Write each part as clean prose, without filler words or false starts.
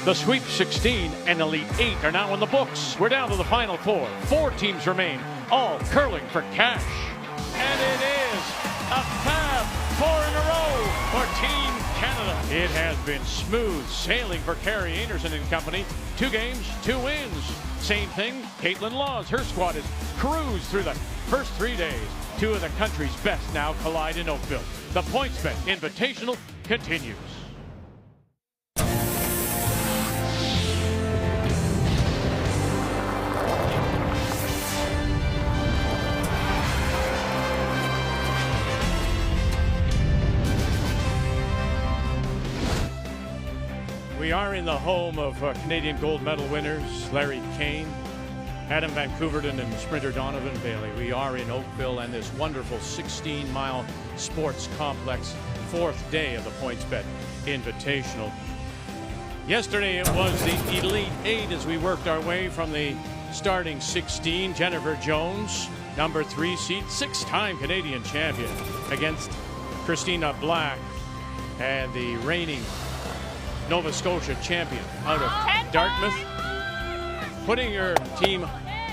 The Sweep 16 and Elite 8 are now in the books. We're down to the Final Four. 4 teams remain, all curling for cash. And it is a fab 4 in a row for Team Canada. It has been smooth sailing for Carrie Einarson and company. 2 games, 2 wins. Same thing, Caitlin Laws. Her squad has cruised through the first 3 days. 2 of the country's best now collide in Oakville. The PointsBet Invitational continues. We are in the home of Canadian gold medal winners Larry Kane, Adam Van Couverden, and sprinter Donovan Bailey. We are in Oakville and this wonderful 16-mile sports complex, 4th day of the PointsBet Invitational. Yesterday it was the Elite 8 as we worked our way from the starting 16. Jennifer Jones, number 3 seed, 6-time Canadian champion, against Christina Black and the reigning Nova Scotia champion out of Dartmouth, putting her team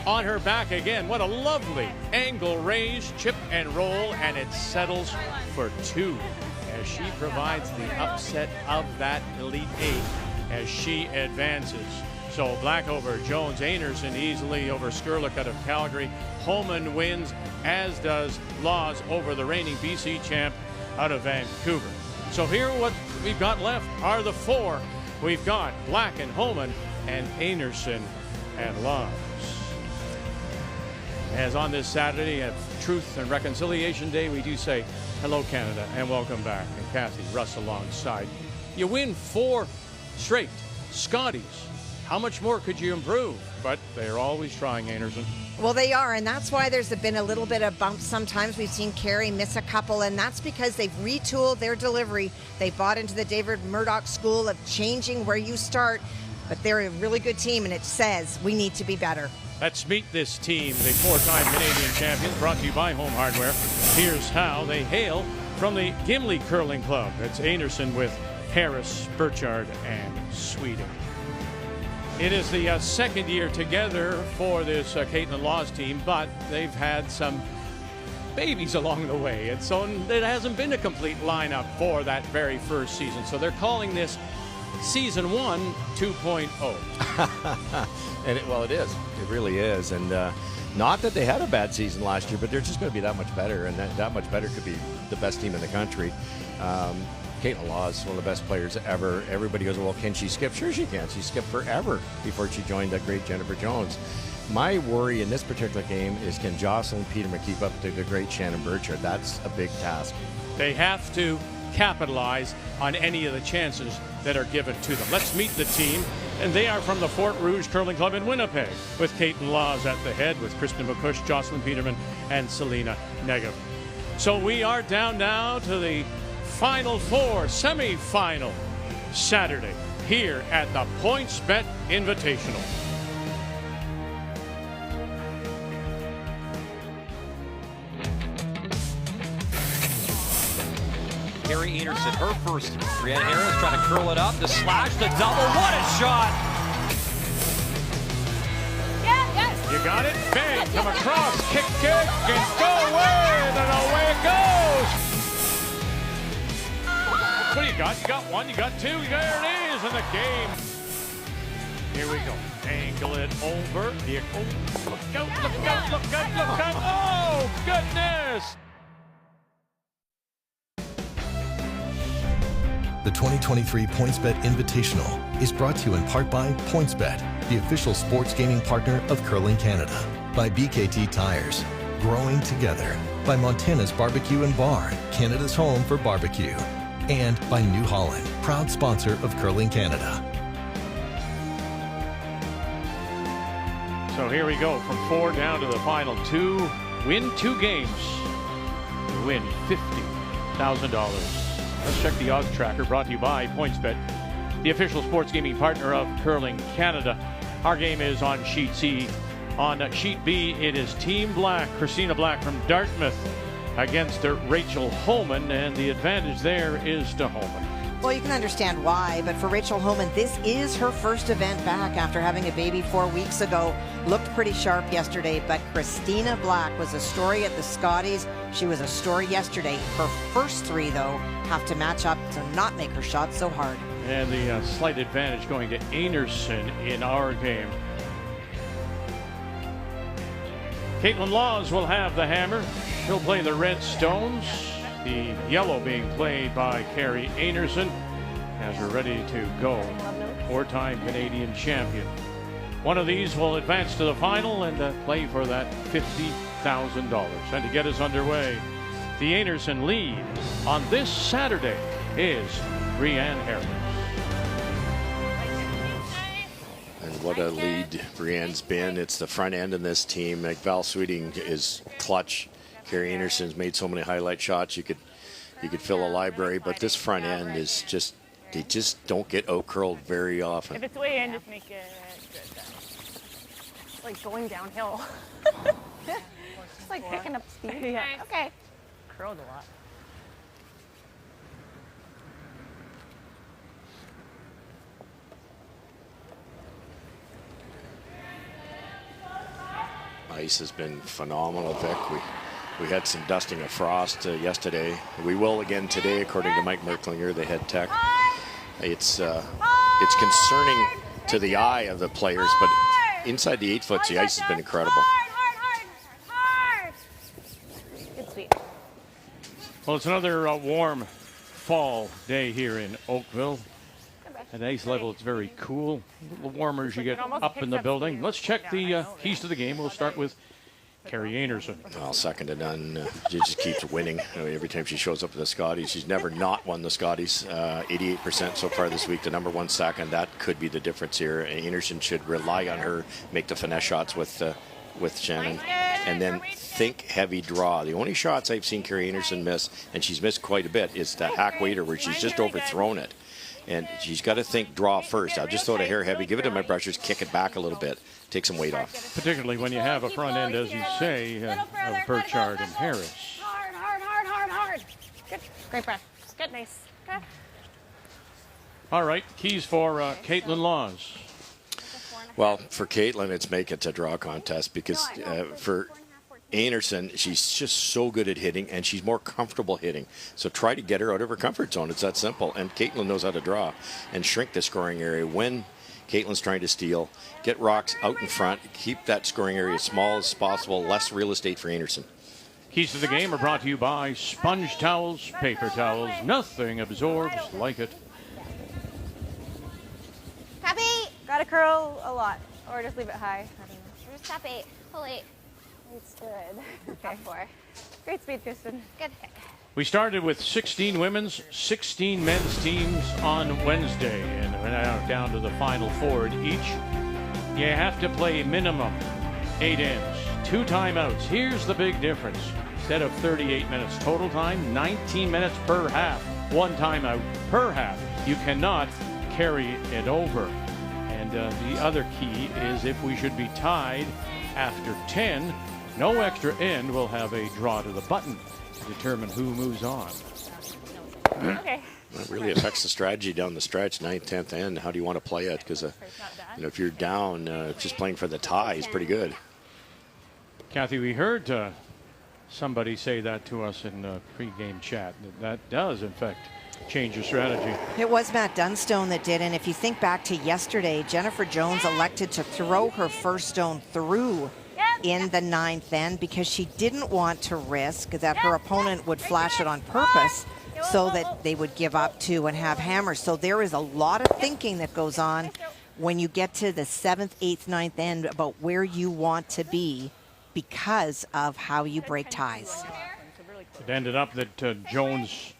on her back again. What a lovely angle raise, chip and roll, and it settles for 2 as she provides the upset of that Elite 8 as she advances. So Black over Jones, Einarson easily over Skurlik out of Calgary. Holman wins, as does Laws over the reigning BC champ out of Vancouver. So here what we've got left are the 4. We've got Black and Holman and Einarson and Laws. As on this Saturday of Truth and Reconciliation Day, we do say hello Canada and welcome back. And Kathy Russ alongside. You win 4 straight Scotties. How much more could you improve? But they're always trying, Einarson. Well, they are, and that's why there's been a little bit of bumps sometimes. We've seen Carrie miss a couple, and that's because they've retooled their delivery. They bought into the David Murdoch school of changing where you start, but they're a really good team, and it says we need to be better. Let's meet this team, the 4-time Canadian champions, brought to you by Home Hardware. Here's how. They hail from the Gimli Curling Club. That's Einarson with Harris, Burchard, and Sweden. It is the 2nd year together for this Caitlin Laws team, but they've had some babies along the way. And so it hasn't been a complete lineup for that very first season. So they're calling this Season 1 2.0. And it is. It really is. And not that they had a bad season last year, but they're just going to be that much better. And that much better could be the best team in the country. Caitlin Laws, one of the best players ever. Everybody goes, well, can she skip? Sure she can. She skipped forever before she joined that great Jennifer Jones. My worry in this particular game is, can Jocelyn Peterman keep up to the great Shannon Burchard? That's a big task. They have to capitalize on any of the chances that are given to them. Let's meet the team. And they are from the Fort Rouge Curling Club in Winnipeg, with Caitlin Laws at the head, with Kristen McCush, Jocelyn Peterman, and Selena Negev. So we are down now to the Final 4 semi-final Saturday here at the PointsBet Invitational. Carrie Einarson, her first. Brianna Harris trying to curl it up, the slash, the double. What a shot! You got it? Bang! Come across, kick, and go in, and away it goes! What do you got? You got 1, you got 2, there it is in the game. Here we go. Angle it over. Here, oh, look out, look out, look out, look out. Oh, goodness! The 2023 PointsBet Invitational is brought to you in part by PointsBet, the official sports gaming partner of Curling Canada. By BKT Tires, growing together. By Montana's Barbecue and Bar, Canada's home for barbecue. And by New Holland, proud sponsor of Curling Canada. So here we go, from 4 down to the final 2. Win 2 games. You win $50,000. Let's check the odds tracker, brought to you by PointsBet, the official sports gaming partner of Curling Canada. Our game is on Sheet C. On Sheet B, it is Team Black, Christina Black from Dartmouth against Rachel Holman, and the advantage there is to Holman. Well, you can understand why, but for Rachel Homan, this is her first event back after having a baby 4 weeks ago. Looked pretty sharp yesterday, but Christina Black was a story at the Scotties. She was a story yesterday. Her first 3, though, have to match up to not make her shot so hard. And the slight advantage going to Einarson in our game. Caitlin Laws will have the hammer. She'll play the red stones. The yellow being played by Carrie Einarson as we're ready to go. 4-time Canadian champion. One of these will advance to the final and play for that $50,000. And to get us underway, the Einarson lead on this Saturday is Brianne Harris. And what a lead Brianne's been. It's the front end in this team. Like Val Sweeting is clutch. Carrie Einarson's made so many highlight shots. You could fill a library, but this front end is just, they just don't get out curled very often. If it's way in, just make it good then. It's like going downhill. It's like picking up speed. Yeah. Okay. Curled a lot. Ice has been phenomenal, Vic. We had some dusting of frost yesterday. We will again today, according to Mike Merklinger, the head tech. It's concerning to the eye of the players, but inside the 8 foot, the ice has been incredible. Well, it's another warm fall day here in Oakville. At ice level, it's very cool. A little warmer as you get up in the building. Let's check the keys to the game. We'll start with Carrie Einarson. Well, second to none. She just keeps winning. I mean, every time she shows up at the Scotties, she's never not won the Scotties. 88% so far this week, the number 1 second. That could be the difference here. Einarson should rely on her, make the finesse shots with Shannon, and then think heavy draw. The only shots I've seen Carrie Einarson miss, and she's missed quite a bit, is the hack waiter where she's just overthrown it. And she's got to think draw first. I'll just throw it a hair heavy, give it to my brushers, kick it back a little bit, take some weight off. Particularly when you have a front end, as you say, of Burchard and Harris. Hard. Good. Great breath. Good. Nice. Good. All right, keys for Caitlin Laws. Well, for Caitlin, it's make it to draw contest because for Einarson, she's just so good at hitting, and she's more comfortable hitting. So try to get her out of her comfort zone. It's that simple. And Caitlin knows how to draw and shrink the scoring area when Caitlin's trying to steal. Get rocks out in front. Keep that scoring area as small as possible. Less real estate for Einarson. Keys to the game are brought to you by Sponge Towels, Paper Towels. Nothing absorbs like it. Happy. Gotta curl a lot, or just leave it high. I don't know. Just tap 8. Pull 8. It's good. Okay. 4. Great speed, Kristen. Good. We started with 16 women's, 16 men's teams on Wednesday, and we're now down to the final 4 in each. You have to play minimum 8 ends, 2 timeouts. Here's the big difference. Instead of 38 minutes total time, 19 minutes per half, 1 timeout per half. You cannot carry it over. And the other key is if we should be tied after 10, no extra end will have a draw to the button to determine who moves on. Okay. That really affects the strategy down the stretch, 9th, 10th end. How do you want to play it? Because if you're down, just playing for the tie is pretty good. Kathy, we heard somebody say that to us in the pregame chat. That does, in fact, change your strategy. It was Matt Dunstone that did, and if you think back to yesterday, Jennifer Jones elected to throw her first stone through in the 9th end because she didn't want to risk that her opponent would flash it on purpose so that they would give up 2 and have hammers. So there is a lot of thinking that goes on when you get to the 7th, 8th, 9th end about where you want to be because of how you break ties. It ended up that Jones,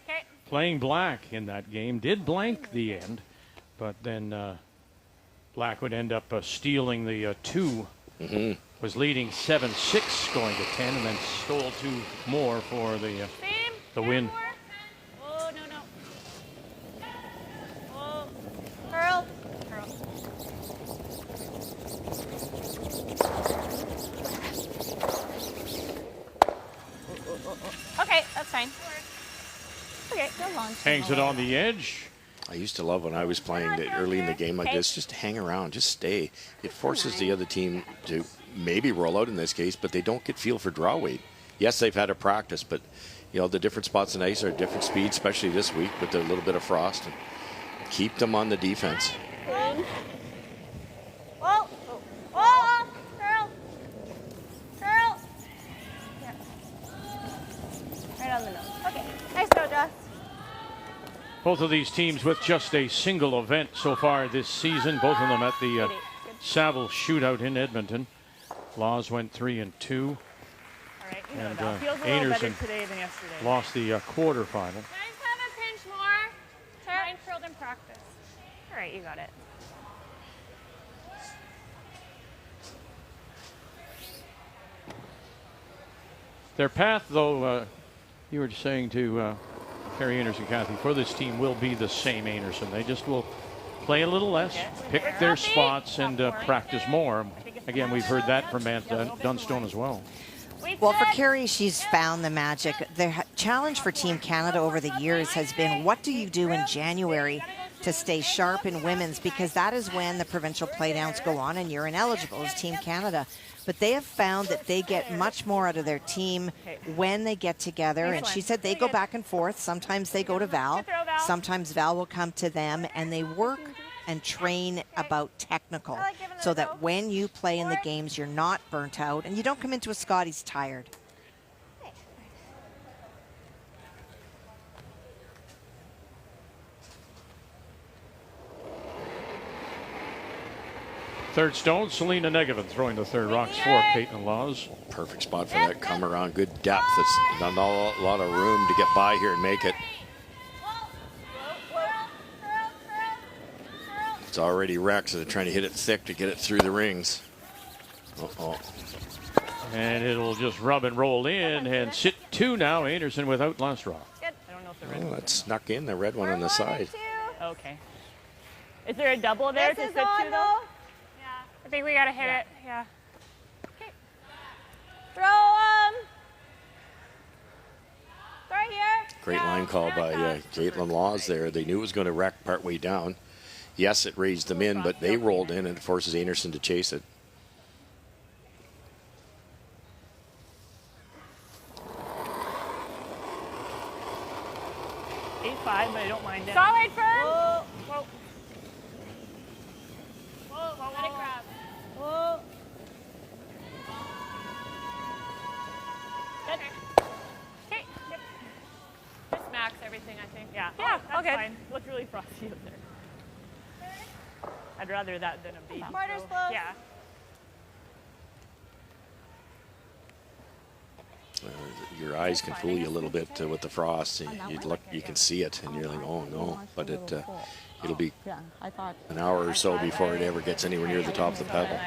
playing black in that game, did blank the end, but then black would end up stealing the 2. Mm-hmm. Was leading 7-6 going to 10 and then stole 2 more for the win. Oh, no. Oh, curl. Okay, that's fine. Okay, go long. Hangs it on the edge. I used to love when I was playing early in the game like this, just hang around, just stay. It forces the other team to maybe roll out in this case, but they don't get feel for draw weight. Yes, they've had a practice, but the different spots in ice are different speeds, especially this week with a little bit of frost. And keep them on the defense. Oh, oh, girl. Yeah. Right on the nose. Okay, nice go, Josh. Both of these teams with just a single event so far this season. Both of them at the Saville Shootout in Edmonton. Laws went 3-2. All right, And feels a little better Einarson today than yesterday. lost the quarterfinal. Guys, have a pinch more. Mine curled in practice. All right, you got it. Their path, though, you were saying to Carrie Einarson, Kathy, for this team will be the same, Einarson. They just will play a little less, pick their spots, and practice more. Again, we've heard that from Matt Dunstone as well. Well, for Carrie, she's found the magic. The challenge for Team Canada over the years has been, what do you do in January to stay sharp in women's? Because that is when the provincial playdowns go on and you're ineligible as Team Canada. But they have found that they get much more out of their team when they get together. And she said they go back and forth. Sometimes they go to Val. Sometimes Val will come to them. And they work and train about technical so that when you play in the games, you're not burnt out. And you don't come into a Scotties tired. Third stone, Selena Negovin throwing the third rocks for Caitlin Laws. Perfect spot for that come around. Good depth. It's not a lot of room to get by here and make it. It's already wrecked, so they're trying to hit it thick to get it through the rings. Uh-oh. And it'll just rub and roll in and sit 2 now. Einarson without last rock. I don't know if the red Oh, that snuck in, the red one on the side. Okay. Is there a double there to sit 2 though? I think we gotta hit it. Yeah. Okay. Throw right here. Great line call by Caitlin Laws there. They knew it was going to wreck partway down. Yes, it raised them in, but they rolled in and it forces Einarson to chase it. But I don't mind it. Solid firm. Whoa. Whoa. Whoa. Let it grab. Whoa. Good. Okay. Yep. Just max everything, I think. Yeah. Yeah. That's fine. Looks really frosty up there. I'd rather that than a baby. Quarters close. Yeah. Your eyes can fool you a little bit with the frost. You can see it, and you're like, oh no. But it'll be an hour or so before it ever gets anywhere near the top of the pebble.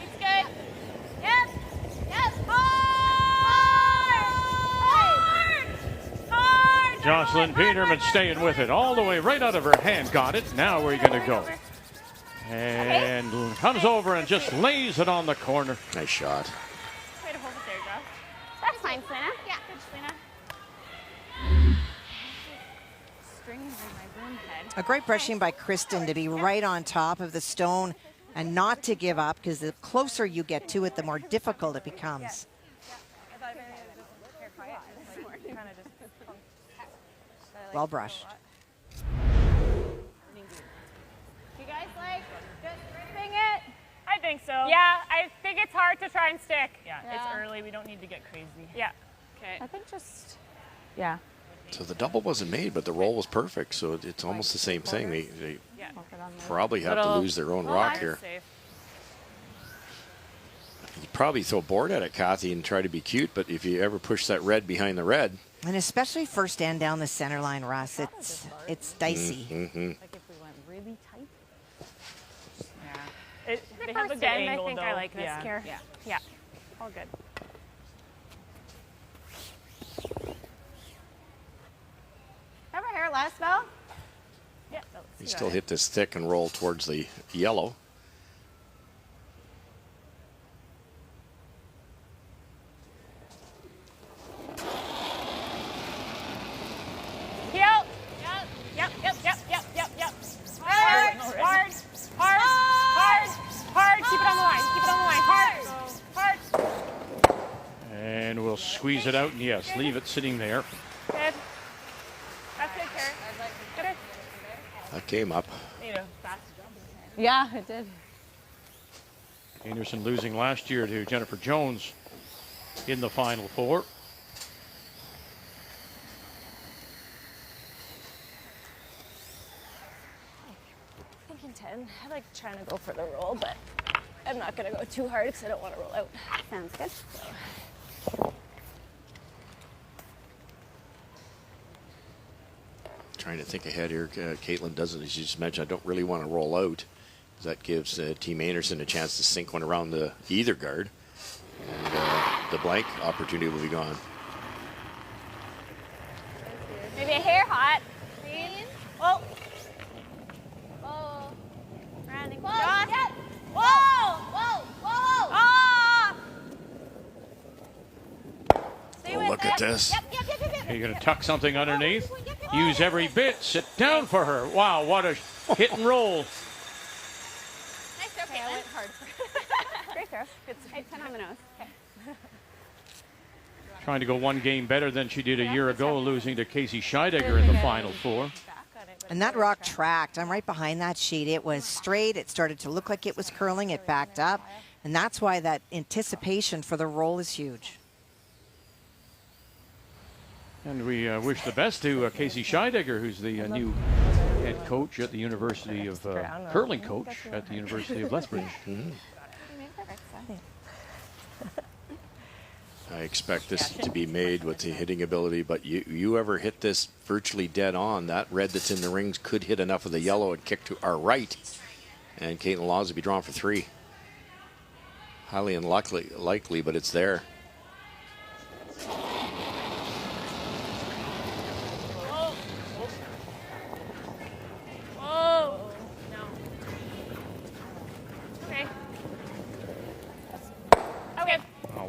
It's good. Yes. Yes. Hard. Jocelyn Peterman staying with it all the way right out of her hand. Got it. Now where are you going to go? And comes over and just lays it on the corner. Nice shot. Way to hold it there, Josh. That's fine, Selena. Yeah, good, Selena. Strings in my broom head. A great brushing by Kristen to be right on top of the stone and not to give up, because the closer you get to it, the more difficult it becomes. Well brushed. You guys like just ripping it? I think so. Yeah, I think it's hard to try and stick. Yeah, it's early. We don't need to get crazy. Yeah. Okay. I think just, yeah. So the double wasn't made, but the roll was perfect. So it's almost the same thing. They probably have to lose their own rock here. You'd probably throw board at it, Kathy, and try to be cute. But if you ever push that red behind the red, and especially first and down the center line, Russ, it's dicey. Mm-hmm. Like if we went really tight. Yeah. They have a good angle, I think though. I like this here. Yeah. Yeah. All good. Have our hair last spell? Yeah. You still hit this thick and roll towards the yellow. Yep. squeeze it out, and yes, leave it sitting there. Good. That's good, Carrie. Good. That came up. Yeah, it did. Einarson losing last year to Jennifer Jones in the Final Four. Thinking 10. I like trying to go for the roll, but I'm not going to go too hard because I don't want to roll out. Sounds good. Trying to think ahead here. Caitlin doesn't, as you just mentioned, I don't really want to roll out. That gives Team Einarson a chance to sink one around the either guard. And the blank opportunity will be gone. Maybe a hair hot. Whoa. Whoa. Randy. Whoa. Yep. Whoa. Whoa. Whoa. Ah. Stay with Look it. at this. Yep. Are you going to tuck something underneath? Use every bit. Sit down for her. Wow, what a hit and roll. Nice throw, Okay, I went hard. Great throw. Good. Hey, 10 on the nose. Okay. Trying to go one game better than she did a year ago, losing to Casey Scheidegger in the Final Four. And that rock tracked. I'm right behind that sheet. It was straight. It started to look like it was curling. It backed up. And that's why that anticipation for the roll is huge. And we wish the best to Casey Scheidegger, who's the new head coach at the University of curling coach at the University of Lethbridge. I expect this to be made with the hitting ability, but you ever hit this virtually dead on, that red that's in the rings could hit enough of the yellow and kick to our right, and Caitlin Laws would be drawn for 3. Highly unlikely, but it's there.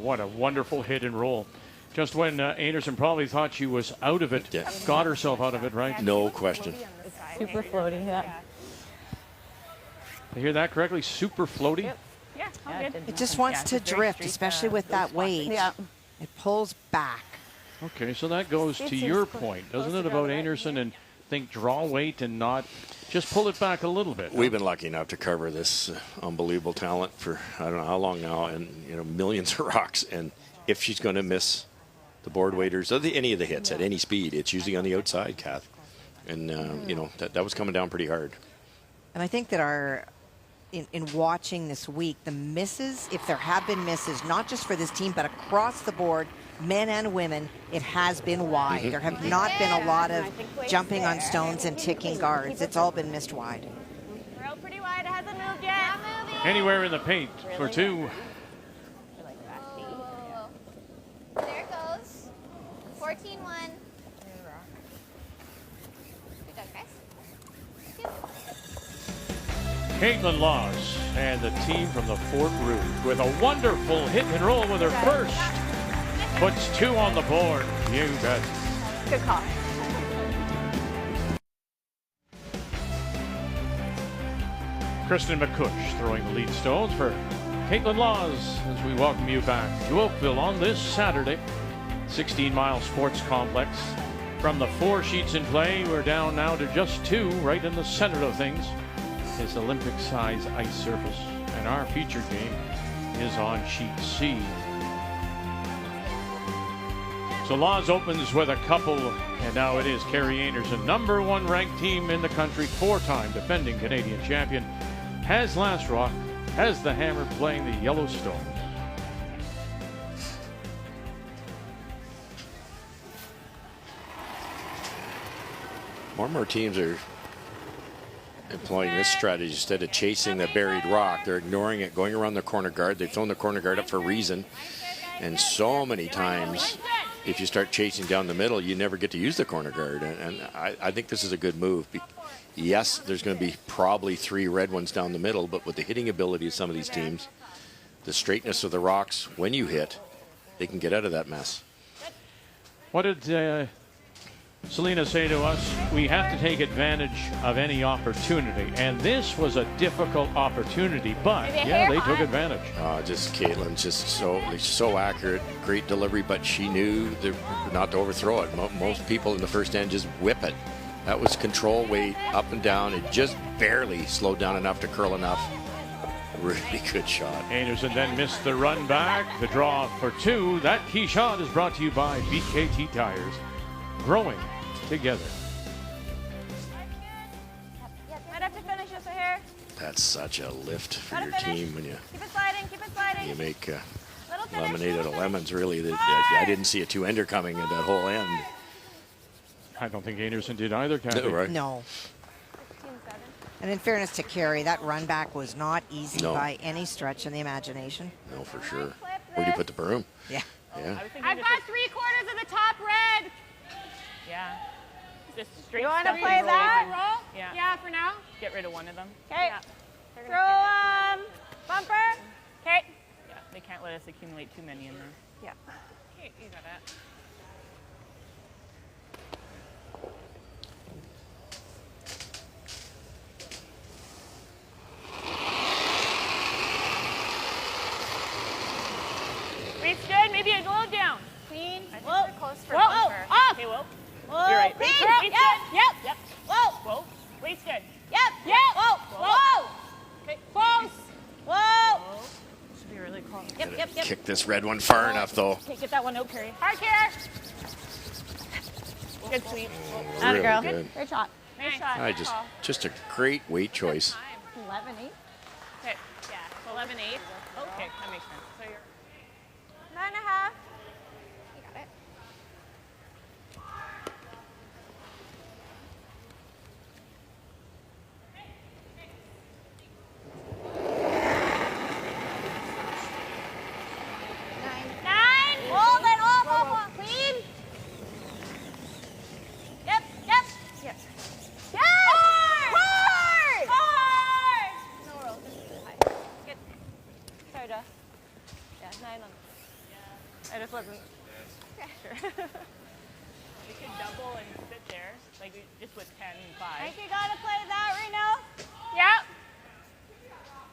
What a wonderful hit and roll. Just when Einarson probably thought she was out of it, got herself out of it, right? No question. Super floaty, yeah. I hear that correctly? Super floaty? Yep. Yeah, good. It just wants to drift, especially with that weight. Yeah. It pulls back. Okay, so that goes to your point, doesn't it, about Einarson and think draw weight and not just pull it back a little bit? We've been lucky enough to cover this unbelievable talent for I don't know how long now, and millions of rocks. And if she's going to miss the board waiters or any of the hits at any speed, it's usually on the outside, Kath. And that was coming down pretty hard. And I think that in watching this week, the misses, if there have been misses, not just for this team, but across the board, men and women, it has been wide. There have not been a lot of jumping on stones and ticking guards. It's all been missed wide. We're out pretty wide. It hasn't moved yet. Anywhere in the paint for 2. There it goes. 14-1. Good job, guys. Caitlin Laws and the team from the Fort Rouge with a wonderful hit and roll with her first. Puts 2 on the board. You bet. Good call. Kristen McCush throwing the lead stones for Caitlin Laws as we welcome you back to Oakville on this Saturday. 16-mile sports complex. From the 4 sheets in play, we're down now to just 2 right in the center of things. This Olympic-size ice surface. And our featured game is on sheet C. So Laws opens with a couple, and now it is Kerri Einarson, number 1 ranked team in the country, 4-time defending Canadian champion, has last rock, has the hammer playing the Yellowstone. More and more teams are employing this strategy instead of chasing the buried rock. They're ignoring it, going around the corner guard. They've thrown the corner guard up for a reason. And so many times, if you start chasing down the middle, you never get to use the corner guard. And I think this is a good move. Yes, there's going to be probably 3 red ones down the middle, but with the hitting ability of some of these teams, the straightness of the rocks, when you hit, they can get out of that mess. What did Selena say to us, we have to take advantage of any opportunity. And this was a difficult opportunity, but yeah, they took advantage. Just Caitlin, just so accurate, great delivery, but she knew not to overthrow it. Most people in the first end just whip it. That was control weight up and down. It just barely slowed down enough to curl enough. Really good shot. Einarson then missed the run back. The draw for 2. That key shot is brought to you by BKT Tires. Growing together. Might have to finish this here. That's such a lift for your team when you Keep it sliding, keep it sliding. you make lemonade out of lemons. Really, I didn't see a 2-ender coming at that whole end. I don't think Einarson did either, Kathy. Right. No. And in fairness to Carey, that run back was not easy by any stretch in the imagination. No, for sure. Where do you put the broom? Yeah. Yeah. I've got 3/4 of the top red. Yeah. Just straight. You want to stuff play and that? Roll? Yeah. Yeah, for now. Get rid of one of them. Okay. Yeah. Throw bumper. Okay. Yeah, they can't let us accumulate too many in there. Yeah. Okay, you got it. Reach good, maybe a little down. Clean. I think we're close for bumper. Off. Okay, whoa. Whoa. You're right. Clean. Reach good. Yep. Whoa. Whoa. Weight's good. Yep. Yep. Whoa. Whoa. Okay, close. Whoa. Should be really close. Yep. Kick this red one far enough, though. Okay, get that one out, Carey. Hard care. Good sweep. Really girl. good. Great shot. Nice shot. Just a great weight choice. 11-8. Okay. Yeah. 11-8. Okay, that makes sense. So you're 9.5. You got it. Nine. Hold it. Hold. Clean. Yep. Yes. Hard. No roll. This is too high. Good. Sorry, Duh. Yeah, 9 on. I just wasn't sure. We could double and sit there, like just with 10 and 5. I think you gotta play that right now. Yep.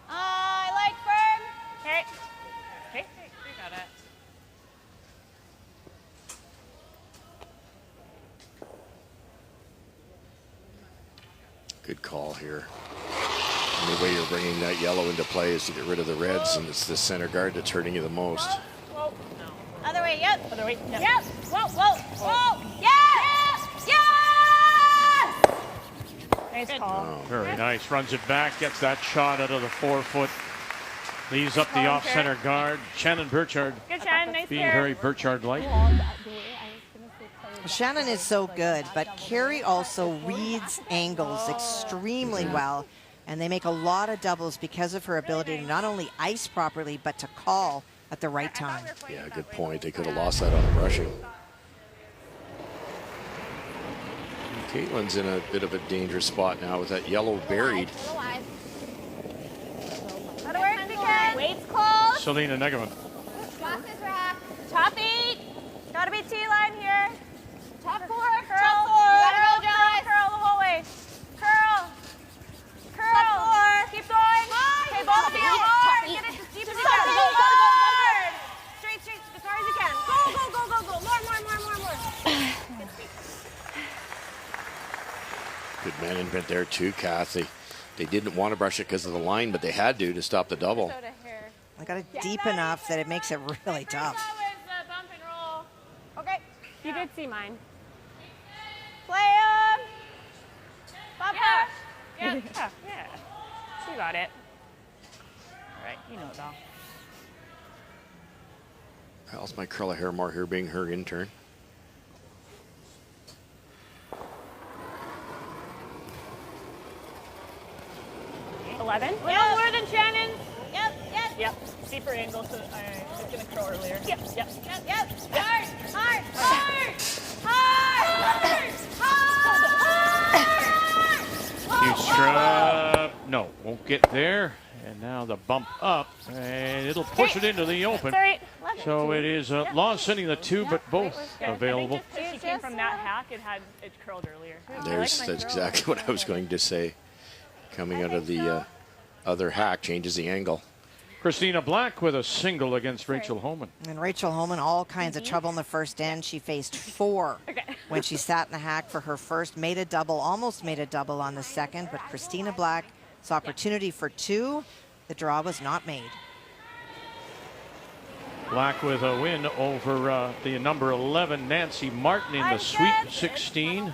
I like firm. Okay. Okay. You got it. Good call here. And the way you're bringing that yellow into play is to get rid of the reds, and it's the center guard that's hurting you the most. Whoa. No. Other way. Yep. Other way. Yep. Yep. Whoa. Yes. Nice call. Oh, Very nice. Runs it back, gets that shot out of the 4-foot. Leaves up the off-center guard. Shannon Burchard Good, Shannon. Nice being pair. very Burchard-like. Shannon is so good, but Carey also reads angles extremely well, and they make a lot of doubles because of her ability to not only ice properly, but to call at the right time. yeah, good point. They could have lost that on the rushing. Caitlin's in a bit of a dangerous spot now with that yellow buried. Other way if you can. Weight's close. Selena Negaman. Rock is rock. Top 8. Gotta be T-line here. Top 4. Curl. Top 4. You gotta roll, curl the whole way. Curl. Keep going. Okay, both of you hard. Get it as deep as you can. Hard. Straight, as hard as you can. Go. More. Good management there too, Kathy. They didn't want to brush it because of the line, but they had to stop the double. I got it deep enough that it makes it really tough. Bump and roll. Okay. You did see mine. Play him. Bumper. Yeah. She got it. All right. You know it all. How's my curl of hair more here being her intern? $11. Yep. No more than Shannon's. Yep. Steeper angle, so I was going to curl earlier. Yep. Hard. You strap. No, won't get there. And And now the bump up, and it'll push it into the open. Sorry. So it is Law sending the 2, but both available. She came from that hack. It curled earlier. That's exactly what I was going to say. Coming out of the other hack changes the angle. Christina Black with a single against Rachel Homan. And Rachel Homan, all kinds of trouble in the first end. She faced 4 when she sat in the hack for her first. Made a double, almost made a double on the second, but Christina Black saw opportunity for 2. The draw was not made. Black with a win over the number 11 Nancy Martin in the Sweet 16.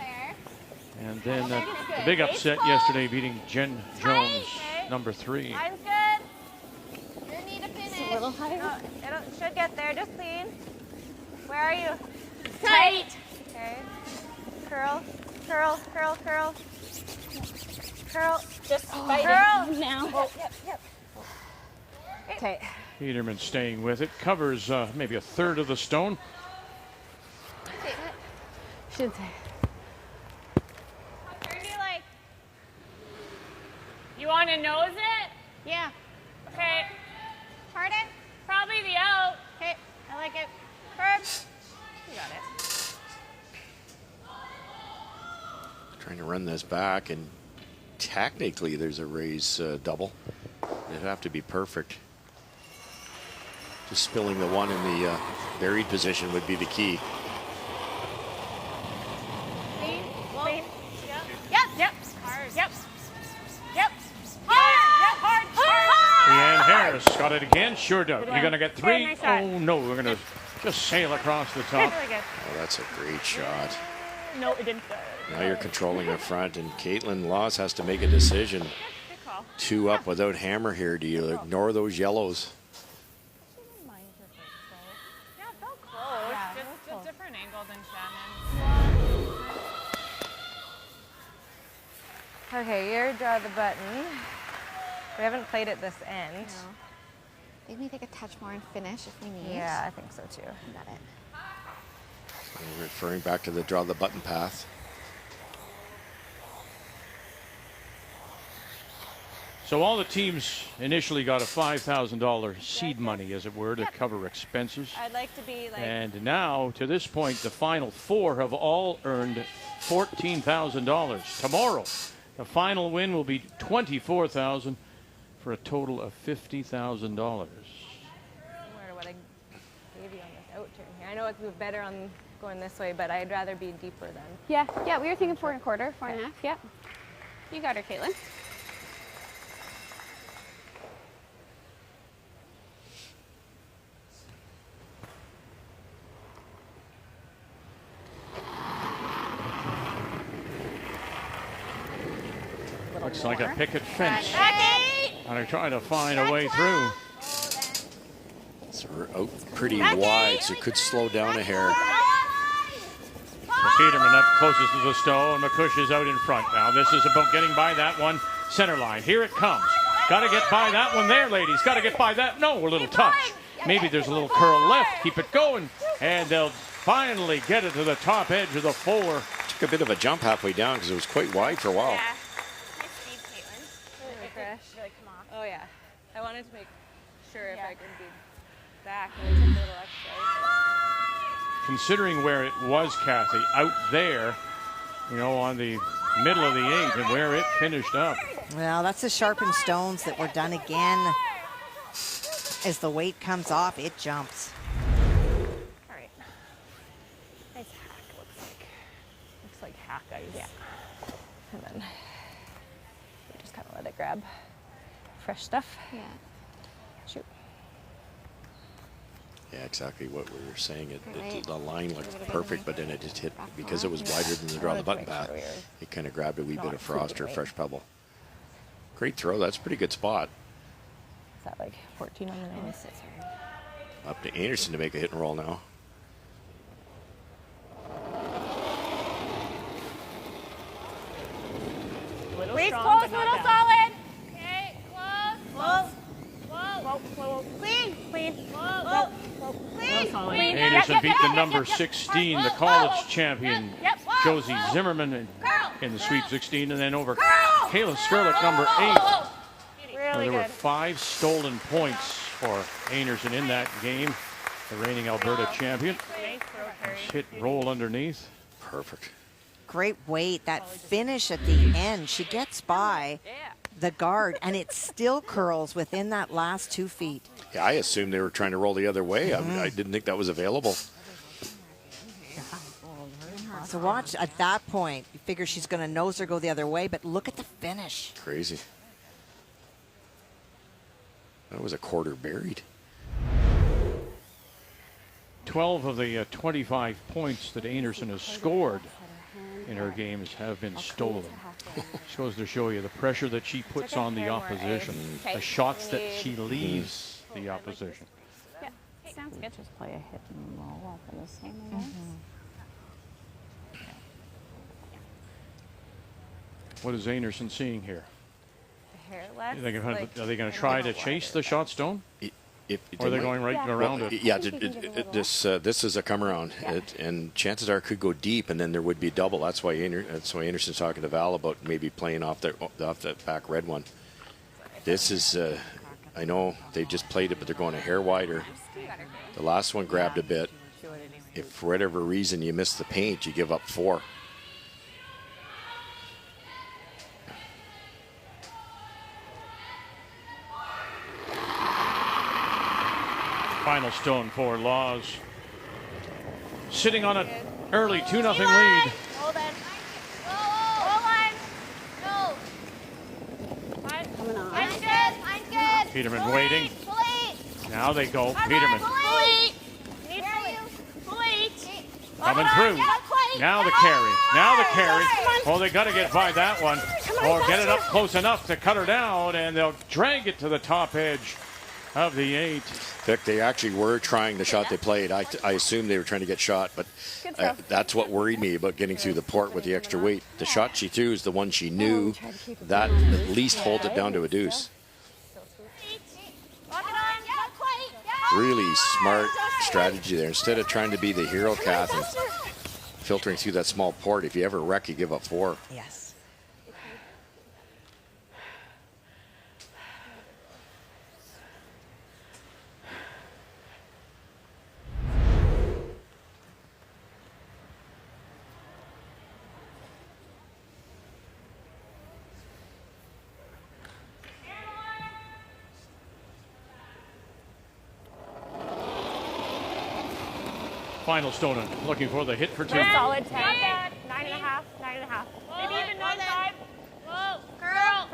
And then a big upset yesterday, beating Jen Jones, number 3. Line's good. You need to finish. A little higher. Oh, it should get there. Just clean. Where are you? Tight. Okay. Curl, curl, curl, curl. Curl. Just fight Curl. it now. Oh, yep. Okay. Peterman staying with it. Covers maybe a third of the stone. Should say. How turn do you like? You want to nose it? Yeah. Okay. Pardon? Probably the out. Okay. I like it. Curb. You got it. Trying to run this back, and technically there's a raise double. It'd have to be perfect. Just spilling the 1 in the buried position would be the key. Clean. Clean. Yep. Yep. Hard. Yep. Yep. Hard. Yep. Hard. Leanne Harris got it again. Sure does. You're going to get 3. Okay, nice shot. Oh, no. We're going to just sail across the top. Really good. Oh, that's a great shot. No, it didn't. Now you're controlling the front, and Caitlin Laws has to make a decision. Good call. 2 up without hammer here. Do you ignore those yellows? Yeah, it felt close. Just a different angle than Shannon. Okay, you draw the button. We haven't played it this end. Maybe we take a touch more and finish if we need. Yeah, I think so too. Got it. Referring back to the draw the button path. So all the teams initially got a $5,000 seed money, as it were, to cover expenses. I'd like to be like. And now, to this point, the final 4 have all earned $14,000. Tomorrow, the final win will be $24,000 for a total of $50,000. Similar to what I gave you on this out turn here. I know it would be better on going this way, but I'd rather be deeper than. Yeah, we were thinking 4 1/4, 4 1/2. Yep. You got her, Caitlin. Looks like a picket fence. Becky! And they're trying to find a way through. So we're out pretty wide, so it could slow down a hair. So Peterman up closest to the stone. McCush is out in front now. This is about getting by that one. Center line. Here it comes. Got to get by that one there, ladies. Got to get by that. No, a little touch. Maybe there's a little curl left. Keep it going. And they'll finally get it to the top edge of the 4. Took a bit of a jump halfway down because it was quite wide for a while. Yeah. Nice speed, Caitlin. Really fresh. Really come off. Oh, yeah. I wanted to make sure if I could be back. And it took a little extra. Considering where it was, Kathy, out there, you know, on the middle of the 8 and where it finished up. Well, that's the sharpened stones that were done again. As the weight comes off, it jumps. All right. Nice hack, looks like hack ice. Yeah. And then we just kind of let it grab fresh stuff. Yeah. Shoot. Yeah, exactly what we were saying. Right. The line looked perfect, but then it just hit because it was wider than the draw the button path. It kind of grabbed a wee bit of frost or fresh pebble. Great throw. That's a pretty good spot. Is that like 14 on the nose? Up to Einarson to make a hit and roll now. Waist strong, close, but not little down. solid. Okay, close. Whoa. Clean. Clean. Whoa. Clean. Solid. Clean. Einarson beat the number 16, the college champion, Yep. Josie Zimmerman, in the Sweep 16, and then over Girl. Kayla Skerlick, number 8. really there were good. 5 stolen points for Einarson in that game. The reigning Alberta champion. Nice throw, Carrie. Hit roll underneath. Perfect. Great weight. That finish at the end, she gets by the guard, and it still curls within that last 2 feet. Yeah, I assumed they were trying to roll the other way. I didn't think that was available. So watch at that point. You figure she's going to nose or go the other way, but look at the finish. Crazy. That was a quarter buried. 12 of the 25 points that Einarson has scored in her games have been stolen. Just goes to show you the pressure that she puts on the opposition, the shots that she leaves the opposition. Yeah, sounds good. Just play a hit and roll for the same, I guess. What is Einarson seeing here? Hair left. Are they going to try to chase the shot stone? Or are they going right around it? Yeah, this is a come around, and chances are it could go deep, and then there would be double. That's why Einarson's talking to Val about maybe playing off that back red one. This is, I know they've just played it, but they're going a hair wider. The last one grabbed a bit. If for whatever reason you miss the paint, you give up 4. Final stone for Laws. Sitting on an early 2-0 lead. Hold on. Hold on. Mine's good. Mine's good. Peterman waiting. Now they go. Peterman coming through. Now the carry. Now the carry. Oh, they got to get by that one. Or get it up close enough to cut her down, and they'll drag it to the top edge of the 8. Vic, they actually were trying the shot they played. I assumed they were trying to get shot, but that's what worried me about getting through the port with the extra weight. The shot she threw is the one she knew that at least holds it down to a deuce. Really smart strategy there. Instead of trying to be the hero, Kath, and filtering through that small port, if you ever wreck, you give up 4. Yes. Final Stoner looking for the hit for 2. Solid 10. 9.5. 9.5. Maybe even 9.5. Curl.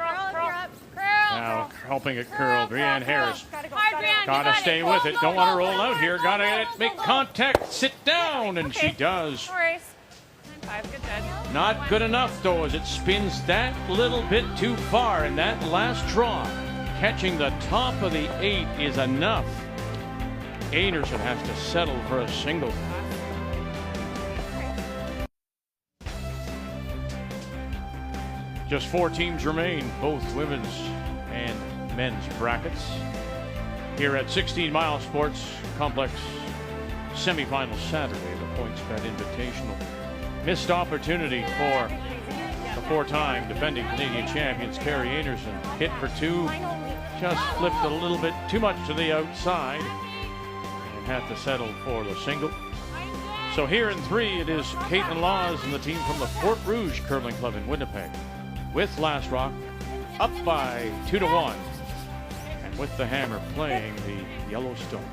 Now helping it curl. Brianne Harris. Brianne. Gotta stay with it. Don't want to roll out here. Gotta make contact. Sit down. And she does. No worries. 9.5. Good dead. Not good enough, though, as it spins that little bit too far. And that last draw, catching the top of the 8 is enough. Einarson has to settle for a single. Just 4 teams remain, both women's and men's brackets. Here at 16 Mile Sports Complex, semifinal Saturday, the PointsBet Invitational. Missed opportunity for the 4-time defending Canadian champions, Carrie Einarson. Hit for 2, just flipped a little bit too much to the outside. Had to settle for the single. So here in 3, it is Caitlin Laws and the team from the Fort Rouge Curling Club in Winnipeg, with Last Rock up by 2-1, and with the hammer playing the Yellowstone.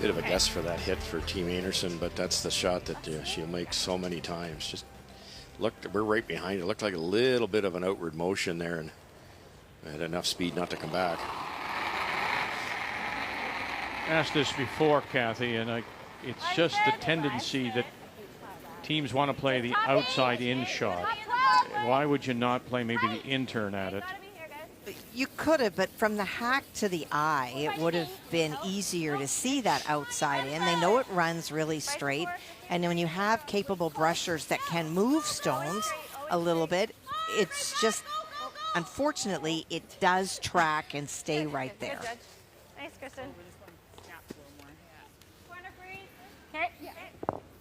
Bit of a guess for that hit for Team Einarson, but that's the shot that she'll make so many times. Just looked, we're right behind it. Looked like a little bit of an outward motion there, and had enough speed not to come back. Asked this before, Kathy, and it's just the tendency that teams want to play the outside in shot. Why would you not play maybe the intern at it? You could have, but from the hack to the eye, it would have been easier to see that outside in. They know it runs really straight, and when you have capable brushers that can move stones a little bit, it's just, unfortunately, it does track and stay right there. Nice, Kristen.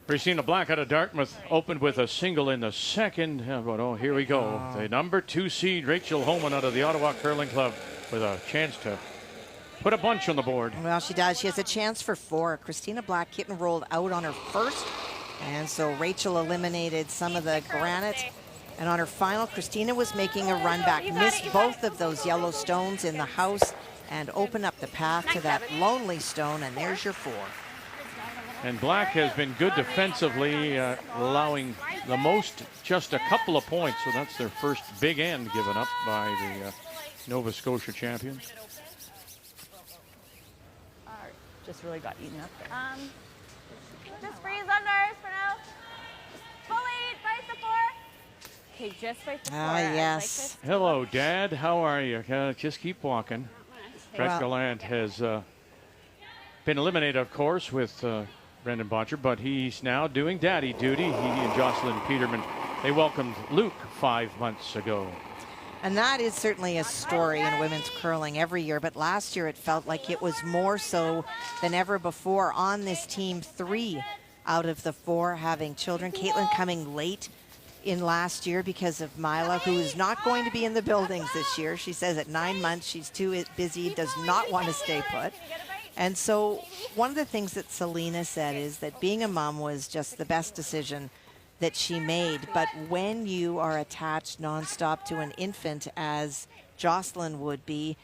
Christina Black out of Dartmouth opened with a single in the second. Oh, here we go. The number 2 seed, Rachel Homan, out of the Ottawa Curling Club, with a chance to put a bunch on the board. Well, she does. She has a chance for 4. Christina Black hit and rolled out on her first, and so Rachel eliminated some of the granite. And on her final, Christina was making a run back, missed both of those yellow stones in the house, and opened up the path to that lonely stone, and there's your 4. And Black has been good defensively, allowing the most, just a couple of points. So that's their first big end given up by the Nova Scotia champions. Just really got eaten up there. Just freeze under for now. Fully fight the 4. Okay, just fight the 4. Yes. Hello, Dad. How are you? Just keep walking. Brett Gallant has been eliminated, of course, with Brendan Botcher, but he's now doing daddy duty. He and Jocelyn Peterman, they welcomed Luke 5 months ago. And that is certainly a story in women's curling every year, but last year it felt like it was more so than ever before. On this team, 3 out of the 4 having children. Caitlin coming late in last year because of Mila, who is not going to be in the buildings this year. She says at 9 months she's too busy, does not want to stay put. And so one of the things that Selena said is that being a mom was just the best decision that she made. But when you are attached nonstop to an infant, as Jocelyn would be,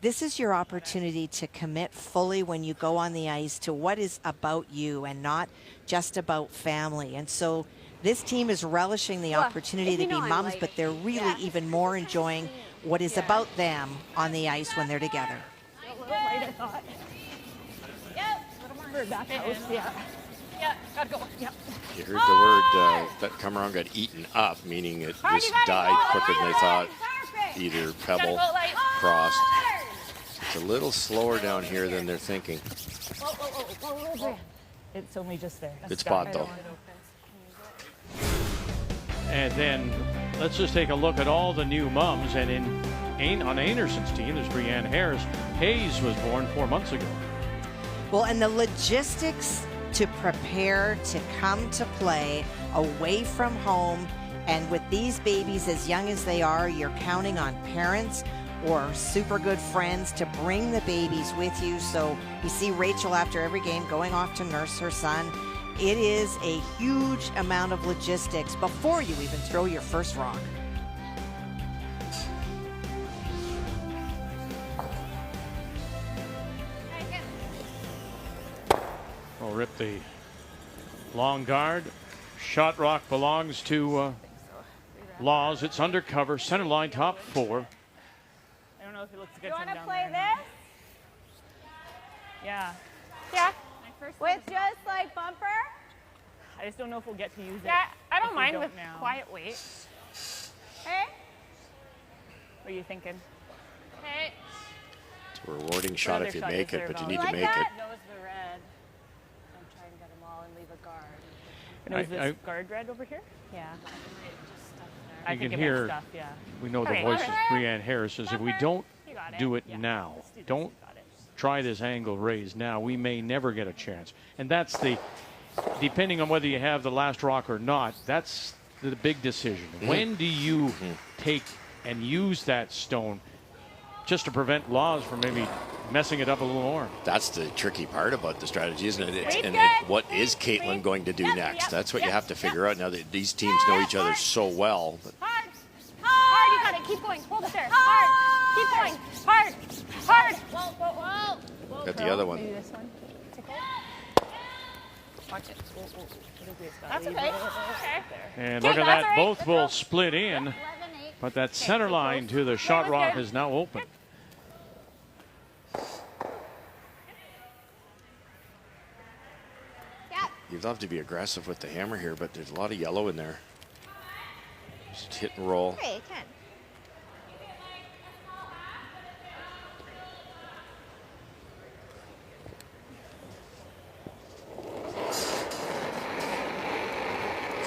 this is your opportunity to commit fully when you go on the ice to what is about you and not just about family. And so this team is relishing the opportunity to be moms, but they're really even more enjoying what is about them on the ice when they're together. A little light, I thought. Back house, yeah, gotta go. Yep. You heard the word that come around got eaten up, meaning it just died quicker than they thought. Either pebble, crossed. It's a little slower down here than they're thinking. It's only just there. Good spot, though. And then let's just take a look at all the new mums. And on Einarson's team, there's Brianne Harris. Hayes was born 4 months ago. Well, and the logistics to prepare to come to play away from home, and with these babies as young as they are, you're counting on parents or super good friends to bring the babies with you. So you see Rachel after every game going off to nurse her son. It is a huge amount of logistics before you even throw your first rock. We'll rip the long guard. Shot rock belongs to Laws. It's undercover. Center line, top 4. I don't know if it looks good. You want to play this? Yeah. Yeah. With just like bumper? I just don't know if we'll get to use it. Yeah, I don't if mind we with now. quiet weight. Hey? What are you thinking? Okay. It's a rewarding shot if you make it, but you need to make it. That? Nose the red. I'm trying to get them all and leave a guard. And is this guard red over here? Yeah. I You think can it makes hear, stuff, yeah. we know the Okay. voice of Brianne Harris says if we don't do it Yeah. now, Let's do this. don't Got it. try this angle raise now, we may never get a chance. And that's depending on whether you have the last rock or not, that's the big decision. When do you take and use that stone just to prevent Laws from maybe messing it up a little more? That's the tricky part about the strategy, isn't it? What is Caitlin going to do next? That's what you have to figure out now that these teams know each other so well. Hard. Hard, you got it. Keep going. Hold it there. Hard. Keep going. Hard. Hard. Whoa, whoa, whoa. Got the other one. Maybe this one. Watch it. That's okay. Okay. And look at that's that, all right. both will split in, but that center line to the shot rock is now open. You'd love to be aggressive with the hammer here, but there's a lot of yellow in there. Just hit and roll. Hey, 10.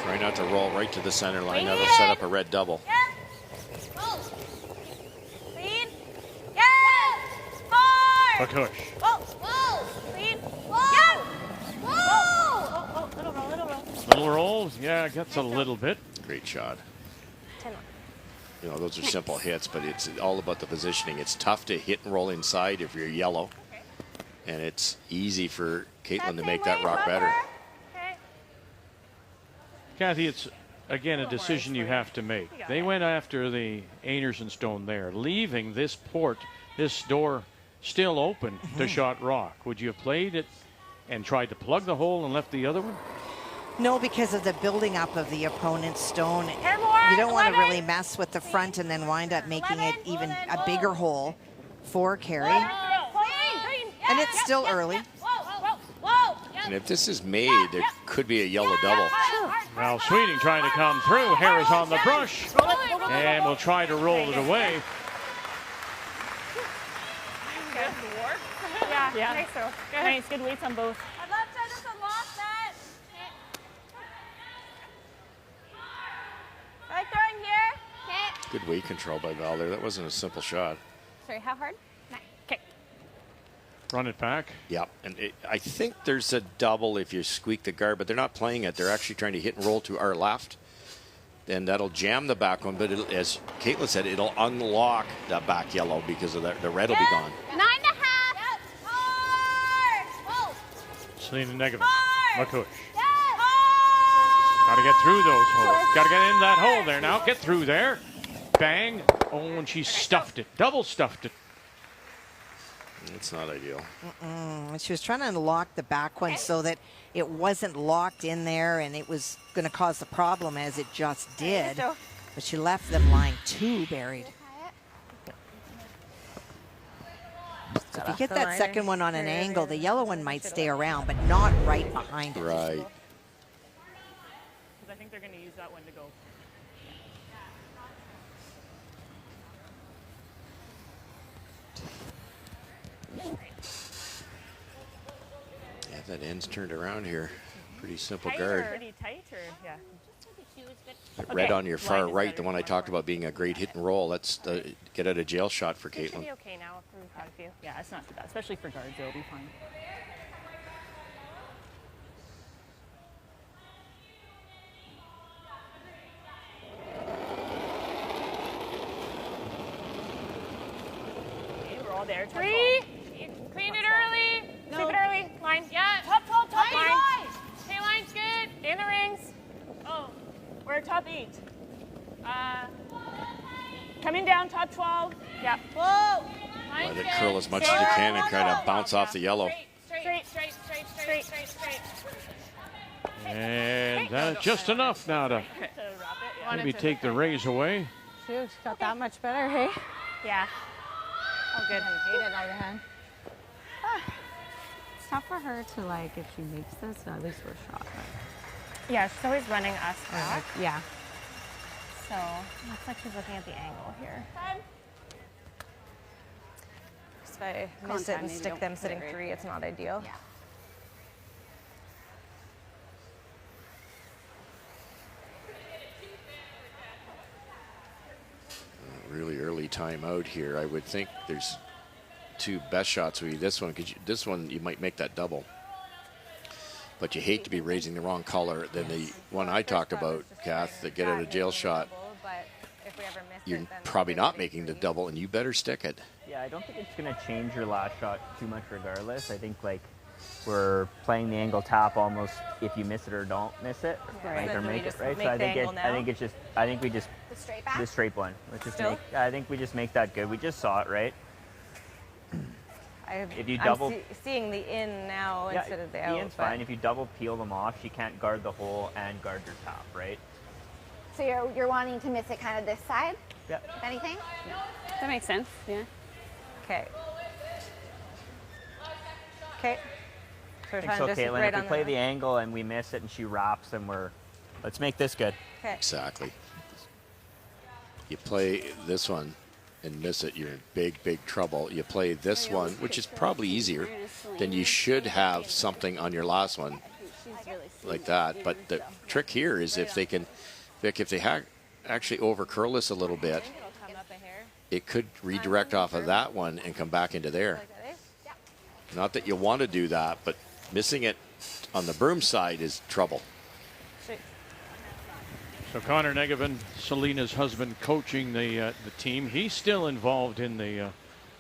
Try not to roll right to the center line. Now they'll set up a red double. Lead. Yes. Hard. Push. Whoa, whoa. Lead. Whoa. Whoa. Little roll, little roll. Little roll. Yeah, gets a little bit. Great shot. You know, those are simple hits, but it's all about the positioning. It's tough to hit and roll inside if you're yellow. And it's easy for Caitlin to make that rock better. Kathy, it's, again, a decision you have to make. They went after the Einarson stone there, leaving this door still open to shot rock. Would you have played it and tried to plug the hole and left the other one? No, because of the building up of the opponent's stone. You don't want to really mess with the front and then wind up making it even a bigger hole for Carey. And it's still early. And if this is made, there could be a yellow double. Now Sweeting trying to come through. Harris on the brush. And will try to roll it away. Yeah, I think so. Nice, good weights on both. Good weight control by Val there. That wasn't a simple shot. Sorry, how hard? Okay. Run it back. Yeah, and I think there's a double if you squeak the guard, but they're not playing it. They're actually trying to hit and roll to our left. Then that'll jam the back one, but as Caitlin said, it'll unlock the back yellow because of the red will be gone. 9.5. Selena Negative. McCush. Got to get through those holes. Got to get in that hole there now. Get through there. Bang. Oh, and she stuffed it. Double stuffed it. It's not ideal. She was trying to unlock the back one so that it wasn't locked in there and it was going to cause the problem as it just did. But she left them lying too buried. So if you get that second one on an angle, the yellow one might stay around, but not right behind it. Right. Because I think they're going to use that one to go. Yeah, that end's turned around here. Pretty simple Tight guard. Pretty tight, or yeah. That red on your far right, the one I talked about being a great hit and roll. That's the get out of jail shot for It should Caitlin. be okay now if we've had a few. Yeah, it's not too bad, especially for guards. It'll be fine. Okay, we're all there. 3. Clean it early. Sweep it early. Line. Yeah. Top line. Hey, line's good. In the rings. Oh, we're top 8. Coming down, top 12. Yeah. Whoa. Let it curl as much as you can and kind of bounce off the yellow. Straight. And that's just enough now to maybe take the raise away. Shoot, got that much better, hey? Yeah. Oh, good. I hate it out of hand. It's tough for her to, like, if she makes this, at least we're shot. Yeah, she's always running us back. Yeah. So, looks like she's looking at the angle here. If I miss it and stick them sitting 3, it's not ideal. Yeah. Really early timeout here. I would think there's 2 best shots would be this one, because this one you might make that double. But you hate to be raising the wrong color than the one I talked about, Kath, the get out of jail shot. You're probably not making the double, and you better stick it. Yeah, I don't think it's going to change your last shot too much regardless. I think, like, we're playing the angle tap almost if you miss it or don't miss it, Right. or make it, right? Make So I the think angle now? we just The straight back? the straight one. Let's just Still? make. I think we just make that good. We just saw it, right? If you double, I'm seeing the in now instead of the out. Ian's fine. If you double peel them off, she can't guard the hole and guard your top, right? So you're wanting to miss it kind of this side? Yeah. If anything? That makes sense, yeah. Okay. Okay. So we're I think trying so, to just Caitlin. right If we on play the angle and we miss it and she wraps, and let's make this good. Okay. Exactly. You play this one and miss it, you're in big trouble. You play this one, which is probably easier, then you should have something on your last one like that. But the trick here is if they can, Vic, if they actually over curl this a little bit, it could redirect off of that one and come back into there. Not that you want to do that, but missing it on the broom side is trouble. So Connor Negevin, Selena's husband, coaching the team. He's still involved in the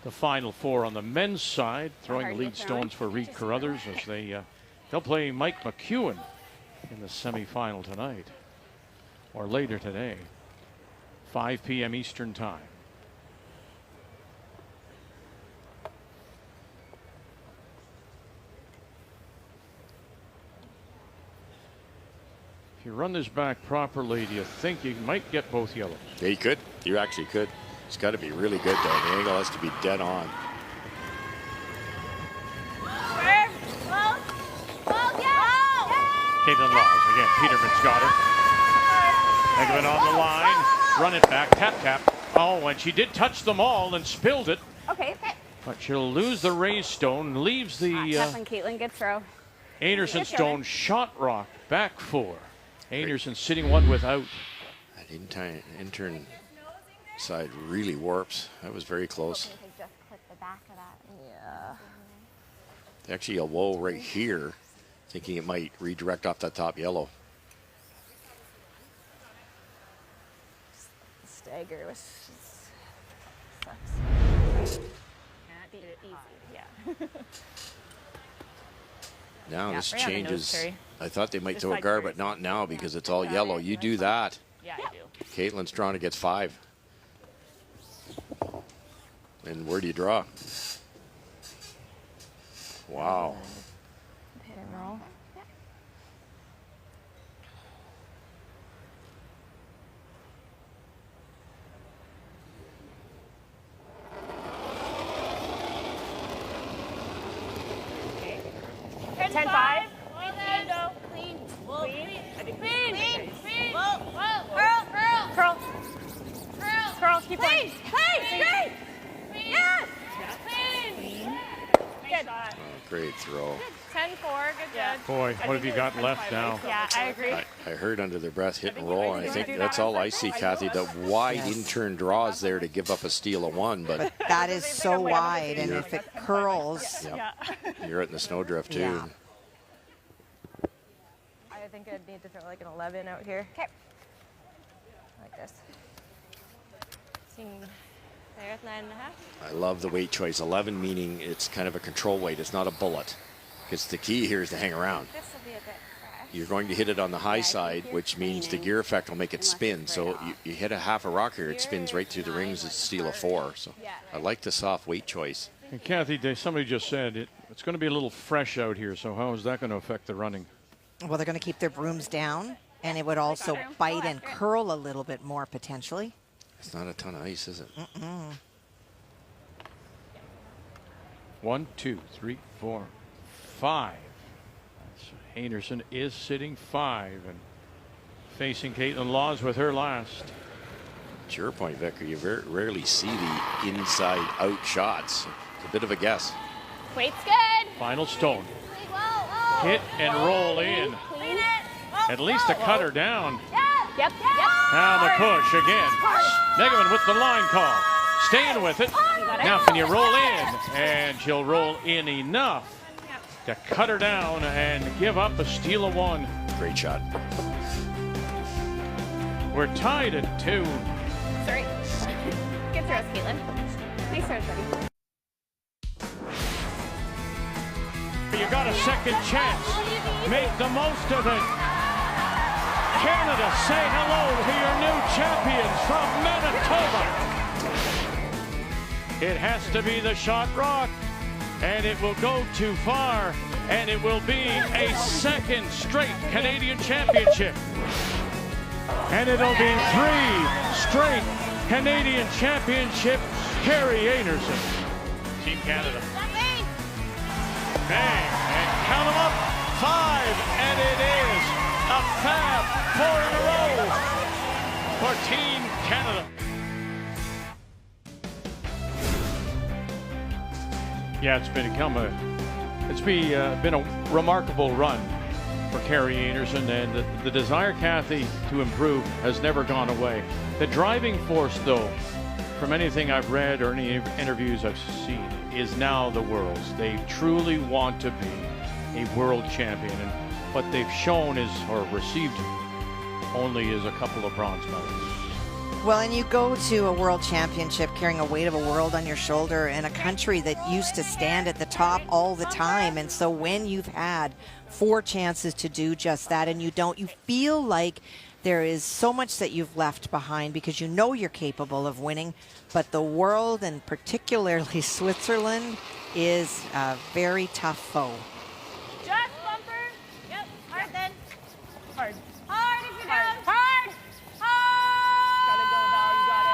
Final Four on the men's side, throwing lead stones for Reed Carruthers as they'll play Mike McEwen in the semifinal tonight or later today, 5 p.m. Eastern time. If you run this back properly, do you think you might get both yellows? Yeah, you could. You actually could. It's got to be really good, though. The angle has to be dead on. Caitlin Laws again. Peterman's got her. Negevin on the line. Run it back. Tap, tap. Oh, and she did touch them all and spilled it. Okay. But she'll lose the raised stone. Leaves the Caitlin, good throw. Einarson stone shot rock back 4. Einarson sitting one without. That intern side really warps. That was very close. Just clip the back of that. Yeah. Actually a low right here, thinking it might redirect off that top yellow. Stagger was sucks. Can't beat it easy. Yeah. Now this right on the nose, changes. Terry. I thought they might Just throw a like guard, yours. but not now because it's all yellow. You do that. Yeah, I do. Caitlin's drawn against 5. And where do you draw? Wow. Hit and roll. Okay. 10-5. 10-5. Clean, go. Clean. Whoa, Clean. clean. I think Clean. clean. Clean. Whoa, whoa. Curl, curl. Curl. Curl. Curl. Keep Clean. going. Clean. Straight. Yes. Yeah. Clean. Nice shot. Oh, great throw. 10-4. Good Boy, job. I what think have you it got was left 10-5, now? right? Yeah, I agree. I heard under their breath hit and roll, and I think do that's that all on I see, purpose. Kathy. The wide in-turn draws there to give up a steal of 1, but That is so wide, and if it curls, yeah, you're in the snowdrift too. Yeah. I think I'd need to throw like an 11 out here. Okay. Like this. Seeing there at 9.5. I love the weight choice. 11 meaning it's kind of a control weight. It's not a bullet. Because the key here is to hang around. This will be a bit fresh. You're going to hit it on the high side, which means the gear effect will make it spin. So you hit a half a rock here, it spins right through the rings. It's steal a 4. So I like the soft weight choice. And Kathy, somebody just said it's going to be a little fresh out here. So how is that going to affect the running? well, they're going to keep their brooms down, and it would also bite and curl a little bit more potentially. It's not a ton of ice, is it? 1, 2, 3, 4, 5. Einarson is sitting 5 and facing Caitlin Laws with her last. To your point, Vicar, you rarely see the inside-out shots. It's a bit of a guess. Weight's good. Final stone. Whoa, whoa. Hit and roll in. Clean. At least to cut her down. Yep. Now the push again. Negevin with the line call. Staying with it. Now can you roll in? And she'll roll in enough to cut her down and give up a steal of 1. Great shot. We're tied at 2. Sorry. Good throws, Caitlin. Nice throws, buddy. You got a second chance. Make the most of it. Canada, say hello to your new champions from Manitoba. It has to be the shot rock, and it will go too far, and it will be a second straight Canadian championship. And it'll be 3 straight Canadian championships. Carrie Einarson, Team Canada. Bang, and count them up, 5, and it is a fab 4 in a row for Team Canada. Yeah, it's been a remarkable run for Carrie Einarson, and the desire, Kathy, to improve has never gone away. The driving force, though, from anything I've read or any interviews I've seen, is now the world's. They truly want to be a world champion, and what they've shown is, or received only is a couple of bronze medals. Well, and you go to a world championship carrying a weight of a world on your shoulder in a country that used to stand at the top all the time. And so when you've had 4 chances to do just that and you don't, you feel like there is so much that you've left behind because you know you're capable of winning. But the world, and particularly Switzerland, is a very tough foe. Just bumper. Yep. Hard then. Hard. Hard if you're down. Hard. Gotta go, Val. You got it.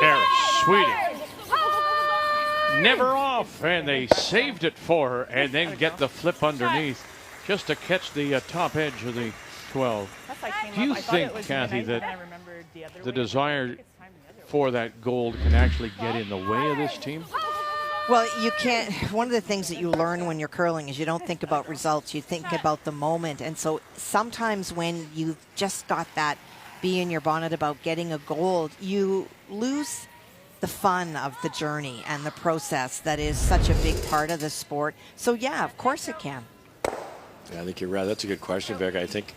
Harris, Sweeting. Never off, and they saved it for her, and then get the flip underneath just to catch the top edge of the 12. Do you think, Kathy, that the desire for that gold can actually get in the way of this team? Well, you can't. One of the things that you learn when you're curling is you don't think about results. You think about the moment. And so sometimes when you've just got that bee in your bonnet about getting a gold, you lose the fun of the journey and the process that is such a big part of the sport. So, yeah, of course it can. Yeah, I think you're right. That's a good question, Vic. I think,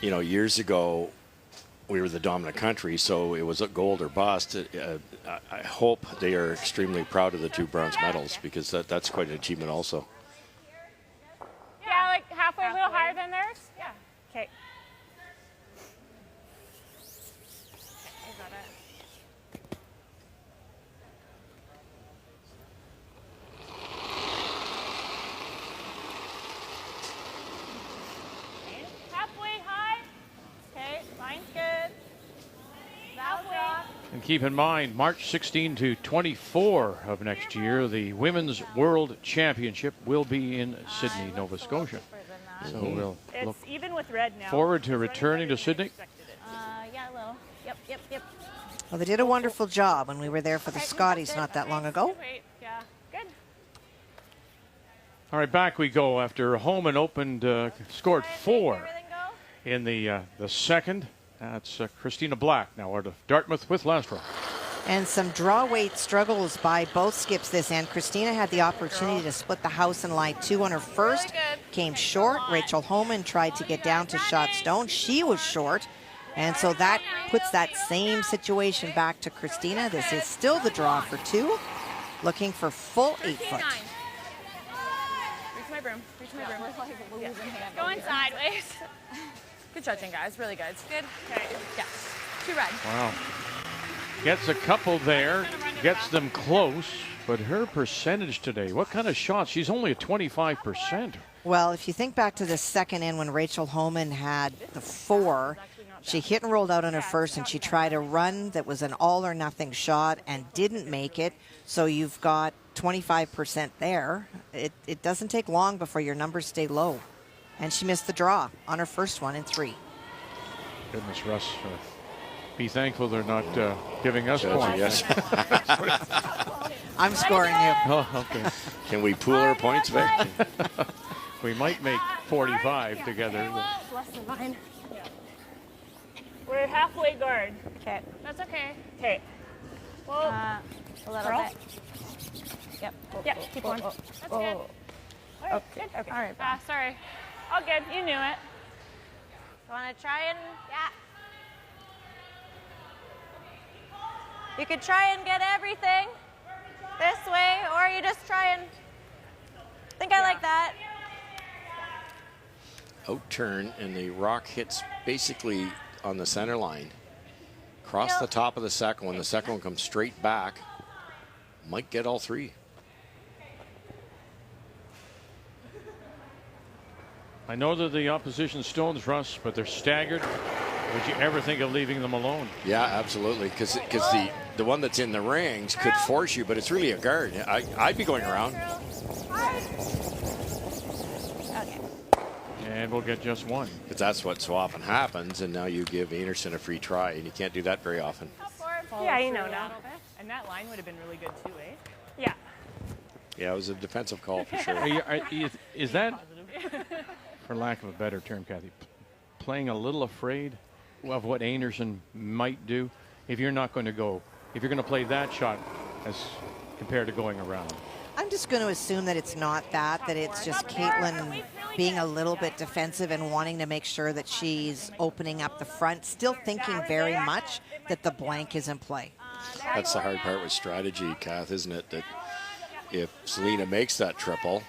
years ago, we were the dominant country, so it was a gold or bust. I hope they are extremely proud of the 2 bronze medals because that's quite an achievement also. Yeah, like halfway, a little higher than theirs? Yeah. Okay. I got it. Halfway high. Okay, line's good. And keep in mind, March 16 to 24 of next year, the Women's World Championship will be in Sydney, Nova Scotia. So we'll look even with red now. forward to returning to Sydney. Yeah, a little. Yep. Well, they did a wonderful job when we were there for the Scotties not that long ago. Yeah, good. All right, back we go after Homan opened, scored 4 in the second. That's Christina Black now out of Dartmouth with last row. And some draw weight struggles by both skips this end. Christina had the opportunity to split the house and lie 2 on her first. Came short. Rachel Homan tried to get down to shot stone. She was short. And so that puts that same situation back to Christina. This is still the draw for 2. Looking for full 8 foot. Reach my broom. Yeah. Going sideways. Good judging, guys. Really good. Good. Okay. Yeah. 2 red. Wow. Gets a couple there, gets them close, but her percentage today, what kind of shots? She's only at 25%. Well, if you think back to the second in when Rachel Homan had the 4, she hit and rolled out on her first, and she tried a run that was an all or nothing shot and didn't make it. So you've got 25% there. It doesn't take long before your numbers stay low. And she missed the draw on her first one in 3. Goodness, Russ. Be thankful they're not giving us points. Yes. I'm scoring you. Oh, okay. Can we pool our points, Vic? We might make 45 together. Less than mine. Yeah. We're halfway guard. Okay. That's okay. Okay. Well, A little bit. Yep. yeah, keep going. That's good. All right, Okay. good. Okay. All right. Sorry. All good. You knew it. Want to try and you could try and get everything this way, or you just try and I like that. Out turn, and the rock hits basically on the center line. Cross the top of the second one. The second one comes straight back. Might get all 3. I know that the opposition stones, Russ, but they're staggered. Would you ever think of leaving them alone? Yeah, absolutely, because the one that's in the rings could force you, but it's really a guard. I'd be going around. Okay. And we'll get just 1. Because that's what so often happens, and now you give Einarson a free try, and you can't do that very often. Yeah, you know now. And that line would have been really good too, eh? Yeah. Yeah, it was a defensive call for sure. Is that, for lack of a better term, Kathy, playing a little afraid of what Einarson might do if you're not going to go, if you're going to play that shot as compared to going around? I'm just going to assume that it's not that it's just Caitlin being a little bit defensive and wanting to make sure that she's opening up the front, still thinking very much that the blank is in play. That's the hard part with strategy, Kath, isn't it? That if Selena makes that triple,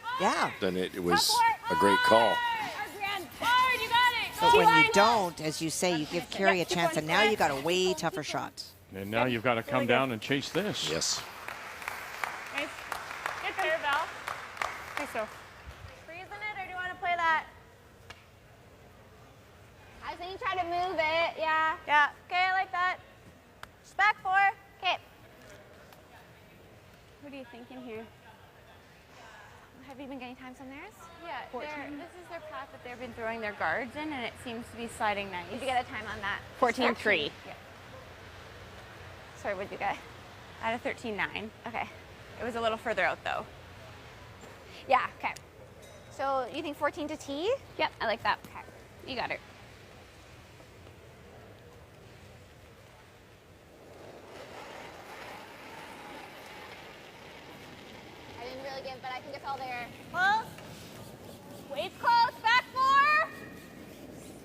then it was a great call. But when you don't, as you say, you give Carey a chance, and now you got a way tougher shot. And now you've got to come down and chase this. Yes. Nice. Good there, Val. Nice throw. Freezing it, or do you want to play that? I was thinking try to move it. Yeah. Yeah. Okay, I like that. Just back 4. Okay. What are you thinking here? Have you been getting times on theirs? Yeah, 14. this is their path that they've been throwing their guards in, and it seems to be sliding nice. Did you get a time on that? 14-3. Yeah. Sorry, what'd you get? At a 13-9. Okay. It was a little further out, though. Yeah, okay. So you think 14 to T? Yep, I like that. Okay. You got it. I didn't really give, but I think it's all there. Close. Wade's close. Back 4.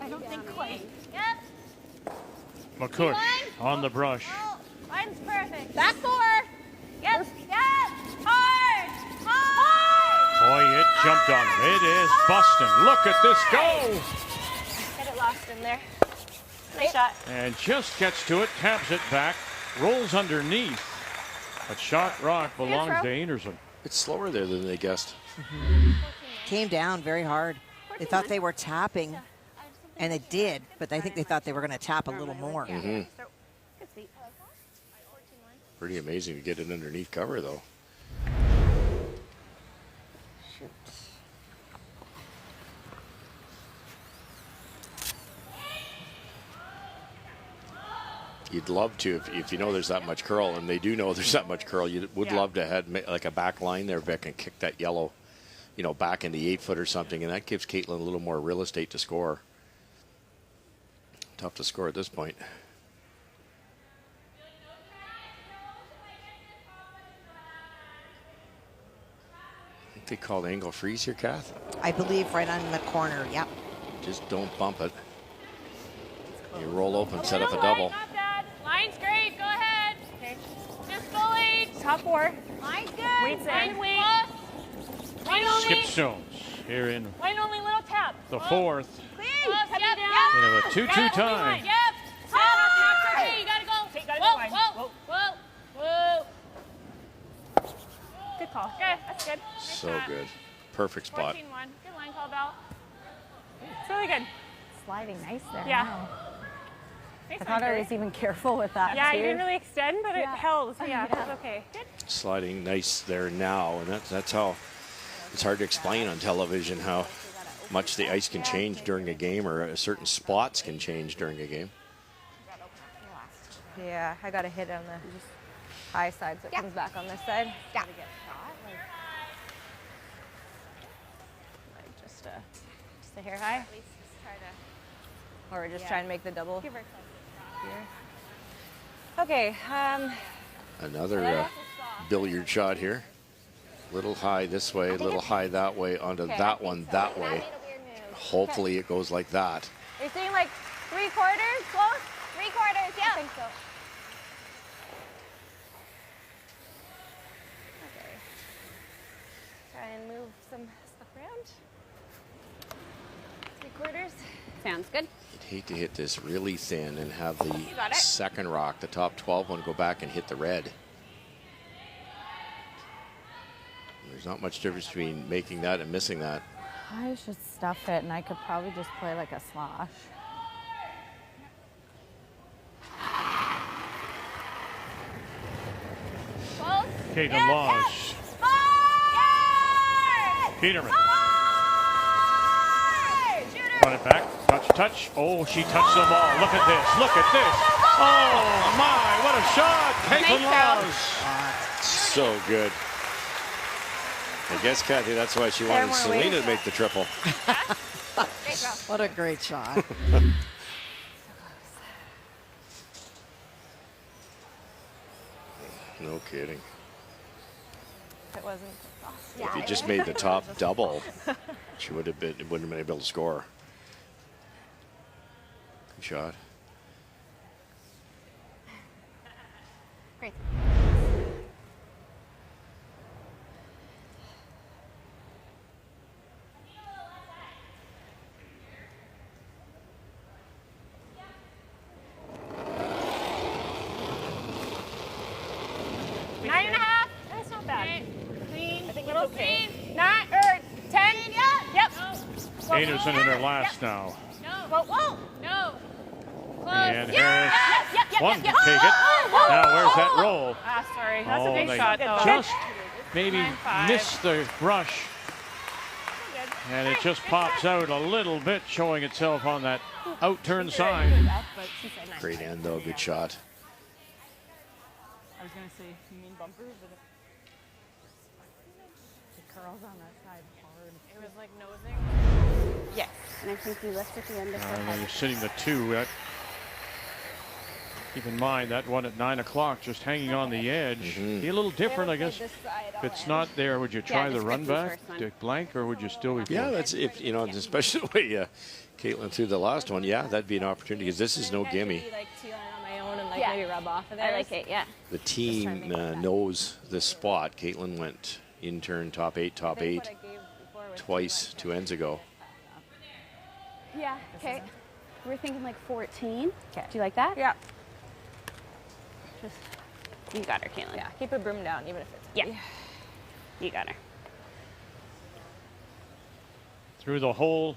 I don't think quite. Yep. McCook on the brush. Oh, line's perfect. Back 4. Yep. Yep. Hard. Hard. Boy, it jumped on him. It is busting. Look at this go. Get it lost in there. Nice shot. And just gets to it, taps it back, rolls underneath. But shot rock belongs to Einarson. It's slower there than they guessed. Came down very hard. They thought they were tapping, and it did, but I think they thought they were going to tap a little more. Mm-hmm. Pretty amazing to get it underneath cover, though. You'd love to, if you know there's that much curl, and they do know there's that much curl, you would love to have like a back line there, Vic, and kick that yellow, back in the 8-foot or something, and that gives Caitlin a little more real estate to score. Tough to score at this point. I think they called angle freeze here, Kath. I believe right on the corner, yep. Just don't bump it. You roll open, set up a double. Not bad. Line's great. Go ahead. Okay. Just go late. Top 4. Line's good. Wade's in. Line wait. Line only. Skip Stones here in Line only, little tap. the fourth. Clean. Yep. Yep. Yep. In a 2-2 tie. Yep. Okay, you gotta go. Okay, gotta whoa, go. whoa, whoa, whoa. Good call. Okay, that's good. Nice So shot. good. Perfect spot. 14-1. Good line call, Bell. It's really good. Sliding nice there. Yeah. Wow. Nice I thought I was even careful with that, Yeah, too. you didn't really extend, but it held. So yeah, it's okay. Good. Sliding nice there now, and that's how it's hard to explain on television how much the ice can change during a game, or certain spots can change during a game. Yeah, I got to hit on the high side so it comes back on this side. Yeah. Like just a hair high. At least just try to. Or just try and make the double. Give her Here. Okay. Another billiard shot here. Little high this way, little high that way, onto that one that way. Hopefully it goes like that. You're saying like 3/4 close? 3/4, yeah. I think so. Okay. Try and move some stuff around. 3/4. Sounds good. I'd hate to hit this really thin and have the got it. second rock, the top 12 one, go back and hit the red. There's not much difference between making that and missing that. I should stuff it, and I could probably just play like a slosh. Close. Caitlin Laws. Peterman. Run it back. Touch. Oh, she touched them all. Look at this. Look at this. Oh, my. What a shot. Caitlin Laws. So good. I guess, Kathy, that's why she wanted Selena to make the triple. What a great shot. No kidding. It wasn't. If you just made the top double, she wouldn't have been able to score. Good shot. Great. Einarson in her last now. Whoa. No. Close. And Harris one to take it. Now where's that roll? Sorry. That's a big shot, though. Just maybe missed the rush. And it just pops out a little bit, showing itself on that out-turn sign. Great end, though. Good shot. I was going to say, you mean bumper? But the curls on that side hard. It was like nosing. Yes, and I think you left at the end of her And head. you're sitting the 2. Keep in mind that one at 9 o'clock, just hanging on the edge. Be a little different, I guess. If it's not there, would you try the run back to blank, or would you still be? Yeah, that's if you know, especially the way Caitlin threw the last one. Yeah, that'd be an opportunity because this is no gimme. Like tee on my own and maybe rub off of it. I like it. Yeah. The team knows this spot. Caitlin went in turn top 8 twice 2 ends ago. Yeah. Okay. We're thinking like 14. Okay. Do you like that? Yeah. Just, you got her, Caitlin. Yeah. Keep a broom down, even if it's. Yeah. You got her. Through the hole.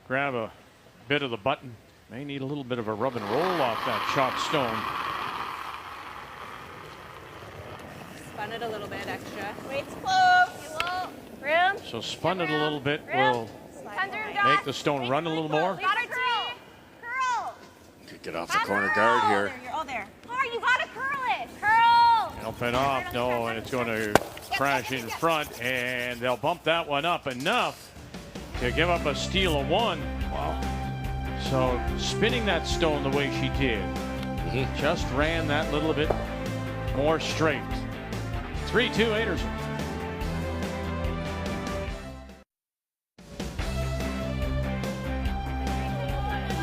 Grab a bit of the button. May need a little bit of a rub and roll off that chopped stone. Spun it a little bit extra. Weight's close. You will. Room. So spun it a little bit will make the stone run a little more. Got her, T. Curl. Could get off the corner guard here. Oh, there. Hard, you gotta curl it. Curl. Help it off. No, and it's going to crash in front, and they'll bump that one up enough to give up a steal of 1. Wow. So spinning that stone the way she did, just ran that little bit more straight. 3-2 Einarson.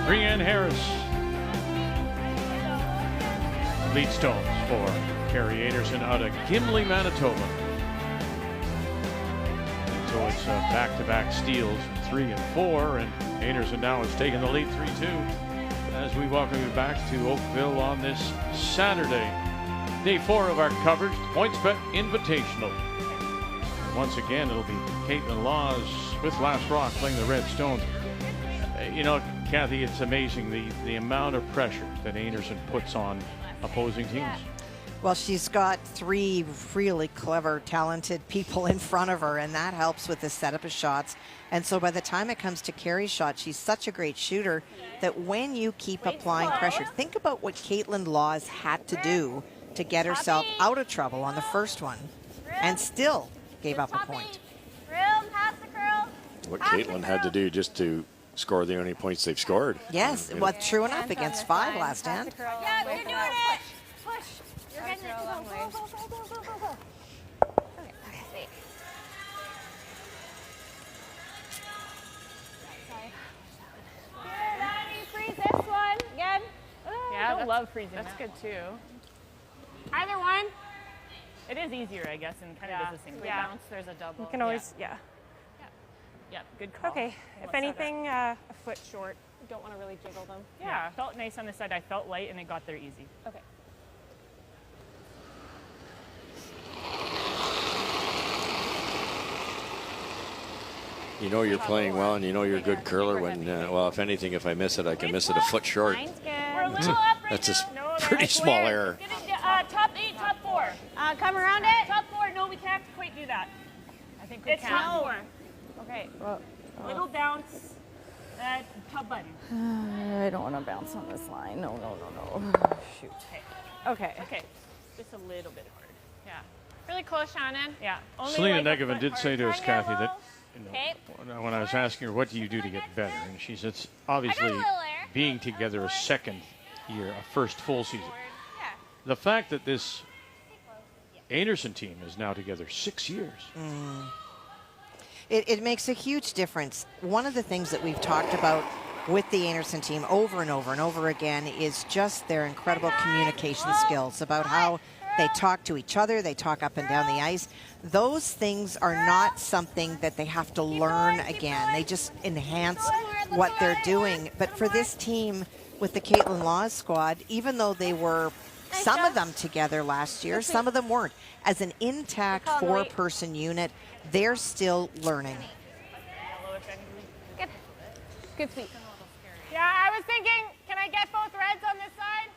Brianne Harris lead stones for Carrie Einarson out of Gimli, Manitoba. So it's back-to-back steals, 3 and 4, and Einarson now has taken the lead 3-2 as we welcome you back to Oakville on this Saturday. Day 4 of our coverage, PointsBet Invitational. And once again, it'll be Caitlin Laws with Last Rock playing the Red Stones. You know, Kathy, it's amazing the amount of pressure that Einarson puts on opposing teams. Well, she's got 3 really clever, talented people in front of her, and that helps with the setup of shots. And so by the time it comes to Carrie's shot, she's such a great shooter that when you keep applying pressure, think about what Caitlin Laws had to do to get herself out of trouble on the first one and still gave up a point. What Caitlin had to do just to score the only points they've scored. Yes, well, true enough, against 5 last end. Yeah, you're doing it. Push. You're getting it. Go, go, go, go, go, go, go. Okay. Freeze this one. Again. Yeah, I love freezing. That's good too. Either one. It is easier, I guess, and kind of does the same bounce. There's a double. You can always, Yeah, good call. Okay, if anything, a foot short. You don't want to really jiggle them. Yeah, felt nice on the side. I felt light, and it got there easy. Okay. You know you're playing well, and you know you're a good curler when, well, if anything, if I miss it, I can miss it a foot short. We're a little up right That's a now. pretty small error. Top 8, top 4. Come around it. Top 4. No, we can't quite do that. I think we can. Top 4. Okay. Little bounce. Top button. I don't want to bounce on this line. No. Shoot. Okay. Just a little bit hard. Yeah. Really close, Shannon. Yeah. Selena Negovin did say to us, Kathy, that when I was asking her, what do you do to get better? And she said, it's obviously being together a second year, a first full season. The fact that this Einarson team is now together 6 years. It makes a huge difference. One of the things that we've talked about with the Einarson team over and over and over again is just their incredible communication skills, about how they talk to each other, they talk up and down the ice. Those things are not something that they have to learn again. They just enhance what they're doing. But for this team with the Caitlin Laws squad, even though they were some of them together last year, some of them weren't. As an intact 4-person unit, they're still learning. Good. Good sweep. Yeah, I was thinking, can I get both reds on this side?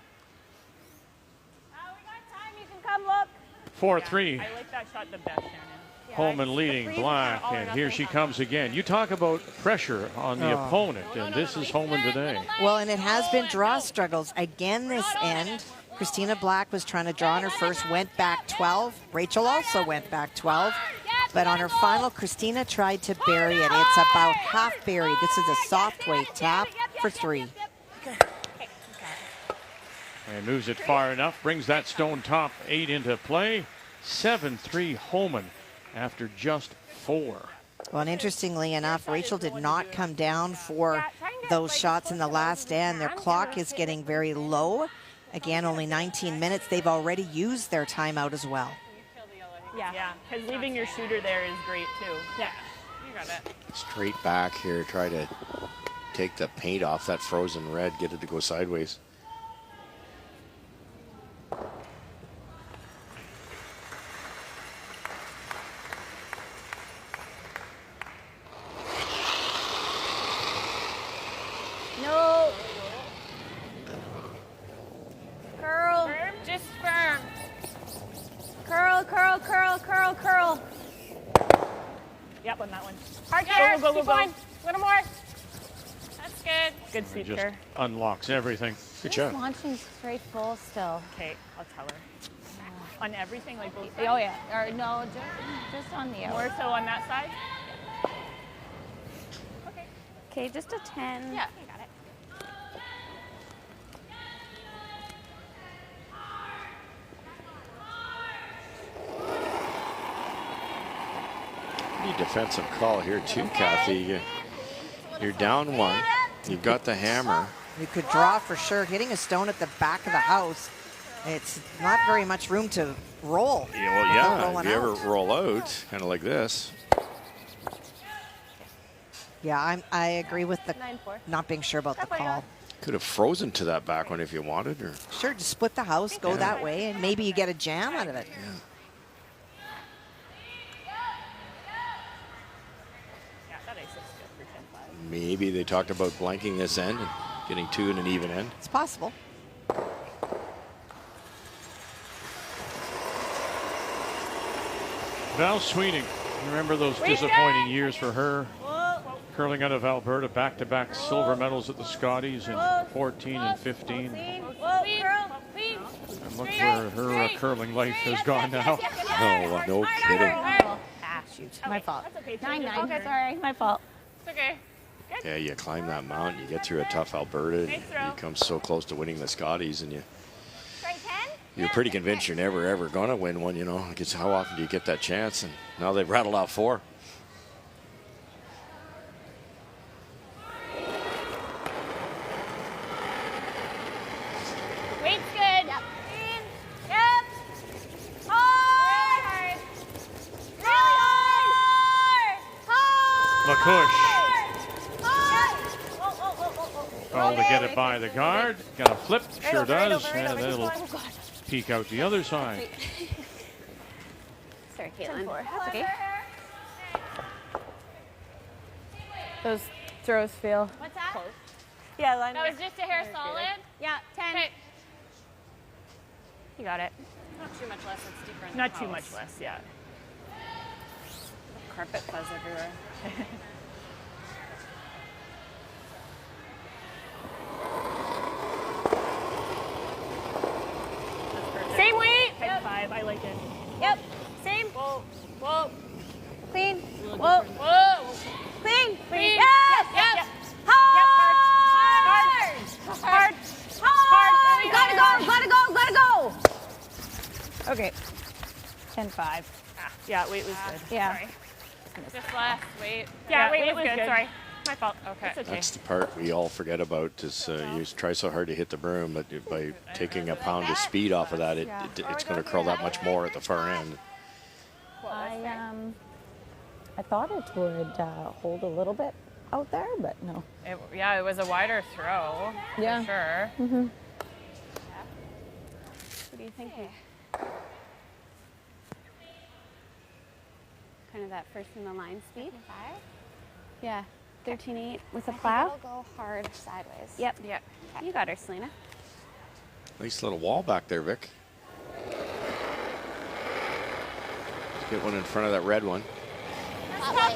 We got time, you can come look. 4-3. I like that shot the best, Shannon. Holman leading Black, and here she comes again. You talk about pressure on the opponent, and this is Holman today. Well, and it has been draw struggles. Again this end, Christina Black was trying to draw on her first, went back 12. Rachel also went back 12. But on her final, Christina tried to bury it. It's about half buried. This is a soft weight tap for 3. And moves it far enough, brings that stone top 8 into play. 7-3 Holman after just 4. Well, and interestingly enough, Rachel did not come down for those shots in the last end. Their clock is getting very low. Again, only 19 minutes. They've already used their timeout as well. Yeah, because leaving your shooter there is great too. Yeah, you got it. Straight back here, try to take the paint off that frozen red, get it to go sideways. No. Curl. Firm, just firm. Curl, curl, curl, curl, curl. Yep, on that one. Hard there. Go, keep going. A little more. That's good. Good sweep Just there. unlocks everything. Good job. Launching straight full still. Okay, I'll tell her. On everything, like both sides? Oh yeah, or no, just on the More so on that side? Okay. Okay, just a 10. Yeah, you got it. Pretty defensive call here too, Kathy. You're down 1. You've got the hammer. You could draw for sure. Hitting a stone at the back of the house, it's not very much room to roll. Yeah, well, yeah. If you ever roll out, kind of like this. Yeah, I agree with the 9-4. not being sure about the call. Could have frozen to that back one if you wanted, or Sure, just split the house, go that way, and maybe you get a jam out of it. yeah. Yeah, that ice is good for 10-5. Maybe they talked about blanking this end and getting 2 in an even end. It's possible. Val Sweeney, remember those disappointing years for her? Curling out of Alberta, back-to-back silver medals at the Scotties in 14 and 15. And look where her curling life has gone now. Oh, no kidding. Shoot, my fault. That's okay. 9-9. Okay, sorry, my fault. It's okay. Good. Yeah, you climb that mountain, you get through a tough Alberta, and Nice throw. you come so close to winning the Scotties, and Try 10? you're pretty convinced you're never ever gonna win one. You know, because how often do you get that chance? And now they've rattled out 4. Weight's good. Yep. Yep. Hard. Really hard. McCush. All to get it by the guard. Got a flip. Sure does. And then it'll peek out the other side. Sorry, Caitlin. That's okay. Those throws feel. What's that? Close. Yeah, line. That was just a hair solid. Yeah, 10. Okay. You got it. Not too much less. It's deeper in the Not too house. much less, yeah. Carpet fuzz everywhere. Same weight. 10-5. I like it. Yep. Same. Whoa. Whoa. Clean. Whoa. Whoa. Clean. Clean. Yes. Yep. Yes. Hard. Hard. Hard. Gotta go. Gotta go. Gotta go. Okay. 10-5. Yeah, weight was good. Yeah. Sorry. Just less weight. Yeah, weight was good. Sorry. My fault. Okay. That's the part we all forget about is you try so hard to hit the broom, but by taking a pound of speed off of that, it's going to curl that much more at the far end. I thought it would hold a little bit out there, but no. Yeah, it was a wider throw. Yeah. For sure. Mm-hmm. What do you think? Kind of that first in the line speed. 5? Yeah. 13.8 with a I plow. think it'll go hard sideways. Yep. Yep. You got her, Selena. Nice little wall back there, Vic. Let's get one in front of that red one. I thought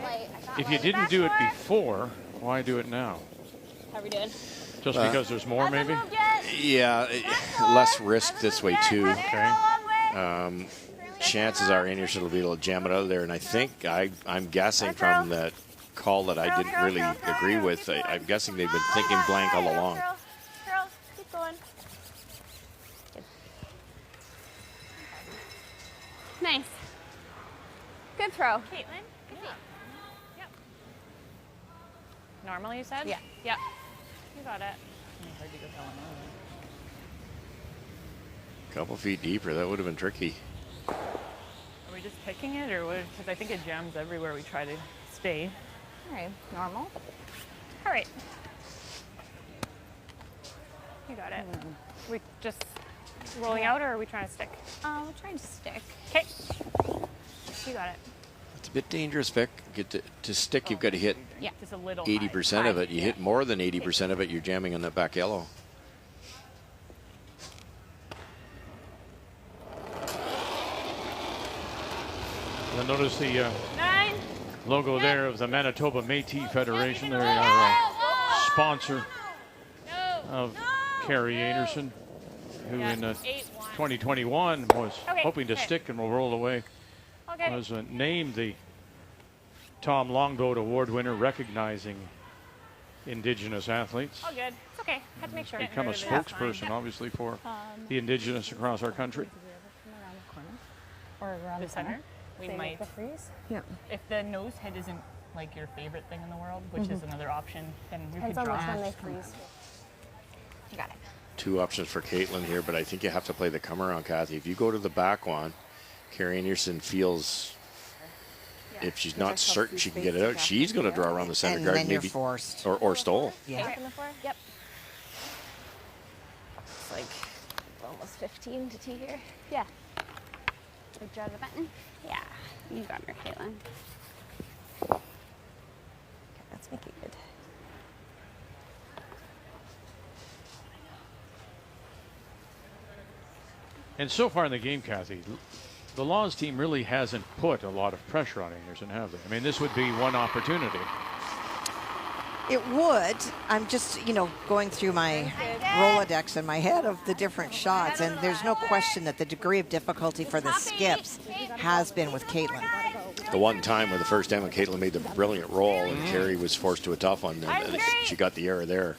light. If you didn't do it before, why do it now? How are we doing? Just because there's more, maybe? Yeah, less risk this way, too. Okay. Chances are Einarson will be able to jam it out of there, and I think, I'm guessing from that call that I didn't really agree with, I'm guessing they've been thinking blank all along. Girls, keep going. Nice. Good throw. Caitlin? Yep. Normal, you said? Yeah. Yep. You got it. A couple feet deeper, that would have been tricky. Are we just picking it, or what? Because I think it jams everywhere we try to stay. All right, normal. All right. You got it. We just rolling out, or are we trying to stick? We're trying to stick. Okay. You got it. It's a bit dangerous, Vic. To stick, you've got to hit Just a little 80% of it. You hit more than 80% of it, you're jamming on that back yellow. You'll notice the 9 logo there of the Manitoba Métis Federation. They are a sponsor of Carrie Einarson, who in 2021 was hoping to stick and will roll away. Was named the Tom Longboat Award winner, recognizing Indigenous athletes. All good. It's okay. Had to make sure. Become a spokesperson, obviously, for the Indigenous across our country. Or around the center. We might. The freeze? Yeah. If the nose head isn't like your favorite thing in the world, which is another option, then we could Depends on draw. which one they freeze. You got it. Two options for Caitlin here, but I think you have to play the come around, Kathy. If you go to the back one, Carrie Einarson feels if she's not certain she can get it out, she's going to draw around the center And guard, then maybe you're forced. or stole. Yeah. Yep. It's like almost 15 to tee here. Yeah. Would draw the button? Yeah. You got her, Caitlin. Okay, let's make it good. And so far in the game, Kathy, the Laws team really hasn't put a lot of pressure on Einarson, have they? I mean, this would be one opportunity. It would. I'm just, going through my Rolodex in my head of the different shots, and there's no question that the degree of difficulty for the skips has been with Caitlin. The one time where the first time when Caitlin made the brilliant roll and Carrie was forced to a tough one, and she got the error there.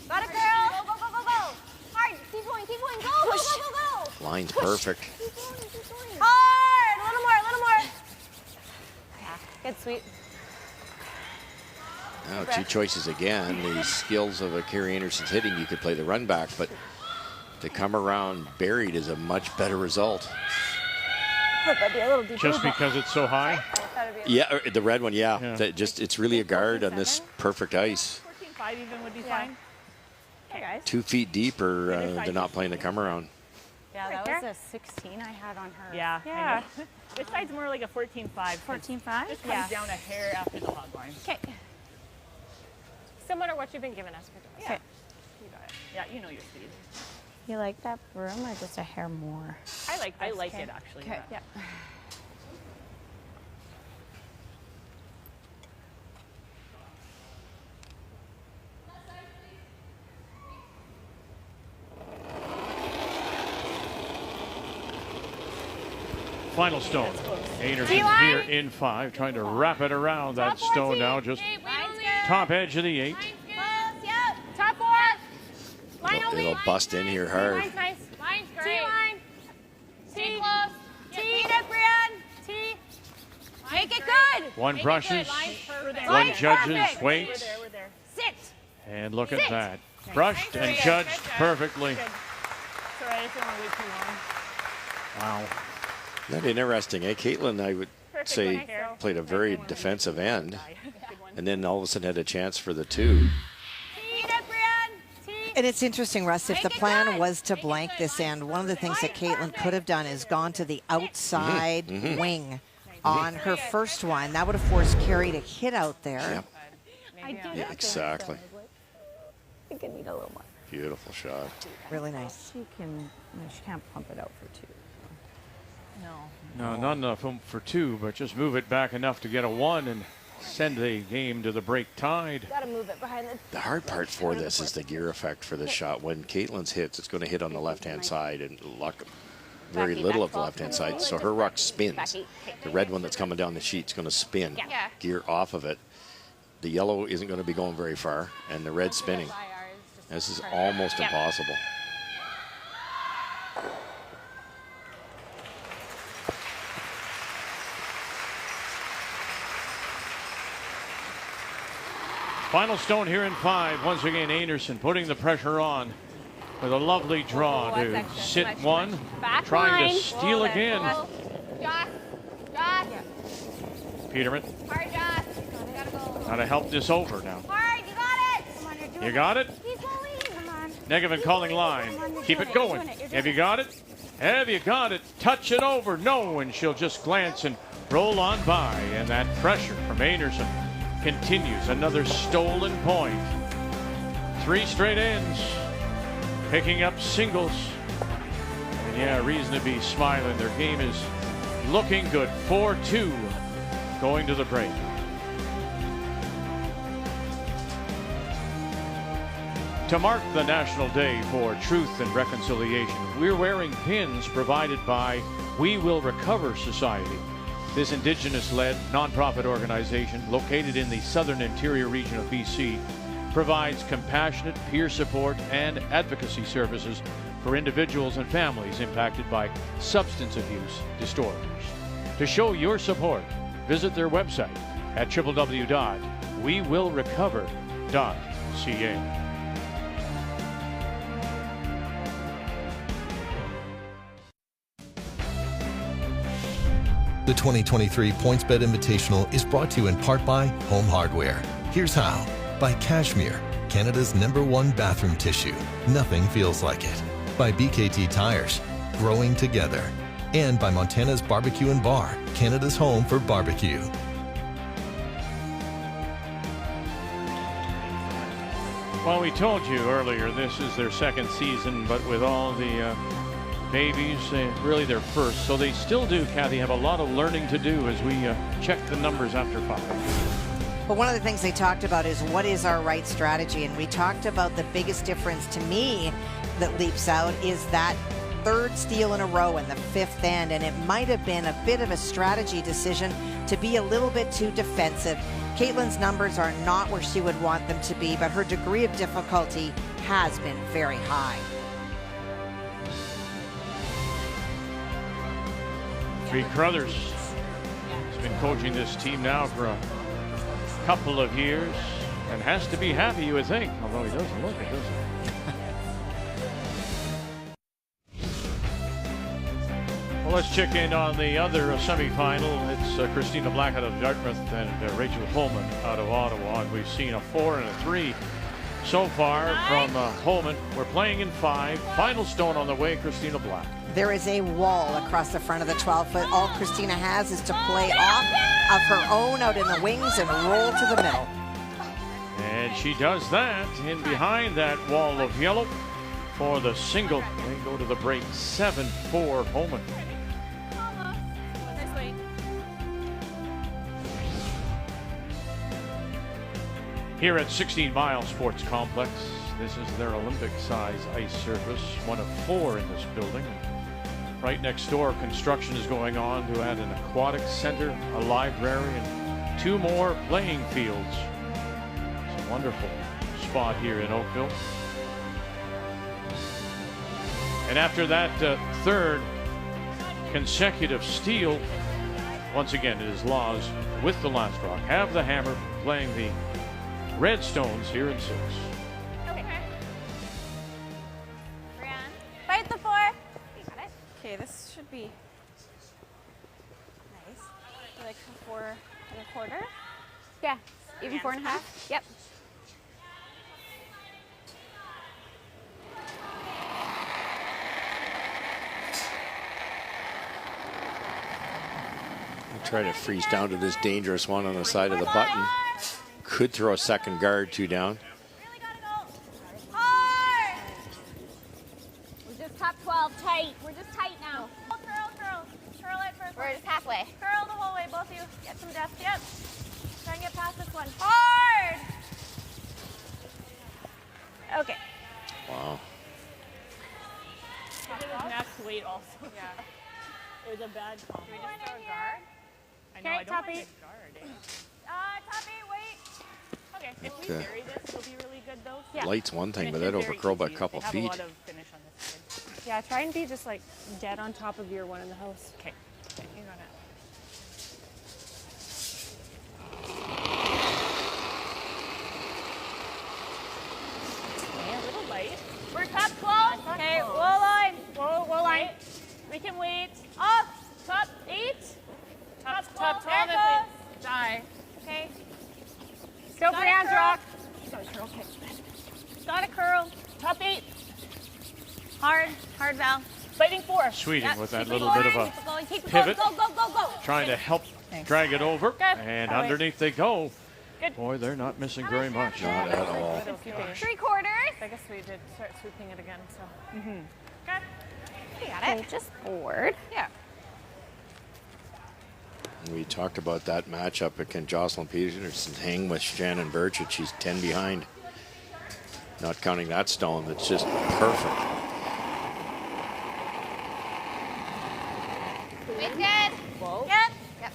Got it, girl. Go, go, go, go, go. Hard. Keep going, keep going. Go, go, go, go, go. Line's perfect. Keep going. Hard. A little more, a little more. Yeah, good sweep. Now, two choices again. The skills of a Carrie Einarson's hitting, you could play the run back, but to come around buried is a much better result. That'd be a little deeper. Just because it's so high? Yeah, the red one, yeah. It's really a guard on this perfect ice. 14.5 even would be fine. Hey, guys. 2 feet deeper, they're not playing the come around. Yeah, that was a 16 I had on her. Yeah. Yeah. This side's more like a 14.5. 14.5? Just comes down a hair after the hog line. Okay. Similar to what you've been giving us for doing. Okay. You got it. Yeah, you know your speed. You like that broom or just a hair more? I like it actually. Okay. Yeah. Final stone. Einarson here in 5, trying to wrap it around that stone now. Just top edge of the 8. Top 4. Line only. It'll bust in here hard. Line's nice. Line's great. T-line. T. Good. One brushes, one judges, waits. Sit. And look at that. Brushed and judged perfectly. Sorry, if you want to wait too long. Wow. Isn't that interesting, eh? Caitlin, I would say, played a very defensive end, and then all of a sudden had a chance for the 2. And it's interesting, Russ, if the plan was to blank this end, one of the things that Caitlin could have done is gone to the outside wing on her first one. That would have forced Carey to hit out there. Yeah, exactly. I think I need a little more. Beautiful shot. Really nice. She can't pump it out for 2. No, not enough for 2, but just move it back enough to get a 1 and send the game to the break tied. Gotta move it behind The hard part for this is the gear effect for this shot. When Caitlin's hits, it's going to hit on the left-hand side, and very little of the left-hand side, so her rock spins. The red one that's coming down the sheet's going to spin. Gear off of it. The yellow isn't going to be going very far, and the red spinning. This is almost impossible. Final stone here in 5. Once again, Einarson putting the pressure on with a lovely draw to sit 1. Trying to steal again. Peterman. Hard, Josh. Gotta go. Got to help this over now. Hard, you got it. Come on, you're doing You got it? Keep going. Come on. Negative calling line. Keep it going. Have you got it? Have you got it? Touch it over. No, and she'll just glance and roll on by. And that pressure from Einarson continues. Another stolen point. 3 straight ends. Picking up singles. And yeah, reason to be smiling. Their game is looking good. 4-2 going to the break. To mark the National Day for Truth and Reconciliation, we're wearing pins provided by We Will Recover Society. This Indigenous-led nonprofit organization located in the southern interior region of BC provides compassionate peer support and advocacy services for individuals and families impacted by substance abuse disorders. To show your support, visit their website at www.wewillrecover.ca. The 2023 PointsBet Invitational is brought to you in part by Home Hardware. Here's how. By Cashmere, Canada's #1 bathroom tissue. Nothing feels like it. By BKT Tires, growing together. And by Montana's Barbecue and Bar, Canada's home for barbecue. Well, we told you earlier this is their second season, but with all the babies, really their first. So they still do, Kathy, have a lot of learning to do as we check the numbers after 5. But one of the things they talked about is what is our right strategy. And we talked about the biggest difference to me that leaps out is that 3rd steal in a row in the 5th end. And it might have been a bit of a strategy decision to be a little bit too defensive. Caitlin's numbers are not where she would want them to be, but her degree of difficulty has been very high. Reed Crothers has been coaching this team now for a couple of years and has to be happy, you would think, although he doesn't look it, does he? Well, let's check in on the other semifinal. It's Christina Black out of Dartmouth and Rachel Holman out of Ottawa. And we've seen a 4 and a 3 so far from Holman. We're playing in 5. Final stone on the way, Christina Black. There is a wall across the front of the 12-foot. All Christina has is to play off of her own out in the wings and roll to the middle. And she does that in behind that wall of yellow for the single. They go to the break 7-4 Holman. Here at 16 Mile Sports Complex, this is their Olympic-size ice surface, one of 4 in this building. Right next door, construction is going on to add an aquatic center, a library, and 2 more playing fields. It's a wonderful spot here in Oakville. And after that 3rd consecutive steal Once again, it is Laws with the last rock. Have the hammer playing the red stones here in 6. Okay. Brianne, fight the 4. You got it. Okay, this should be nice. Like 4.25. Yeah, even 4.5. Yep. Try to freeze down to this dangerous one on the side of the button. Could throw a second guard, 2 down. Really gotta go. Hard. We're just top 12 tight. We're just tight now. Curl, curl. Curl it first. We're just halfway. Curl the whole way, both of you. Get some depth. Yep. Try and get past this one. Hard. Okay. Wow. It was max weight also. Yeah. It was a bad call. Can we just throw a guard? I know, I don't Toppy. like a guard. Toppy, wait. Okay, if we Okay. bury this, it'll be really good though. Yeah. Light's one thing, And but it's that very overcurl by a easy. couple They have feet. a lot of finish on this side. Yeah, try and be just like dead on top of your one in the house. Okay. Okay, you got it. Okay, a little light. We're top 12. Okay, whoa line. Whoa, light. We can wait. Up. Top 8. Top 12 There it if goes. we die. Okay. Still Got Brianne's it, rock. Got a curl. Top 8. Hard. Hard, Val. Fighting 4. Sweeting with that Keep little going. bit of a Keep going. Keep pivot. Go, go, go, go. trying to help drag it over. And All right. underneath they go. Good. Boy, they're not missing very much. Not at all. 3/4. I guess we did start swooping it again, so. Okay. You got Okay, it. just board. Yeah. We talked about that matchup, but can Jocelyn Peterson hang with Shannon Burchett? She's 10 behind. Not counting that stone, that's just perfect. It's good. Whoa. Yep. Yep.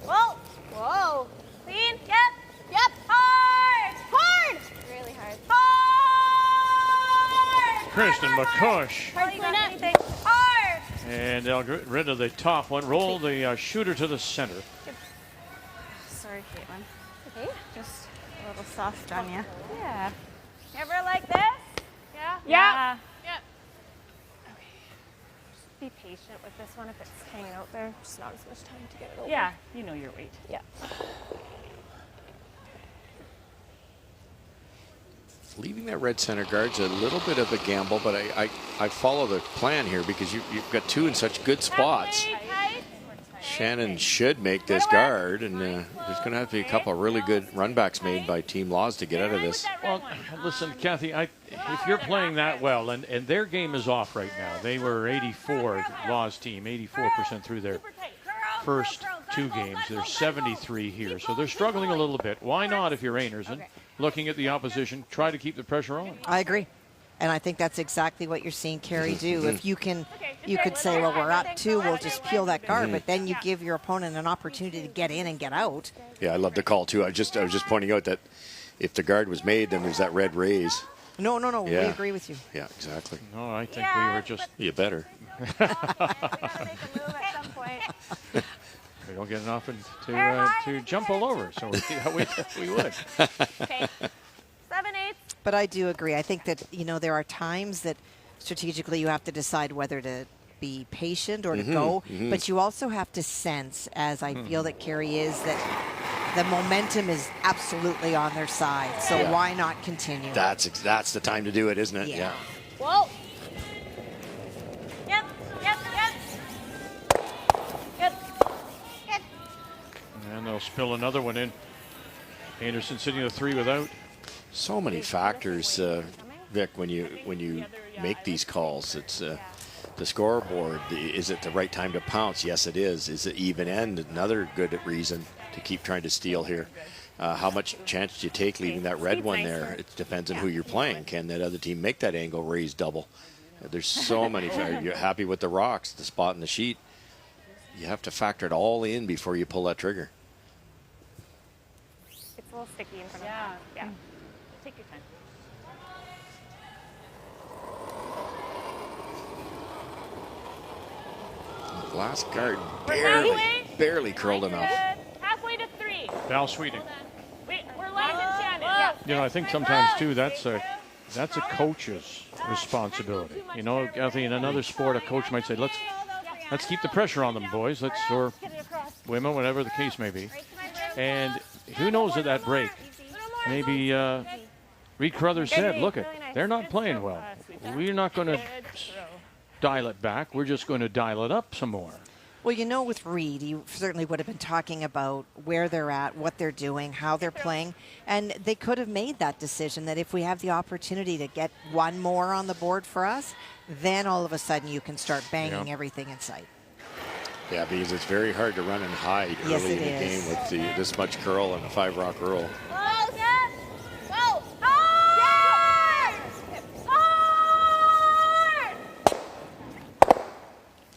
Whoa. Whoa. Clean. Yep. Yep. Hard. Hard. Really hard. Hard. Kristen McCush. Hard clean up. Hard. And they'll get rid of the top one. Roll the shooter to the center. Sorry, Caitlin. Okay. Just a little soft on you. Yeah. Ever like this? Yeah. Yeah. Yep. Okay. Just be patient with this one if it's hanging out there. Just not as much time to get it over. Yeah, you know your weight. Yeah. Leaving that red center guard's a little bit of a gamble, but I follow the plan here because you've got 2 in such good spots. Shannon should make this guard, and there's going to have to be a couple of really good runbacks made by Team Laws to get out of this. Well, listen, Kathy, if you're playing that well, and their game is off right now. They were 84, Laws team, 84% through their first 2 games. They're 73 here, so they're struggling a little bit. Why not, if you're Einarson, looking at the opposition, try to keep the pressure on? I agree. And I think that's exactly what you're seeing Carey do. If you can, you could say, well, we're up 2, we'll just peel that guard. But then you give your opponent an opportunity to get in and get out. Yeah, I love the call, too. I was just pointing out that if the guard was made, then there's that red raise. No, Yeah. we agree with you. Yeah, exactly. No, I think we were just... You better. We gotta make a move at some point. We don't get enough to jump all over, so we would. Okay. 7/8. But I do agree. I think that, there are times that strategically you have to decide whether to be patient or to go. But you also have to sense, as I feel that Carey is, that the momentum is absolutely on their side. So why not continue? That's the time to do it, isn't it? Yeah. Whoa. Yep. Yep. Yep. Yep. And they'll spill another one in. Anderson sitting at 3 without. So many factors, Vic, when you make these calls. It's the scoreboard. Is it the right time to pounce? Yes, it is. Is it even end? Another good reason to keep trying to steal here. How much chance do you take leaving that red one there? It depends on who you're playing. Can that other team make that angle raise double? There's so many. You're happy with the rocks, the spot in the sheet. You have to factor it all in before you pull that trigger. It's a little sticky in front of that. Yeah. Take your time. Last guard halfway. barely curled enough. Halfway to 3. Val Sweeting. We're letting Shannon. Yeah. You know, I think sometimes too that's a coach's responsibility. You know, Kathy, in another sport, a coach might say, let's keep the pressure on them, boys. Or women, whatever the case may be. And who knows at that break? Maybe Reed Carruthers said, look, they're not playing well. We're not going to dial it back. We're just going to dial it up some more. Well, you know, with Reed, you certainly would have been talking about where they're at, what they're doing, how they're playing, and they could have made that decision that if we have the opportunity to get one more on the board for us, then all of a sudden you can start banging everything in sight. Yeah, because it's very hard to run and hide early in the game with this much curl and a 5-rock roll.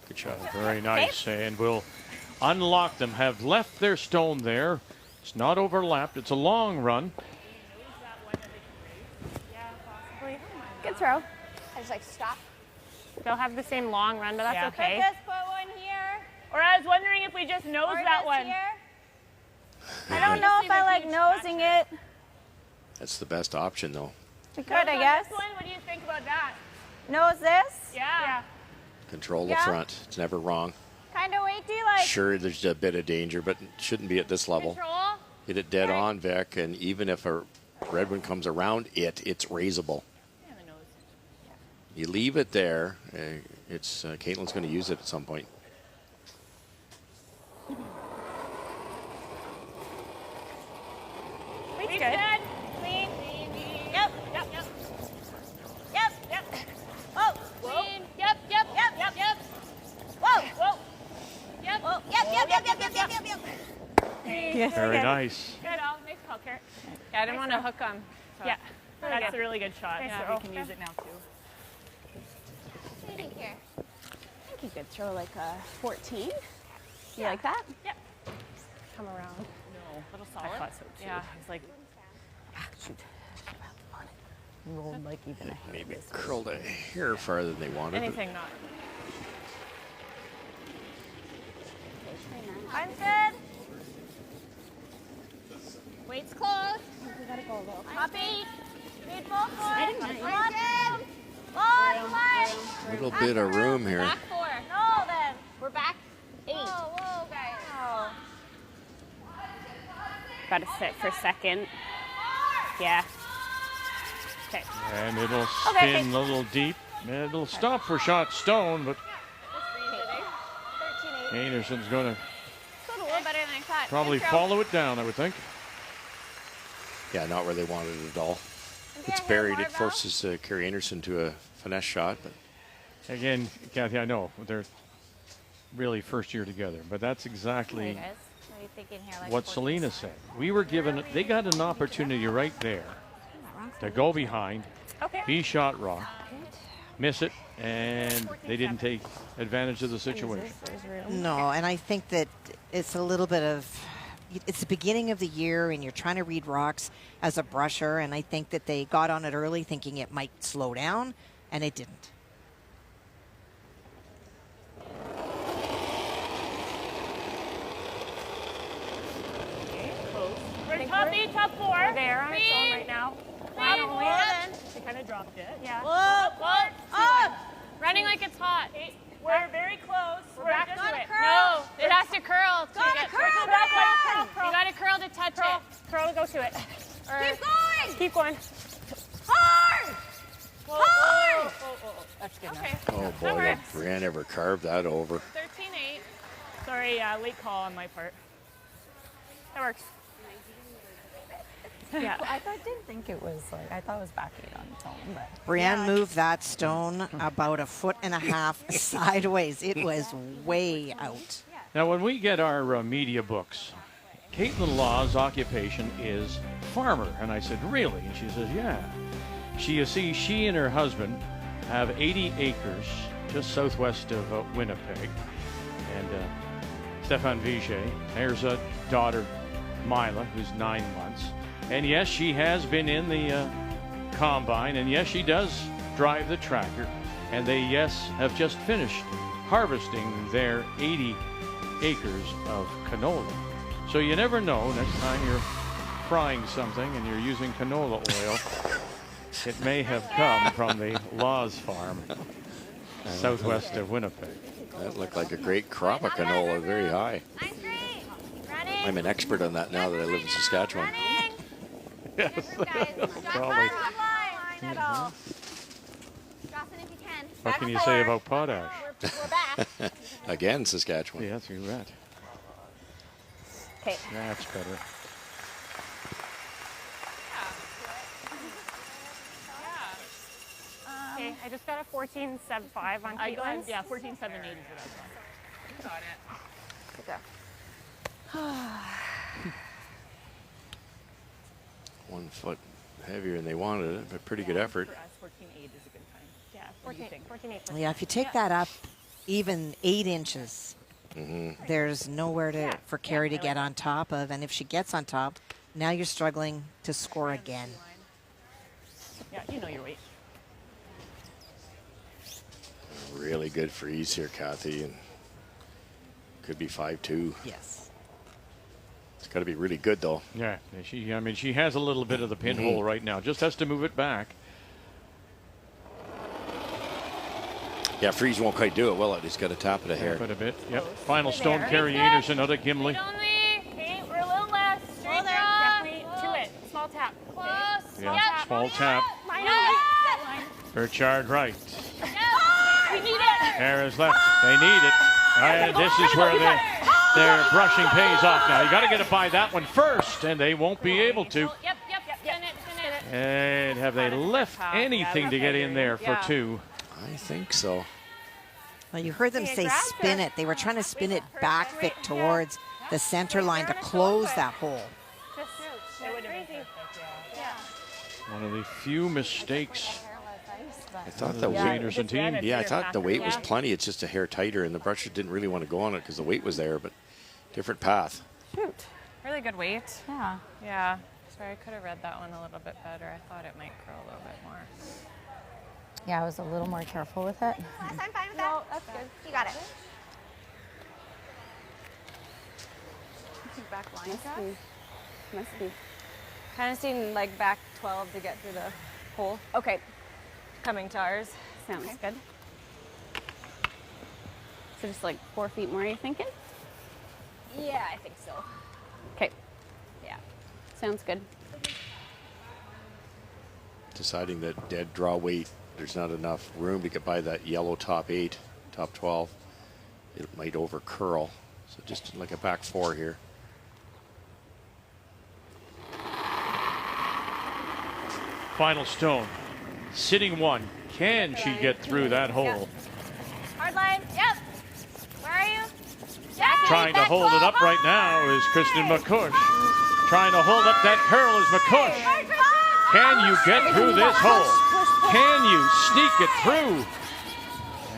Good shot. Very nice. And we'll unlock them. Have left their stone there. It's not overlapped. It's a long run. Good throw. I just stop. They'll have the same long run, but that's okay. Could just put one here. Or I was wondering if we just nose that one. Here. I don't know if I like nosing it. That's the best option, though. We could, I guess. What do you think about that? Nose this? Yeah. Control the front. It's never wrong. Kind of weight do you like? Sure, there's a bit of danger, but it shouldn't be at this level. Control. Hit it dead on, Vic, and even if a red one comes around it, it's raisable. Yeah, the nose. You leave it there. Caitlin's going to use it at some point. Weight's good. Clean. Yep. Oh. Clean. Yep. Whoa. Yep. Whoa. Yep. Very nice. Good. Nice call, Kurt. Yeah, I didn't want to hook them. So. Yeah. That's a really good shot. Yeah, we can use it now, too. What do you think here? I think you could throw like a 14. You like that? Yep. Come around. No. A little solid. I thought so, too. Yeah. It's like... Shoot. Rolled like even a hair. Maybe curled a hair farther than they wanted. Anything not. I'm good. Weight's close. We gotta go low. Copy. Need full I forward. didn't mind. Come on. A little bit of room here. Back 4. No, then. We're back 8. Whoa, guys. Oh. Got to sit for second. Yeah. Okay. And it'll spin a little deep. It'll stop for shot stone, but 13-8. Einarson's going to A little better than I thought. probably follow it down, I would think. Yeah, not where they wanted it at all. It's buried. It forces Carrie Einarson to a finesse shot. But again, Kathy, I know they're really first year together, but that's exactly What are you thinking here? Like what Selena said. We were given, they got an opportunity right there to go behind, be shot rock, miss it, and they didn't take advantage of the situation. No, and I think that it's a little bit of, it's the beginning of the year and you're trying to read rocks as a brusher, and I think that they got on it early thinking it might slow down, and it didn't. We're top 4. We're there on its own right now. She kind of dropped it. Yeah. Whoa. Running like it's hot. We're very close. We're back to it. No, it has to curl. Gotta curl. You got to curl to touch it. Curl to go to it. Keep going. Keep going. Hard. Hard. That's good enough. oh boy, Brienne ever carved that over. 13-8. Sorry, late call on my part. That works. Yeah. I didn't think it was like, I thought it was back 8 on its own, but. Brienne moved that stone about 1.5 feet sideways. It was way out. Now, when we get our media books, Caitlin Law's occupation is farmer. And I said, really? And she says, yeah. She and her husband have 80 acres just southwest of Winnipeg. And Stefan Vigé, there's a daughter, Mila, who's 9 months. And yes, she has been in the combine, and yes, she does drive the tractor. And they, yes, have just finished harvesting their 80 acres of canola. So you never know, next time you're frying something and you're using canola oil, it may have come from the Laws farm southwest of Winnipeg. That looked like a great crop of canola, very high. I'm an expert on that now that I live in Saskatchewan. Yes, probably. What can you say about potash? We're back. Again, Saskatchewan. Yeah, through that. Okay. That's better. Okay, I just got a 14.75 on Caitlin's. Yeah, 14.78 is what I was on. Got it. 1 foot heavier than they wanted it, but pretty good effort. For us, 14.8 is a good time. Yeah, What do you think? 14.8. Yeah, if you take that up even 8 inches, there's nowhere for Carrie to get on top of. And if she gets on top, now you're struggling to score again. Yeah, you know your weight. Really good freeze here, Kathy, and could be 5-2. Yes. It's got to be really good, though. Yeah, I mean, she has a little bit of the pinhole right now. Just has to move it back. Yeah, freeze won't quite do it, will it? He's got to tap it a hair. But a bit. Yep. Final stone, Carrie Einarson out of Gimli. Okay, we're a little less. Straight draw. To it. Small tap. Close. Yeah, small tap. Burchard right. We need it. Harris left. They need it. This is where their brushing pays off now. You got to get it by that one first, and they won't be able to. Yep. Spin it. And have they left anything to get in there for 2? I think so. Well, you heard them say spin it. They were trying to spin it back, Vic, towards the center line to close that hole. One of the few mistakes. I thought the Einarson team. Yeah, I thought the weight was plenty. It's just a hair tighter, and the brushers didn't really want to go on it because the weight was there, but different path. Shoot. Really good weight. Yeah. Yeah. Sorry, I could have read that one a little bit better. I thought it might curl a little bit more. Yeah, I was a little more careful with it. I'm fine with that. No, that's good. You got it. Back line must be. Kind of seeing like back 12 to get through the hole. Okay. Coming to ours. Sounds good. So just like 4 feet more, you thinking? Yeah, I think so. Okay. Yeah. Sounds good. Deciding that dead draw weight, there's not enough room to get by that yellow top 8, top 12. It might over curl. So just like a back 4 here. Final stone. Sitting 1. Can she get through that hole? Hard line. Yep. Where are you? Jackie, Trying to hold it up right now is Kristen McCush. Trying to hold up that curl is McCush. Can you get through this hole? Can you sneak it through?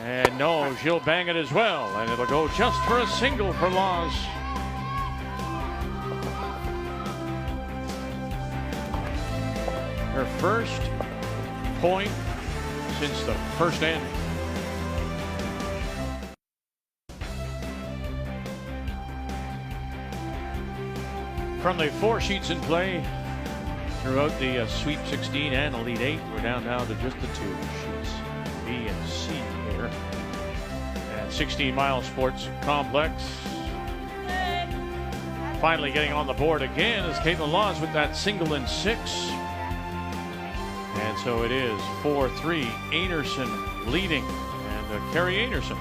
And no, she'll bang it as well. And it'll go just for a single for Laws. Her first point since the first end. From the 4 sheets in play throughout the Sweep 16 and Elite 8, we're down now to just the 2 sheets, B and C here. And 16 Mile Sports Complex finally getting on the board again is Caitlin Laws with that single in 6. And so it is 4-3, Einarson leading, and Carrie Einarson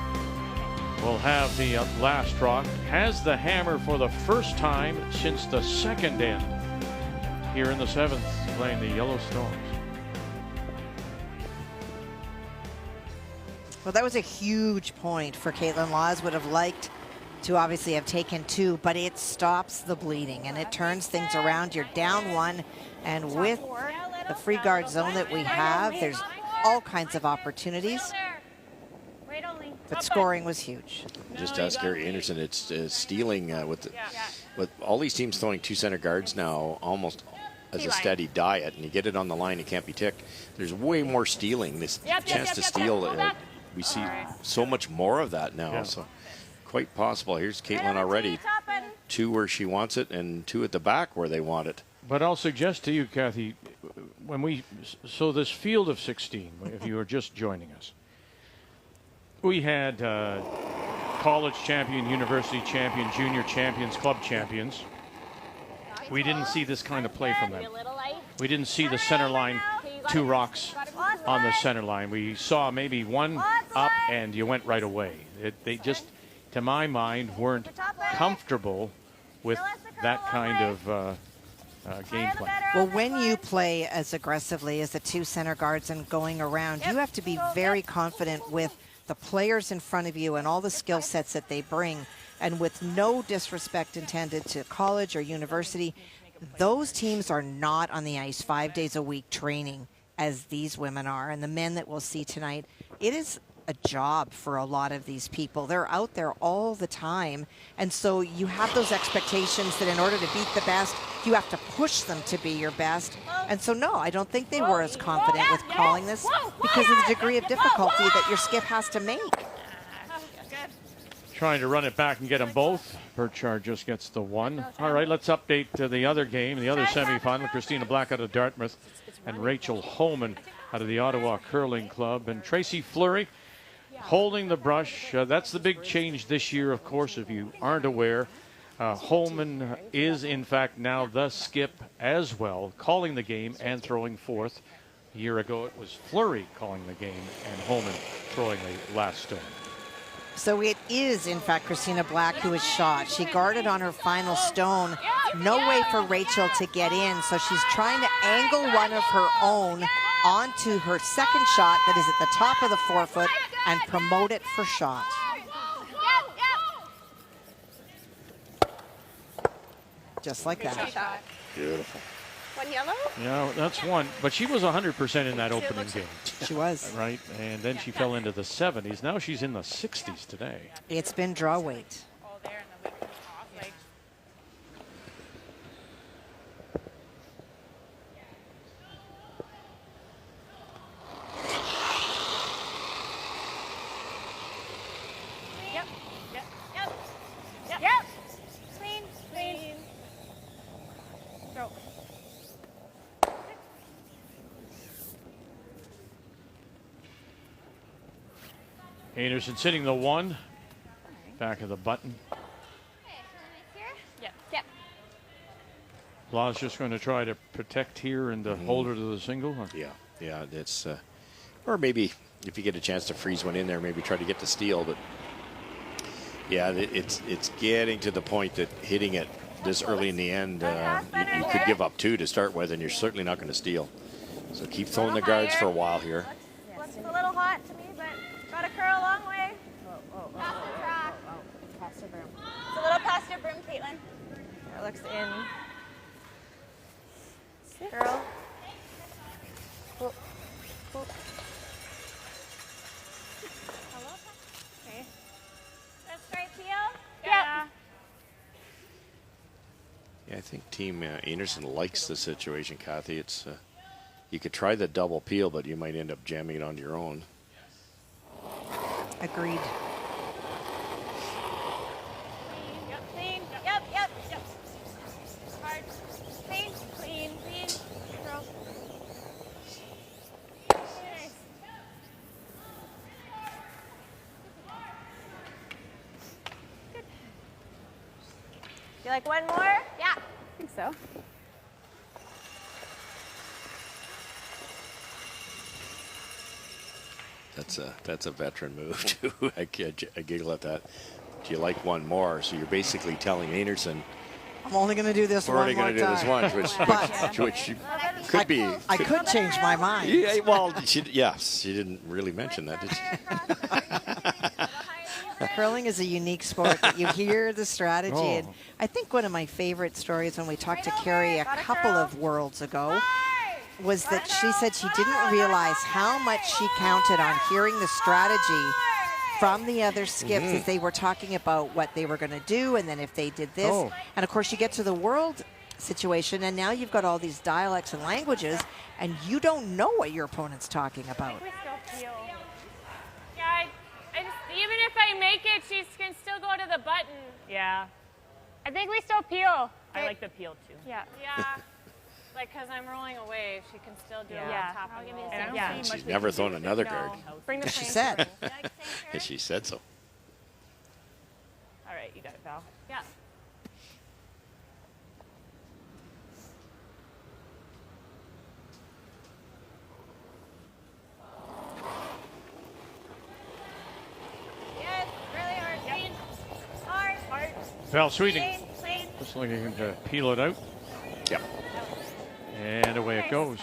will have the last rock, has the hammer for the first time since the second end here in the 7th, playing the Yellowstones. Well, that was a huge point for Caitlin Laws. Would have liked to obviously have taken 2, but it stops the bleeding and it turns things around. You're down 1, and with the free guard zone that we have, there's all kinds of opportunities. But scoring was huge. Just ask Carrie Einarson. It's stealing with all these teams throwing 2 center guards now. Almost as a steady diet, and you get it on the line, it can't be ticked. There's way more stealing. This chance to steal, we see so much more of that now. So quite possible. Here's Caitlin already. 2 where she wants it and 2 at the back where they want it. But I'll suggest to you, Kathy, so this field of 16, if you are just joining us, we had college champion, university champion, junior champions, club champions. We didn't see this kind of play from them. We didn't see the center line, 2 rocks on the center line. We saw maybe 1 up and you went right away. They just, to my mind, weren't comfortable with that kind of game plan. Well, when you play as aggressively as the 2 center guards and going around, you have to be very confident with the players in front of you and all the skill sets that they bring. And with no disrespect intended to college or university, those teams are not on the ice 5 days a week training as these women are. And the men that we'll see tonight, it is a job for a lot of these people. They're out there all the time. And so you have those expectations that in order to beat the best, you have to push them to be your best. And so, no, I don't think they were as confident with calling this because of the degree of difficulty that your skip has to make. Trying to run it back and get them both. Burchard just gets the 1. All right, let's update the other game, the other semifinal. Christina Black out of Dartmouth and Rachel Homan out of the Ottawa Curling Club. And Tracy Fleury holding the brush. That's the big change this year, of course, if you aren't aware. Holman is, in fact, now the skip as well, calling the game and throwing fourth. A year ago, it was Fleury calling the game and Holman throwing the last stone. So it is, in fact, Christina Black who is shot. She guarded on her final stone. No way for Rachel to get in, so she's trying to angle one of her own onto her second shot that is at the top of the forefoot and promote it for shot. Just like that. Beautiful. 1 yellow? Yeah, that's 1. But she was 100% in that opening game. She was. Right, and then she fell into the 70s. Now she's in the 60s today. It's been draw weight. Einarson sitting the 1, back of the button. Yep. Law's just going to try to protect here and hold her to the single. Or? Yeah, it's or maybe if you get a chance to freeze one in there, maybe try to get the steal. But yeah, it's getting to the point that hitting it this early in the end, you could give up 2 to start with, and you're certainly not going to steal. So keep throwing the guards for a while here. Looks a little hot to me, but got to curl a long way. Past the track. Past your broom. It's a little past your broom, Caitlin. It looks in. Girl. Okay. That's great, Theo. Yeah. Yeah, I think Team Einarson likes the situation, Kathy. It's you could try the double peel, but you might end up jamming it onto your own. Agreed. Clean. Yep. Hard. Clean. Girl. Nice. Good. You like one more? Yeah, I think so. That's a veteran move too. I giggle at that. Do you like one more? So you're basically telling Einarson, I'm only going to do this we're one only more going to do this time. once, which could be. I could change my mind. Yeah, well, she didn't really mention that, did she? Curling is a unique sport. You hear the strategy. And I think one of my favorite stories when we talked to Carrie a couple of worlds ago was that she said she didn't realize how much she counted on hearing the strategy from the other skips as they were talking about what they were going to do, and then if they did this. And of course, you get to the world situation, and now you've got all these dialects and languages, and you don't know what your opponent's talking about. We still peel. Yeah, I just, even if I make it, she can still go to the button. Yeah. I think we still peel. I like the peel too. Yeah. Yeah. Like, because I'm rolling away, she can still do it on top of the Yeah. She's never thrown another card. Bring the She said. And she said so. All right, you got it, Val. Yeah. Yes, really hard. Clean. Hard. Hard. Val Sweeting. Clean. Just looking to peel it out. Yep. And away it goes.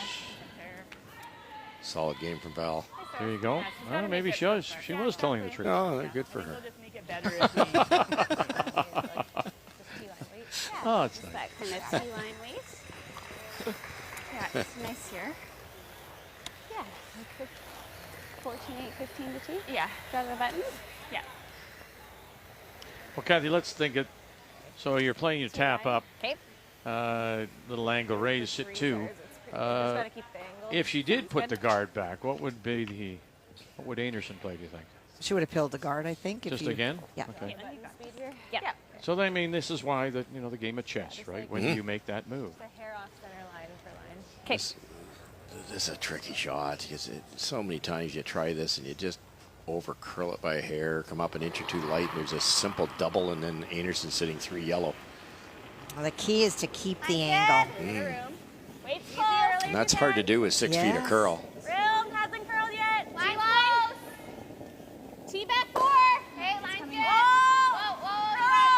Solid game from Val. There you go. Well, maybe she was telling the truth. Oh, they're good for her. Oh, it's nice. That kind of T-line waist. Yeah, it's nice here. Yeah, like 14-8, 15-2. Yeah. Draw the button. Yeah. Well, Kathy, let's think it. So you're playing your tap up. Okay. Little angle raise, sit 2. If she did put the guard back, what would Einarson play, do you think? She would have peeled the guard, I think. Just again? Yeah. Okay. Yeah. So I mean, this is why the game of chess, right? When you make that move. The hair off center line for line. Okay. This is a tricky shot because so many times you try this and you just over curl it by a hair, come up an inch or 2 light, and there's a simple double, and then Einarson sitting 3 yellow. Well, the key is to keep the angle. Wait, And that's hard to do with 6 feet of curl. Room hasn't curled yet. Line close. T-back 4. Hey, line's good. Whoa, whoa, whoa.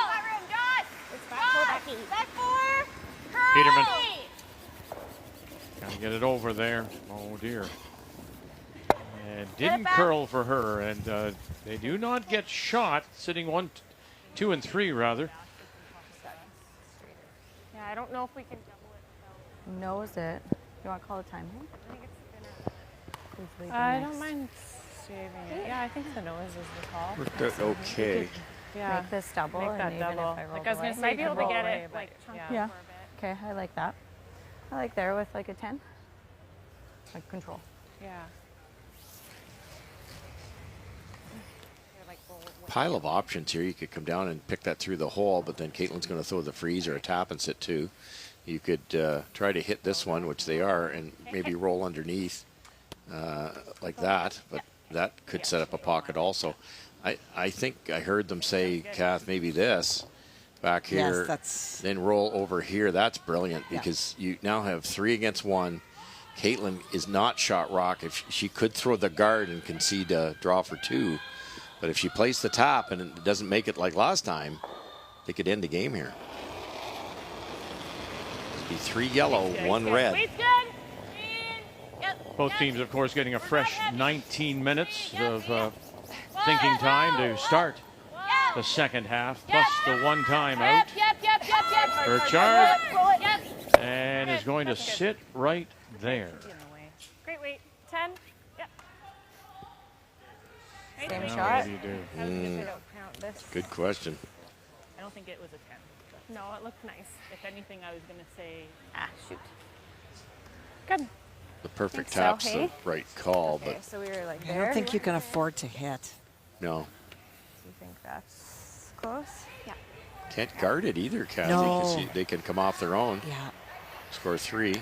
Got room. Josh. Back 4. Curl. Peterman. Gotta get it over there. Oh, dear. And didn't curl for her, and they do not get shot, sitting 1, 2, and 3, rather. Yeah, I don't know if we can double it. Knows it. You want to call the time? I think it's I don't mind saving it. Yeah, I think the nose is the call. Worked out okay. Yeah. Make this double. Make that and double. Even if I roll Like I was going to say, you might be able to get it like chunky for a bit. Okay, I like that. I like there with like a 10. Like control. Yeah. Pile of options here. You could come down and pick that through the hole, but then Caitlin's going to throw the freeze or a tap and sit 2. You could try to hit this one, which they are, and maybe roll underneath like that, but that could set up a pocket also. I think I heard them say, Kath, maybe this back here, then roll over here. That's brilliant because you now have 3 against 1. Caitlin is not shot rock. If she could throw the guard and concede a draw for 2, but if she plays the tap and it doesn't make it like last time, they could end the game here. It'd be 3 yellow, 1 red. Both teams, of course, getting a fresh 19 minutes of thinking time to start the second half, plus the 1 timeout. Burchard and is going to sit right there. Great weight. 10. Yep. Same Now shot. what do you do? Good question. I don't think it was a 10. No, it looked nice. If anything, I was going to say, shoot. Good. The perfect so, tap's hey? the right call, Okay, so we were like I there. don't think you can afford to hit. no. Do you think that's close? Yeah. Can't guard it either, Kathy. No. 'Cause they can come off their own, Yeah. score 3.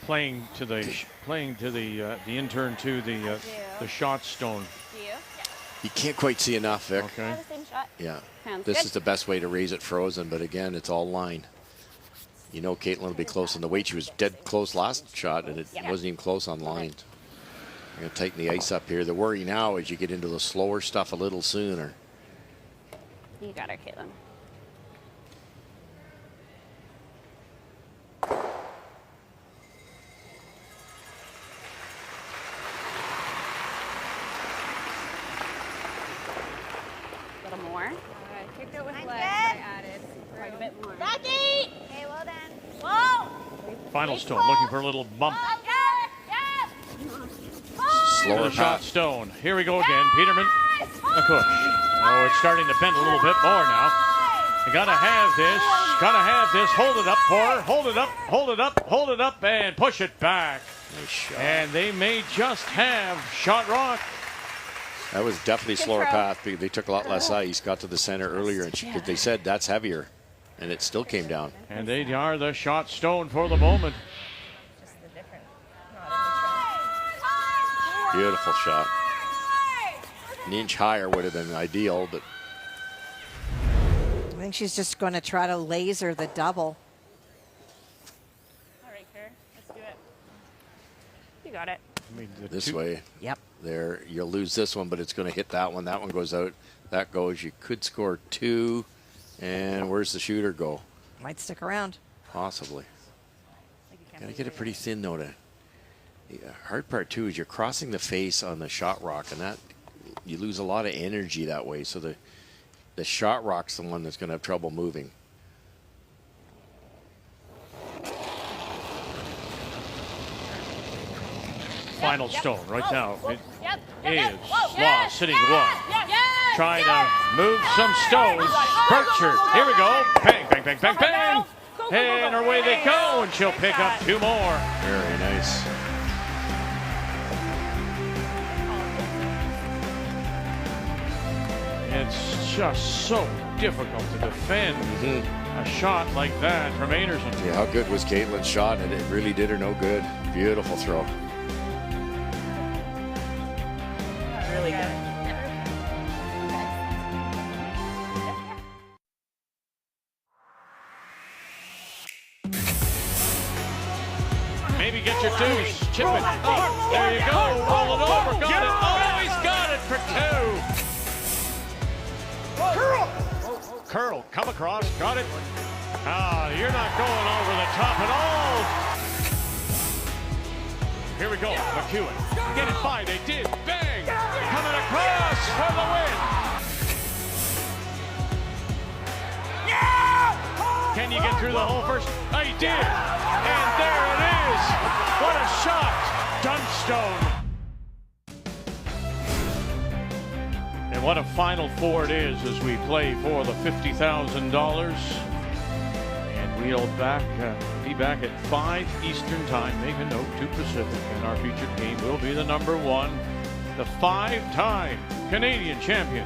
Playing to the intern to the shot stone. Do you? You can't quite see enough, Vic. Okay. The same shot. Yeah. Sounds This good. is the best way to raise it frozen, but again, it's all line. You know Caitlin will be close on the weight. She was dead close last shot, and it wasn't even close on line. We're going to tighten the ice up here. The worry now is you get into the slower stuff a little sooner. You got her, Caitlin. A little more. I kicked it with legs, but I added quite a bit more. Rocky! Okay, well then. Whoa! Final stone looking for a little bump. Slower The shot path. stone. Here we go again. Peterman, a push. Oh, it's starting to bend a little bit more now. You gotta have this. Gotta have this. Hold it up for her. Hold it up. Hold it up. Hold it up and push it back. Nice shot. And they may just have shot rock. That was definitely slower path. They took a lot less ice. Got to the center earlier, and they said that's heavier, and it still came down. And they are the shot stone for the moment. Beautiful shot. An inch higher would have been ideal, but I think she's just going to try to laser the double. All right, Kerr, let's do it. You got it. I mean, this way. Yep. There, you'll lose this one, but it's going to hit that one. That one goes out. That goes. You could score 2. And where's the shooter go? Might stick around. Possibly. Got to get it pretty thin, though. The hard part, too, is you're crossing the face on the shot rock, and that you lose a lot of energy that way. So the shot rock's the one that's going to have trouble moving. Final stone right now. It is Whoa. Law sitting one. Yes. Trying to move some stones. Pritchard. Here we go. Bang, bang, bang, bang, bang. And away they go, and she'll pick up 2 more. Very nice. It's just so difficult to defend a shot like that from Einarson. Yeah, how good was Caitlin's shot? And it really did her no good. Beautiful throw. Really good. Maybe get your deuce. Chip it. Oh, there you go. Roll it over. Got it. Oh, he's got it for 2. Curl. Come across. Got it. Ah, you're not going over the top at all. Here we go. McEwen. Get it by. They did. Bang. Coming across for the win. Can you get through the hole first? Oh, he did. And there it is. What a shot. Dunstone. And what a Final Four it is as we play for the $50,000. And we'll be back at 5 Eastern Time. Make a note, 2 Pacific. And our featured game will be the number 1, the 5-time Canadian champion,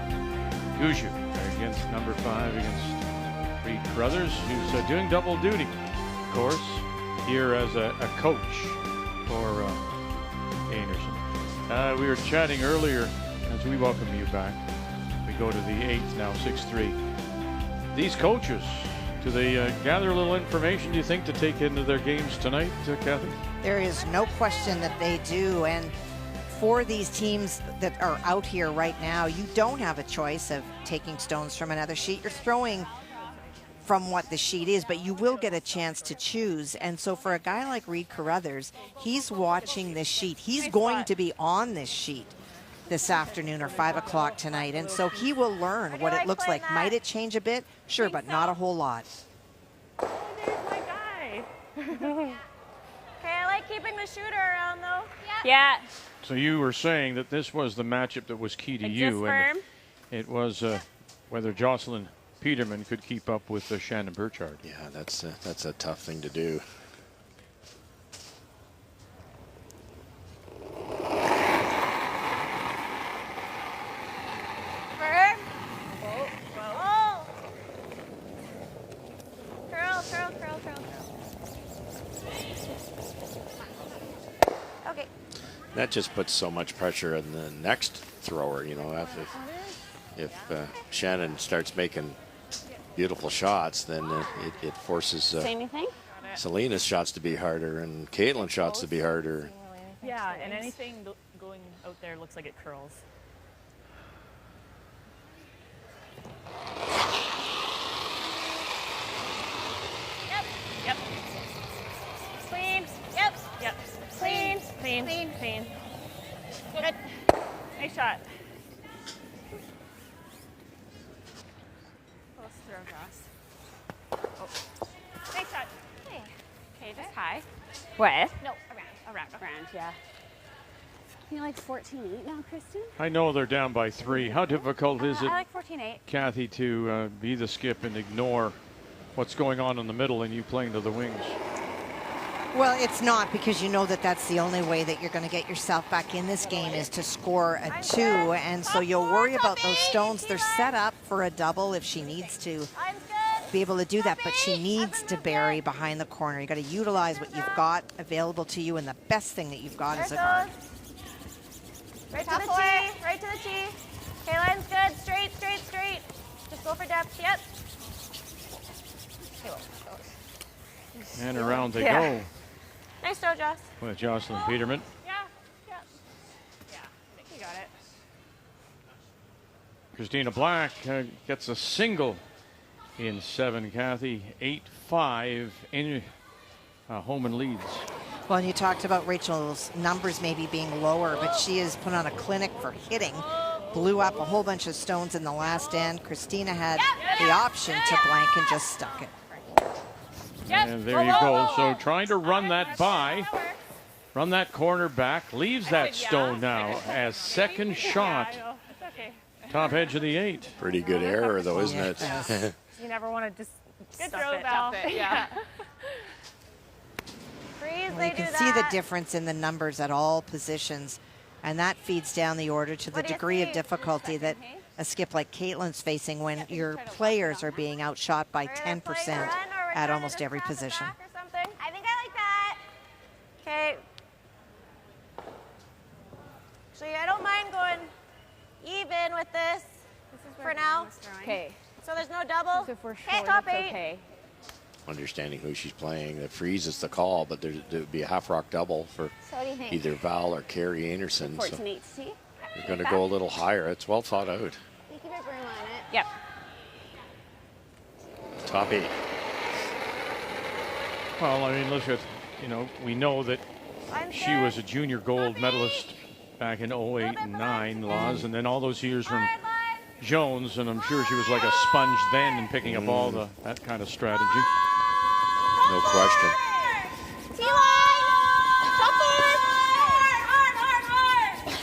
Guju, against number 5 against Reed Crothers, who's doing double duty, of course, here as a coach for Einarson. We were chatting earlier as we welcome you back. We go to the 8th now, 6-3. These coaches, do they gather a little information, do you think, to take into their games tonight, Kathy? There is no question that they do. And for these teams that are out here right now, you don't have a choice of taking stones from another sheet. You're throwing from what the sheet is, but you will get a chance to choose. And so for a guy like Reed Carruthers, he's watching this sheet. He's going to be on this sheet this afternoon or 5 o'clock tonight. And so he will learn what it looks like. Might it change a bit? Sure, but not a whole lot. There's my guy. Okay, I like keeping the shooter around though. Yeah. So you were saying that this was the matchup that was key to you, and it was whether Jocelyn Peterman could keep up with Shannon Burchard. Yeah, that's a tough thing to do. Okay. That just puts so much pressure on the next thrower, you know. If Shannon starts making beautiful shots, then it forces Say anything? Selena's shots to be harder and Caitlin's shots to be harder. Yeah, and anything going out there looks like it curls. Yep. Clean. Yep. Clean. Good. Nice shot. Let's throw across. Oh. Nice shot. Okay, just high. What? No, Around. Around, yeah. You like 14-8 now, Kristen? I know they're down by 3. How difficult is it, I like 14-8. Kathy, to be the skip and ignore what's going on in the middle and you playing to the wings? Well, it's not, because you know that that's the only way that you're going to get yourself back in this game is to score a 2. And so you'll worry about those stones. They're set up for a double if she needs to be able to do that, but she needs to bury behind the corner. You got to utilize what you've got available to you, and the best thing that you've got is a guard. Right to the tee, right to the tee. Okay, line's good. Straight, straight, straight. Just go for depth. Yep. And around they go. Nice throw, Joss. With Jocelyn Peterman. Yeah. Yeah, I think you got it. Christina Black gets a single in 7, Kathy. 8-5 in Homan leads. Well, and you talked about Rachel's numbers maybe being lower, but she has put on a clinic for hitting. Blew up a whole bunch of stones in the last end. Christina had the option to blank and just stuck it. And there you go. So trying to run that by. Run that corner back. Leaves that stone now as second shot. Top edge of the 8. Pretty good error, though, isn't it? You never want to just Good stuff throw, it, Val. stuff it. Yeah. Freeze, Well, you can see the difference in the numbers at all positions, and that feeds down the order to the degree of difficulty that a skip like Caitlin's facing when your players are being outshot by 10% at almost every position. I think I like that. Okay. Actually, I don't mind going even with this for now. Okay. So there's no double. So if we're Okay, short, top it's 8. okay. Understanding who she's playing. The freeze is the call, but there would be a half rock double for So what do you think? either Val or Carrie Einarson. 14-8 So to tee? you're going to go a little higher. It's well thought out. You keep a broom on it. Yep. Top 8. Well, I mean, look at, we know that she was a junior gold medalist back in 08 and 9, Laws, and then all those years from Jones, and I'm sure she was like a sponge then in picking up all that kind of strategy. No question. T-line! Top 4!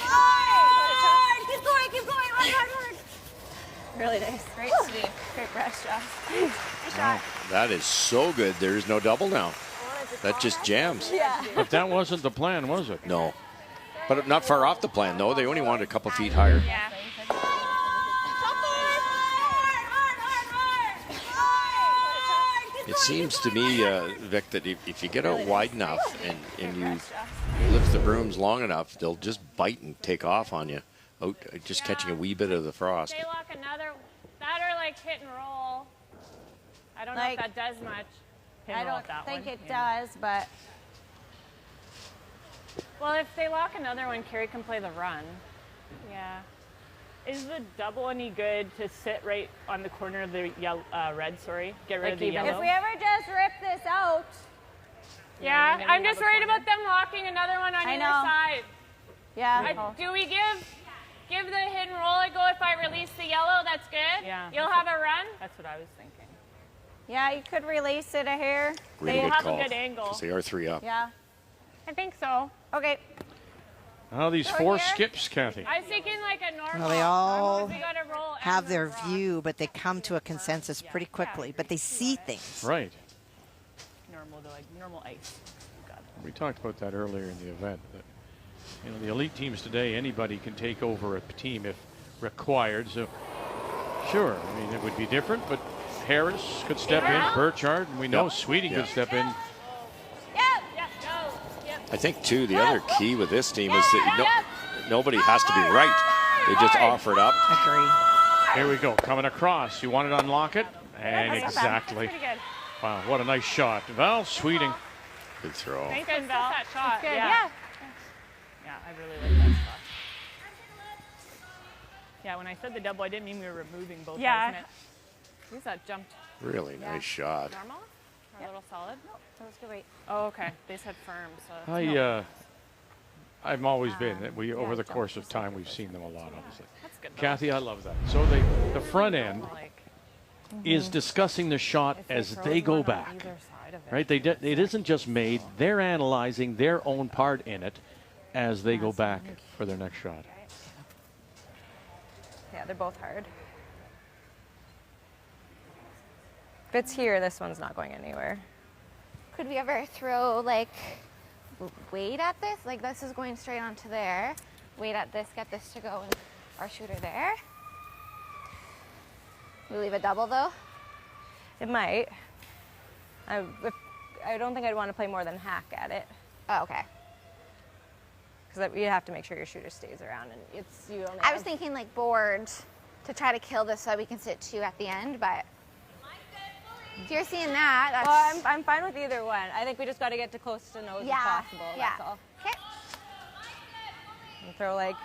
Hard! Keep going, keep going. Hard. Really nice. Great sweep. Great brush, Josh. Nice Wow, shot. that is so good. There is no double now. That just jams. Yeah. But that wasn't the plan, was it? No. But not far off the plan, though. They only wanted a couple feet higher. Yeah. It seems to me, Vic, that if you get out wide enough and you lift the brooms long enough, they'll just bite and take off on you, just catching a wee bit of the frost. They lock another, that or like hit and roll. I don't know if that does much. I don't think it does, but. Well, if they lock another one, Carrie can play the run. Yeah. Is the double any good to sit right on the corner of the yellow, red, sorry? Get rid of the yellow? If we ever just rip this out. Yeah, I'm just worried about them locking another one on either side. Yeah. Do we give the hit and roll a go if I release the yellow? That's good? Yeah. You'll have a run? That's what I was thinking. Yeah, you could release it a hair. Really They good have call. a good angle. Because they are 3 up. Yeah. I think so. Okay. Oh, these 4 skips, Kathy. I was thinking like a normal. Well, they all we gotta roll have their view, but they come to a consensus pretty quickly, but they see things. Right. Normal, like normal ice. We talked about that earlier in the event. That, the elite teams today, anybody can take over a team if required. So, sure, I mean, it would be different, but Harris could step in, Burchard, and we know Sweeting could step in. I think, too, the other key with this team is that nobody has to be right. They just offer it up. Agree. Here we go, coming across. You wanted to unlock it? And exactly. Wow, what a nice shot. Val Sweeting. Good throw. Nice good, Val. That shot. Good. Yeah. Yeah, I really like that shot. Yeah, when I said the double, I didn't mean we were removing both. Yeah. At least that jumped. Really nice shot. Normal? Or a little solid? No, that was good weight. Oh, okay. They said firm, so. I've always been. Over the course of time, we've seen them a lot, obviously. That's good. Kathy, I love that. So the front end is discussing the shot as they go back. Right? It isn't just made. They're analyzing their own part in it, as they go back for their next shot. Yeah, they're both hard. If it's here, this one's not going anywhere. Could we ever throw like weight at this? Like this is going straight onto there. Weight at this, get this to go, and our shooter there. We leave a double though? It might. I don't think I'd want to play more than hack at it. Oh, okay. Because you have to make sure your shooter stays around, and it's you only. I was thinking like board to try to kill this so that we can sit 2 at the end, but if you're seeing that, that's... Well, I'm fine with either one. I think we just got to get to close to nose as possible. Yeah. That's all. Okay. And throw like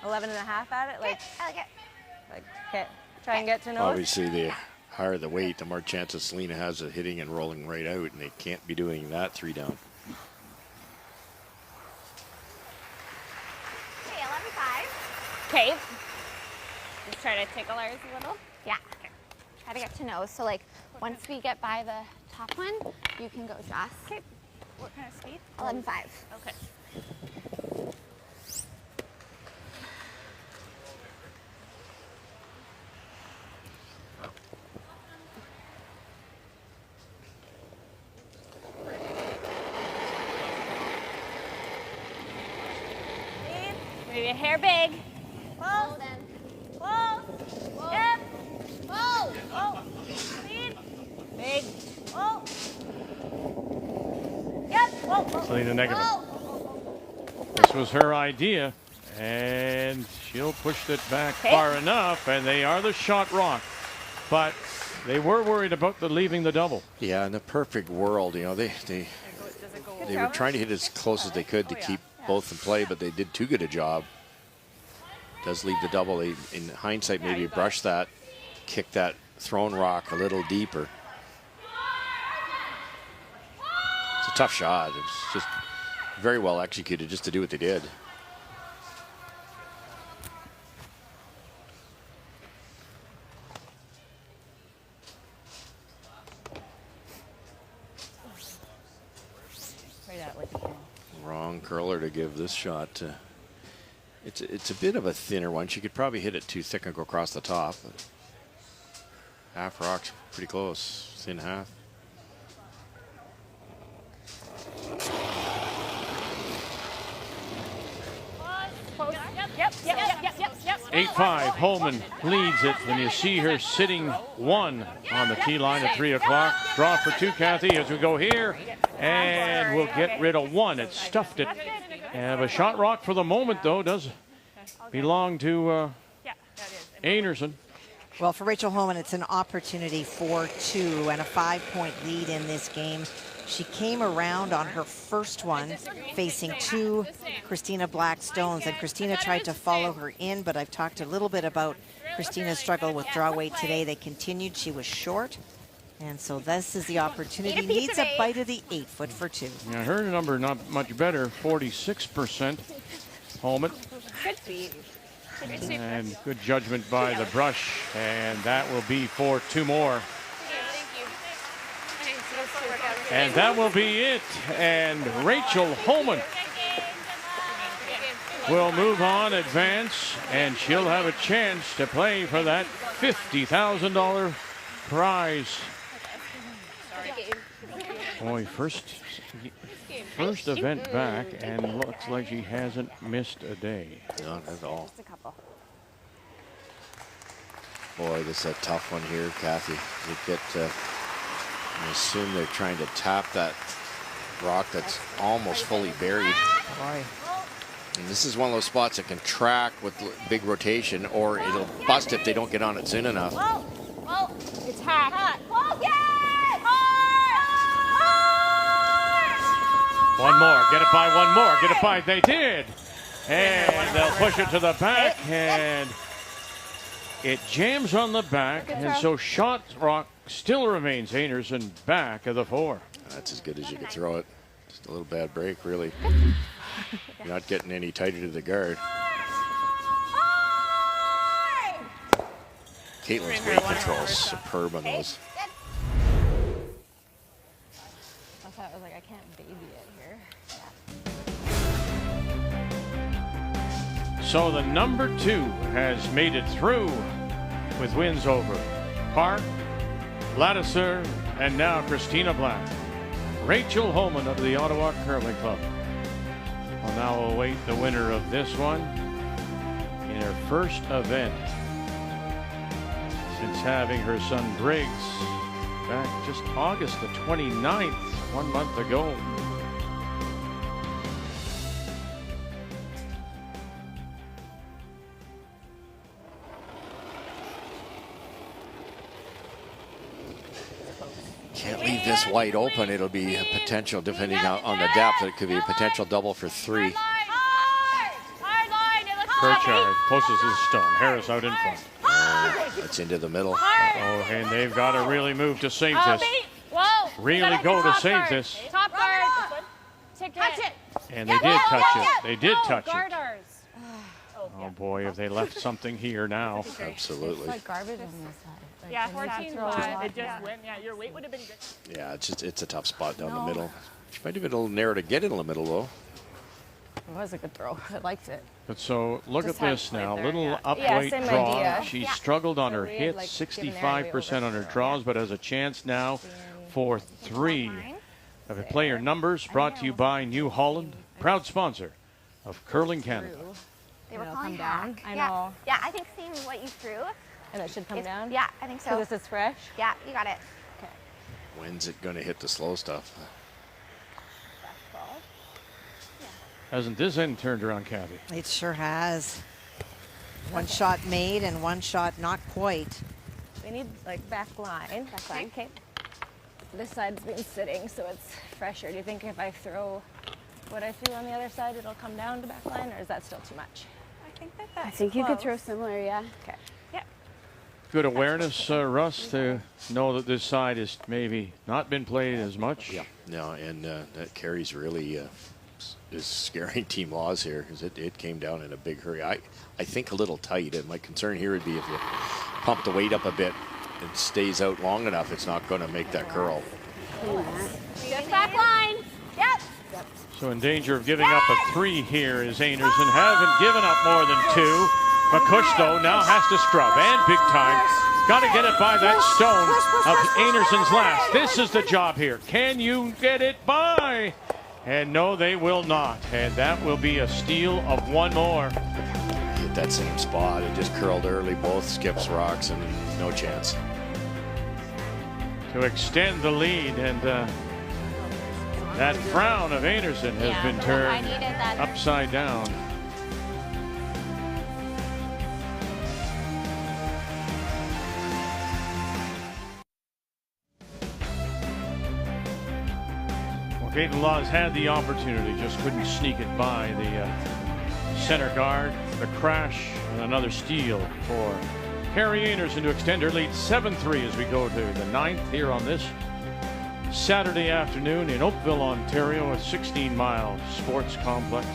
11 and a half at it. Like, I like it. Like, okay. Try and get to nose. Obviously, the higher the weight, the more chances Selena has of hitting and rolling right out, and they can't be doing that 3 down. Okay, 11-5. Okay. Just try to tickle ours a little. Yeah. Okay. Try to get to nose. So like once we get by the top one, you can go Joss. Okay. What kind of speed? 11-5. Okay. Maybe a hair big. Whoa, then. Whoa. Whoa. Yep. Whoa. Whoa. Speed. Big. Whoa. Yep. Whoa. Whoa. Selena negative. Whoa. This was her idea, and she'll push it back far enough, and they are the shot rock. But they were worried about leaving the double. Yeah, in the perfect world, you know, they were trying to hit as close as they could to keep both in play, but they did too good a job. Does leave the double. They, in hindsight, maybe brush that, kick that thrown rock a little deeper. It's a tough shot. It's just very well executed just to do what they did. Wrong curler to give this shot. It's a bit of a thinner one. She could probably hit it too thick and go across the top. But half rock's pretty close. Thin half. Yep. 8-5. Holman leads it, and you see her sitting 1 on the tee line at 3 o'clock. Draw for 2, Kathy, as we go here, and we'll get rid of 1. It stuffed it. And a shot rock for the moment, though, does belong to Einarson. Well, for Rachel Holman, it's an opportunity for 2 and a 5-point lead in this game. She came around on her first one, facing 2 Christina Blackstones, and Christina tried to follow her in, but I've talked a little bit about Christina's struggle with draw weight today. They continued. She was short, and so this is the opportunity. Needs a bite of the 8-foot for 2. Yeah, her number not much better, 46%. Holman. Good speed. And good judgment by the brush, and that will be for 2 more. And that will be it. And Rachel Holman will move on, advance, and she'll have a chance to play for that $50,000 prize. Boy, first event back, and looks like she hasn't missed a day. Not at all. Boy, this is a tough one here, Kathy. You get, I assume they're trying to tap that rock that's almost fully buried. Boy. And this is one of those spots that can track with big rotation, or it'll bust if they don't get on it soon enough. Whoa. Whoa. It's hacked. Whoa. Yes! One more. Get it by 1 more. Get it by. They did. And they'll push it to the back, and it jams on the back, and so shot rock still remains Einarson back of the 4. That's as good as you could throw it. Just a little bad break, really. You're not getting any tighter to the guard. Caitlin's weight control is superb on those. I thought I was like, I can't baby it here. Yeah. So the number 2 has made it through with wins over Park, Ladouceur, and now Christina Black. Rachel Holman of the Ottawa Curling Club will now await the winner of this one in her first event since having her son Briggs back just August the 29th, 1 month ago. Can't leave this wide open. It'll be a potential, depending on the depth, it could be a potential double for 3. Pritchard closest to the stone. Harris out in front. That's into the middle. Oh, and they've got to really move to save this. Really go to save this. Top guard. Touch it. And they did touch it. They did touch it. Oh boy, if they left something here now. Absolutely. It's like garbage on this side. Like, Yeah, when you have to 14 throw a wide. lot. It just went. Yeah, your weight would have been good. Yeah, it's a tough spot down the middle. She might have been a little narrow to get in the middle, though. It was a good throw. I liked it. But so look Just at had this play now. there, Little yeah. up Yeah, weight same draw. idea. She Yeah. struggled on So her we had, hits, like, given 65% on her area over draws, but has a chance now for 3. Of the player numbers brought to you by New Holland, proud sponsor of Curling Canada. They were It'll calling come down. hack. I Yeah. know. Yeah, I think seeing what you threw. And it should come is- down? Yeah, I think so. So this is fresh? Yeah, you got it. Okay. When's it going to hit the slow stuff? Hasn't this end turned around, Kathy? It sure has. One shot made and one shot not quite. We need like back line. Back line. Okay. This side's been sitting, so it's fresher. Do you think if I throw what I threw on the other side, it'll come down to back line, or is that still too much? I think I that's think you could close. throw similar, yeah. Okay. Good awareness, Russ, to know that this side has maybe not been played as much. Yeah, no, and that carries really is scaring Team Laws here because it came down in a big hurry. I think a little tight, and my concern here would be if you pump the weight up a bit and stays out long enough, it's not going to make that curl. Just back line. Yep. So in danger of giving up a 3 here is Einarson. Haven't given up more than 2. McCush, though, now has to scrub, and big time. Got to get it by that stone of Einarson's last. This is the job here. Can you get it by? And no, they will not. And that will be a steal of 1 more. Hit that same spot. It just curled early, both skips rocks, and no chance. To extend the lead, and that frown of Einarson has been turned upside down. Caitlin Laws had the opportunity, just couldn't sneak it by the center guard. The crash and another steal for Carrie Einarson to extend her lead 7-3 as we go to the 9th here on this Saturday afternoon in Oakville, Ontario, a 16-mile sports complex.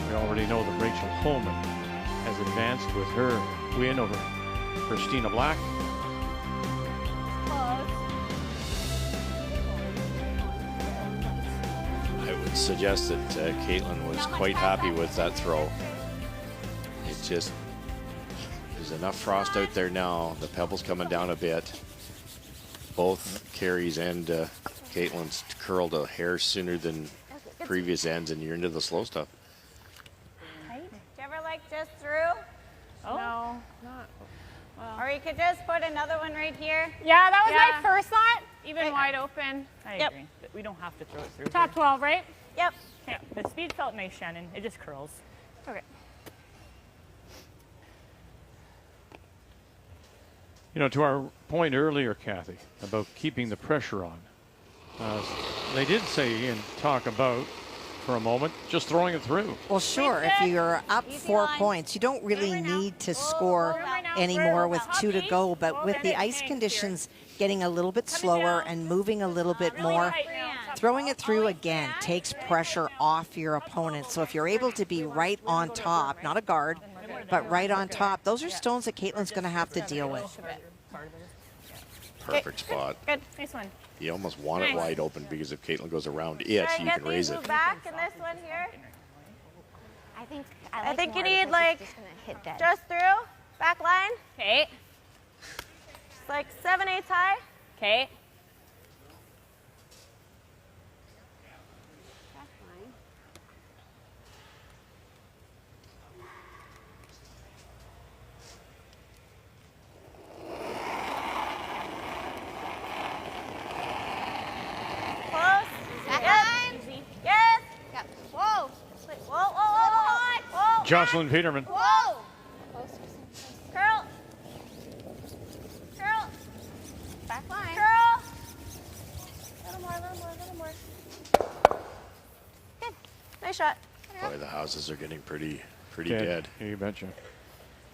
We already know that Rachel Holman has advanced with her win over Christina Black. Suggest that Caitlin was quite happy with that throw. It just, there's enough frost out there now. The pebble's coming down a bit. Both Carrie's and Caitlin's curled a hair sooner than previous ends, and you're into the slow stuff. Did you ever like just through? Oh. No, not. Well. Or you could just put another one right here. Yeah, that was my first thought. Even wide open. I agree. But we don't have to throw it through. Top 12, right? Yep. Yeah, the speed felt nice, Shannon. It just curls. Okay. You know, to our point earlier, Kathy, about keeping the pressure on, they did say and talk about, for a moment, just throwing it through. Well, sure. If you're up 4 points, you don't really need to score anymore with 2 to go. But with the ice conditions getting a little bit slower and moving a little bit more, throwing it through again takes pressure off your opponent. So if you're able to be right on top, not a guard, but right on top, those are stones that Caitlin's going to have to deal with. Perfect spot. Good. Nice one. You almost want it wide open because if Caitlin goes around it, you can raise it. Move back in this one here. I think you need like just through, back line. Okay. It's like 7/8 high. Okay. Close. Back line. Yes. Yep. Whoa. Wait, whoa. Jocelyn Peterman. Whoa. Curl. Curl. Back line. Curl. A little more. Good. Nice shot. Boy, the houses are getting pretty Dead. dead. Yeah, you betcha.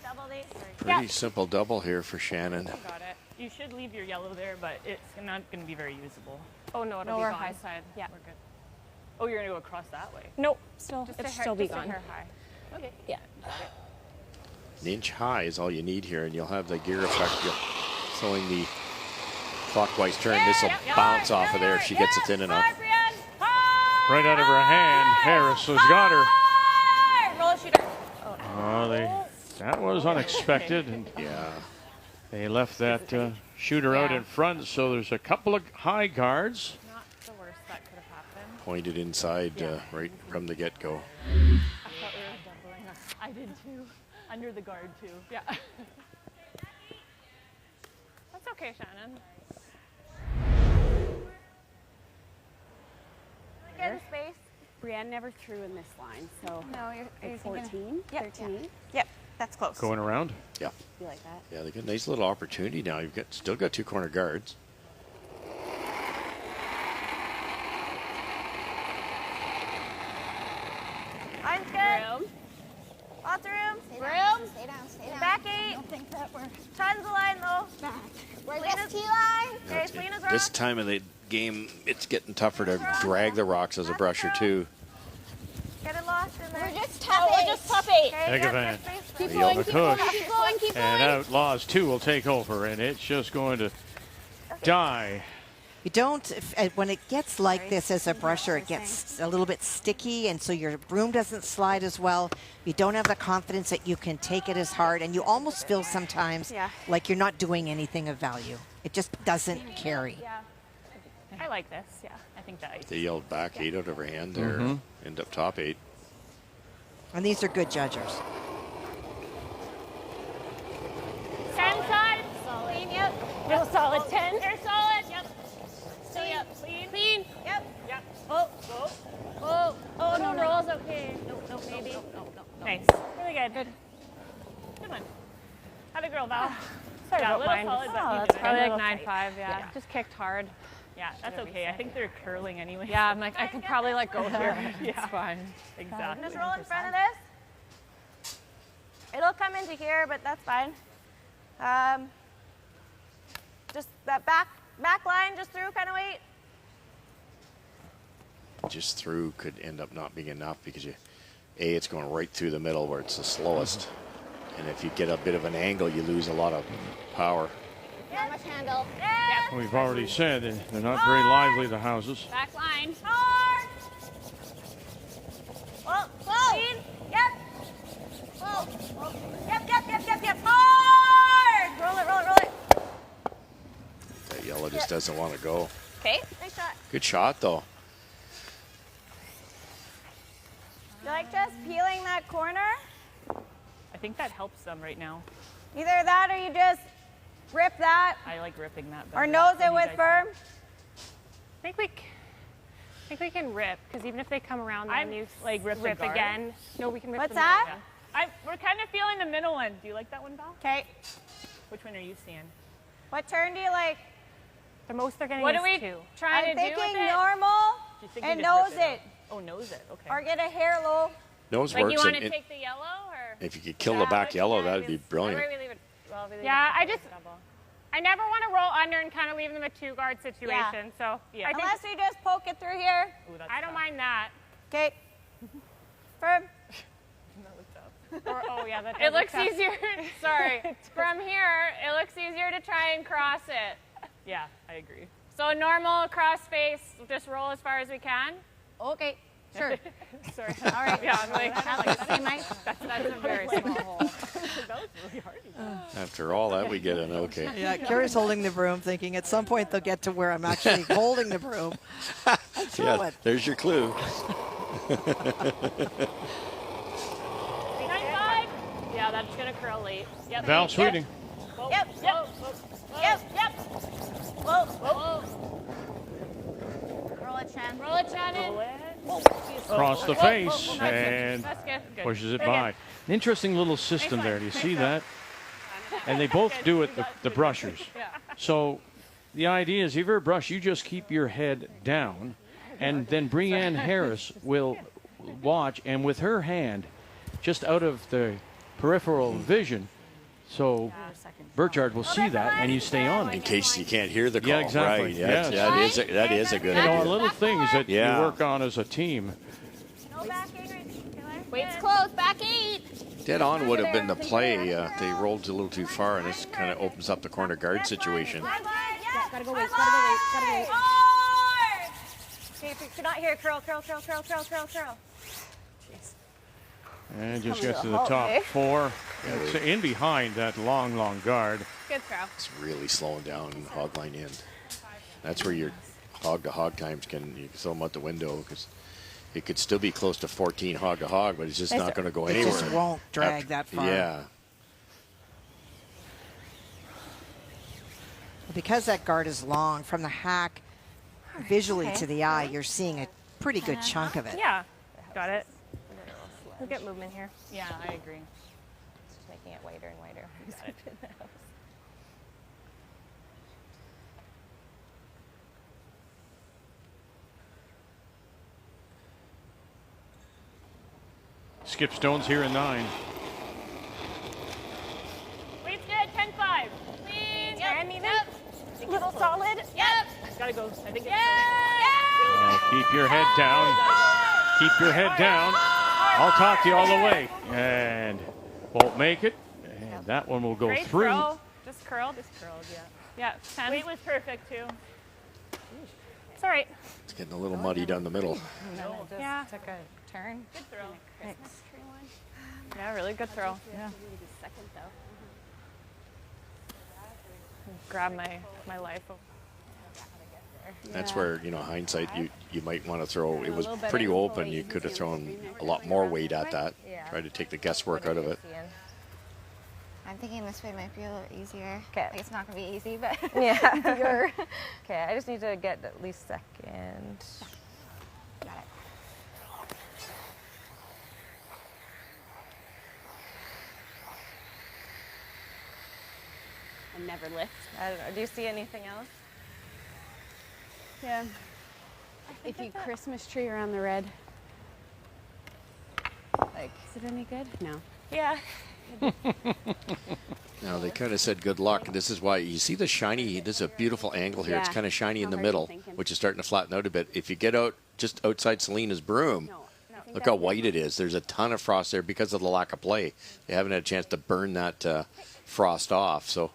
Double D. Pretty simple double here for Shannon. Got it. You should leave your yellow there, but it's not going to be very usable. Oh no, it'll No, be we're gone. high side. Yeah. We're good. Oh, you're going to go across that way. Nope. Still, Just it'll a hair, still be just a gone. hair high. Okay. Yeah. An inch high is all you need here, and you'll have the gear effect. You're slowing the clockwise turn. This will bounce off of there if she gets it in enough. Right out of her hand. Harris has got her. Roll shooter. Oh, that was unexpected. And yeah. They left that shooter out in front, so there's a couple of high guards. Not the worst that could have happened. Pointed inside right from the get-go. I thought we were doubling. I did too. Under the guard too. Yeah. That's okay, Shannon. Get in space. Brienne never threw in this line, so No, you're like thinking- 14, Yep. 13. Yep, that's close. Going around. Yeah. You like that? Yeah, they got a nice little opportunity now. You've still got two corner guards. Line's good. Room. Lots of room. Room. Stay down. Back 8. Don't think that we're Tons of line though. back. Where's Selena's- this T line? Okay, Selena's This rock. time of the game, it's getting tougher to drag the rocks as a brusher too. Get it lost in there. We're just tough. We're just tough 8. Take advantage. Keep The going, Yoga keep going, Kush. keep going, keep And going. Outlaws 2 will take over, and it's just going to die. You don't, when it gets like this as a brusher, it gets a little bit sticky, and so your broom doesn't slide as well. You don't have the confidence that you can take it as hard, and you almost feel sometimes like you're not doing anything of value. It just doesn't carry. Yeah. I like this. Yeah. I think that. They yelled back 8 out of her hand there. Mhm. End up top 8. And these are good judgers. 10 side. Clean, yep. Real solid 10. They're solid. Yep. So yeah, clean. Clean. Yep. Yep. Oh. Go. Oh. Oh, No, no, rolls okay. No, Maybe. No. Nice. Really good. Good. Good one. Have a girl, Val. Sorry Yeah, a about little mine. solid, but Oh, you that's did it. probably like A little 9.5. tight. Yeah. Just kicked hard. Yeah, that's okay. I think they're curling anyway. Yeah, I'm like, I could probably let go here. Yeah. It's fine. Exactly. Just roll in front of this. It'll come into here, but that's fine. Just that back line, just through, kind of wait. Just through could end up not being enough because it's going right through the middle where it's the slowest. And if you get a bit of an angle, you lose a lot of power. Not much handle. Yeah. We've already said they're not very lively, the houses. Back line. Hard. Whoa. Clean. Yep. Whoa. Yep. Hard. Roll it. That yellow just doesn't want to go. Okay. Nice shot. Good shot, though. You like just peeling that corner? I think that helps them right now. Either that or you just rip that I like ripping that. or better. nose What it do you with guys firm. I think we can rip, because even if they come around, then I'm you like rip the rip guard. again. No, we can rip What's the that? middle. We're kind of feeling the middle one. Do you like that one, Val? Okay. Which one are you seeing? What turn do you like? The most they're getting What is are we 2. trying I'm to do with thinking it? normal Do you think you and just nose rip it. Oh, nose it. Okay. Or get a hair low. Nose Like works. you want and to take the yellow, or? if you could kill the back yellow, that'd be brilliant. Why don't we leave it? Well, we leave Yeah, it I just- double. I never want to roll under and kind of leave them a 2-guard situation. So Yeah. I think Unless we just poke it through here. Ooh, that's I don't tough. mind that. Okay. Firm. That looked tough. Or, oh yeah, that It does look looks tough. easier. Sorry. From here, it looks easier to try and cross it. Yeah, I agree. So normal cross face, just roll as far as we can. Okay. Sure. Sorry. All right. Yeah, I'm like, same height? that's a very small hole. That was really hard. After all that, we get an okay. Yeah, Carrie's holding the broom, thinking at some point they'll get to where I'm actually holding the broom. Yeah, there's your clue. Yeah, that's gonna curl late. Yep. Val Sweeting. Yep. Whoa. Roll it, Shan. Roll it, Shannon. Across the face and That's good. Good. pushes it Very by. An interesting little system there. Do you see that? And they both do it, the brushers. So the idea is if you're a brush, you just keep your head down, and then Breanne Harris will watch, and with her hand just out of the peripheral vision, so Burchard will see that, and you stay on it. In case you can't hear the call. Yeah, exactly. Right. Yes. That is a good You know, idea. little things that you work on as a team. No back 8 right. Wait's close. Back 8. Dead on would have been the play. They rolled a little too far, and this kind of opens up the corner guard situation. Gotta go wait. Okay, if you're not here, curl. And just gets to the top 4. It's in behind that long guard. Good throw. It's really slowing down hog line end. That's where your hog to hog times you can throw them out the window, because it could still be close to 14 hog to hog, but it's just not going to go anywhere. It just won't drag that far. Yeah. Because that guard is long, from the hack visually to the eye, you're seeing a pretty good chunk of it. Yeah. Got it. We'll get movement here. Yeah, I agree. Just making it wider and wider. Skip Stone's here in 9. Wait's good. 10-5. Clean. And even. A little solid. Yep. Gotta go. I think it's Keep your head down. Keep your head down. I'll talk to you all the way. And won't make it. And that one will go Great through. Throw. Just curled, yeah. Yeah, 10. Weight was perfect, too. It's all right. It's getting a little muddy down the middle. Yeah. Took a turn. Good throw. Thanks. Yeah, really good throw. Yeah. Second though. Grab my life. That's where, hindsight, you might want to throw. It was pretty open. You could have thrown a lot more weight at that. Try to take the guesswork out of it. I'm thinking this way might be a little easier. Okay. Like, it's not going to be easy, but Yeah. Okay, I just need to get at least second. got it. And never lift. I don't know. Do you see anything else? Yeah. If you Christmas tree around the red. Like, is it any good? No. Yeah. Now, they kind of said good luck. This is why you see the shiny. This is a beautiful angle here. It's kind of shiny in the middle, which is starting to flatten out a bit. If you get out just outside Selena's broom, look how white it is. There's a ton of frost there because of the lack of play. They haven't had a chance to burn that frost off. So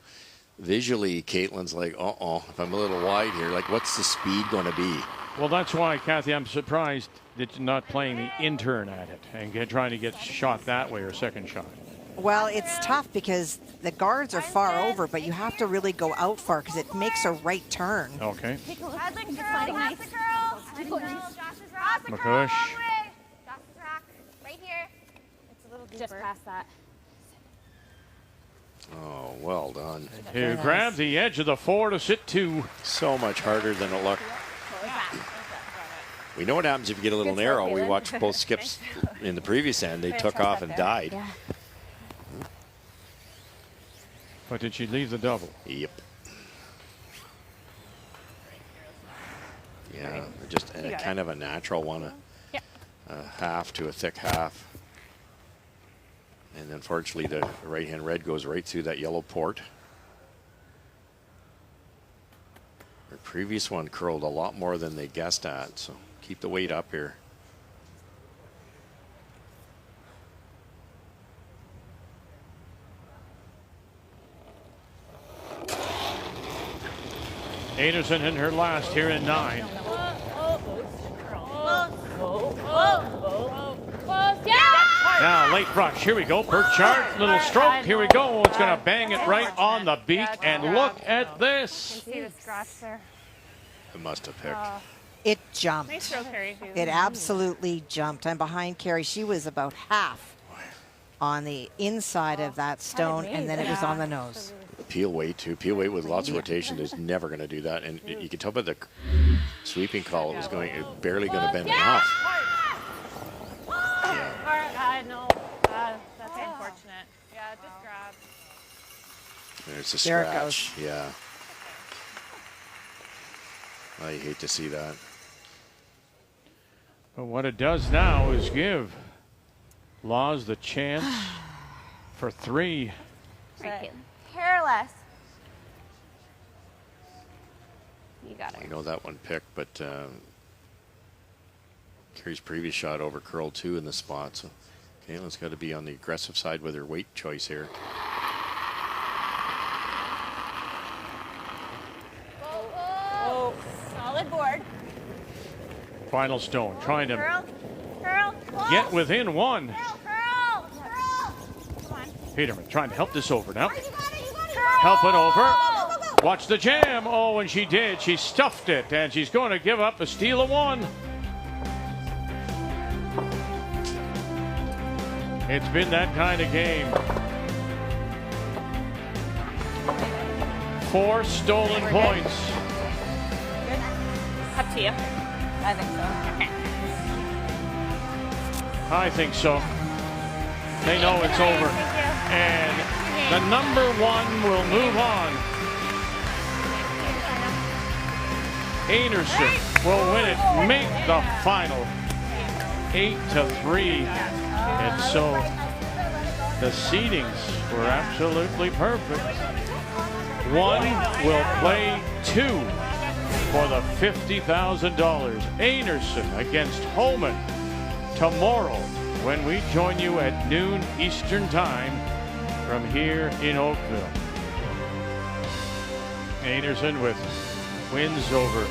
visually, Caitlin's like, if I'm a little wide here, like, what's the speed going to be? Well, that's why, Kathy, I'm surprised that you're not playing the intern at it and trying to get shot that way or second shot. Well, it's tough because the guards are far over, but you have to really go out far because it makes a right turn. Okay. McCush. Right here. It's a little deeper. Just past that. Oh, well done. To grab the edge of the 4 to sit 2. So much harder than it looked. We know what happens if you get a little narrow. We watched both skips in the previous end. They took off and died. Yeah. But did she leave the double? Yep. Yeah, just kind of a natural one. A half to a thick half. And unfortunately, the right-hand red goes right through that yellow port. Her previous one curled a lot more than they guessed at, so keep the weight up here. Einarson in her last here in 9. Whoa. Close. Yeah. Now, late rush. Here we go. Burchard, little stroke. Here we go. It's going to bang it right on the beak. And look at this. You can see the scratch there. It must have picked. It jumped. Nice throw, Carrie. It absolutely jumped. I'm behind Carrie. She was about half on the inside of that stone, and then it was on the nose. Peel weight, too. Peel weight with lots of rotation is never going to do that. And you can tell by the sweeping call, it was barely going to bend enough. No. That's unfortunate. Yeah, just grab. There's a There it scratch. Yeah. I hate to see that. But what it does now is give Laws the chance for 3. Right. Hairless. You got it. I know that one picked, but Carrie's previous shot over curl 2 in the spot. So Caitlin's got to be on the aggressive side with her weight choice here. Oh, solid board. Final stone, trying to Curl. get within 1. Curl. Come on. Peterman trying to help this over now. Help it over. Watch the jam. Oh, and she did. She stuffed it, and she's going to give up a steal of 1. It's been that kind of game. 4 stolen points. Up to you. I think so. Okay. I think so. They know it's over. And the number 1 will move on. Einarson will win it, make the final 8-3. And so the seedings were absolutely perfect. 1 will play 2 for the $50,000. Einarson against Holman tomorrow when we join you at noon Eastern Time from here in Oakville. Einarson with wins over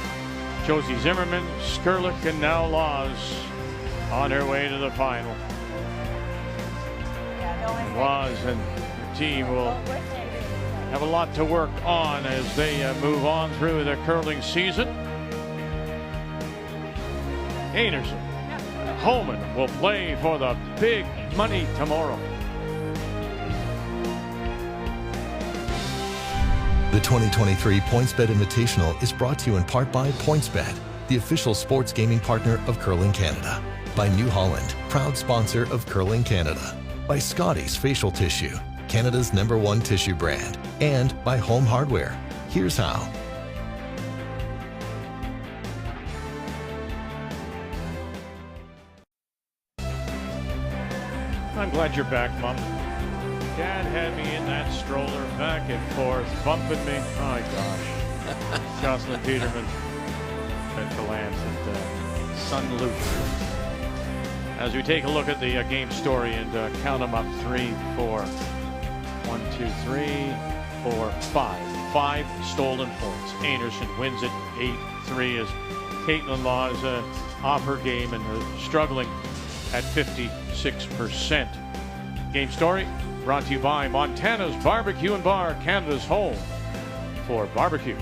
Josie Zimmerman, Skurlik, and now Laws on her way to the final. Laws and the team will have a lot to work on as they move on through the curling season. Einarson, Holman will play for the big money tomorrow. The 2023 PointsBet Invitational is brought to you in part by PointsBet, the official sports gaming partner of Curling Canada. By New Holland, proud sponsor of Curling Canada. By Scotty's Facial Tissue, Canada's #1 tissue brand. And by Home Hardware. Here's how. I'm glad you're back, Mom. Dad had me in that stroller back and forth, bumping me. Oh, my gosh. Jocelyn Peterman, Central Lance, and Sun Luke. As we take a look at the game story and count them up 3, 4, 1, 2, 3, 4, 5. 5 stolen points. Einarson wins it 8-3 as Caitlin Laws off her game and struggling at 56%. Game story brought to you by Montana's Barbecue and Bar, Canada's home for barbecue.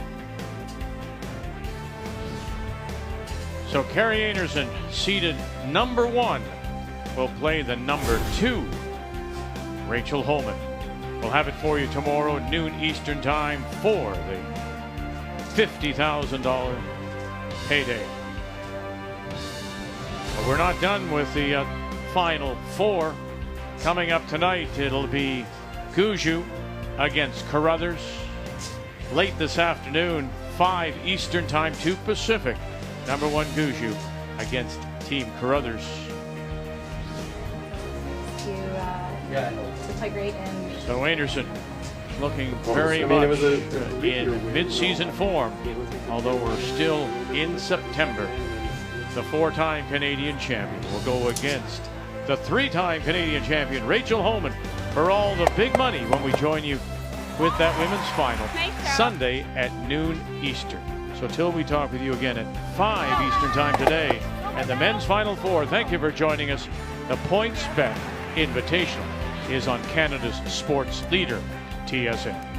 So Carrie Einarson, seeded number 1, will play the number 2, Rachel Holman. We'll have it for you tomorrow, noon Eastern Time, for the $50,000 payday. But we're not done with the final 4. Coming up tonight, it'll be Guju against Carruthers. Late this afternoon, 5 Eastern Time, 2 Pacific. Number 1 Guju against Team Carruthers. To play great and So Einarson looking very much in mid-season form, although we're still in September. The 4-time Canadian champion will go against the 3-time Canadian champion Rachel Holman for all the big money when we join you with that women's final Sunday at noon Eastern. So till we talk with you again at 5 Eastern Time today, and the men's Final Four. Thank you for joining us. The PointsBet Invitational is on Canada's sports leader, TSN.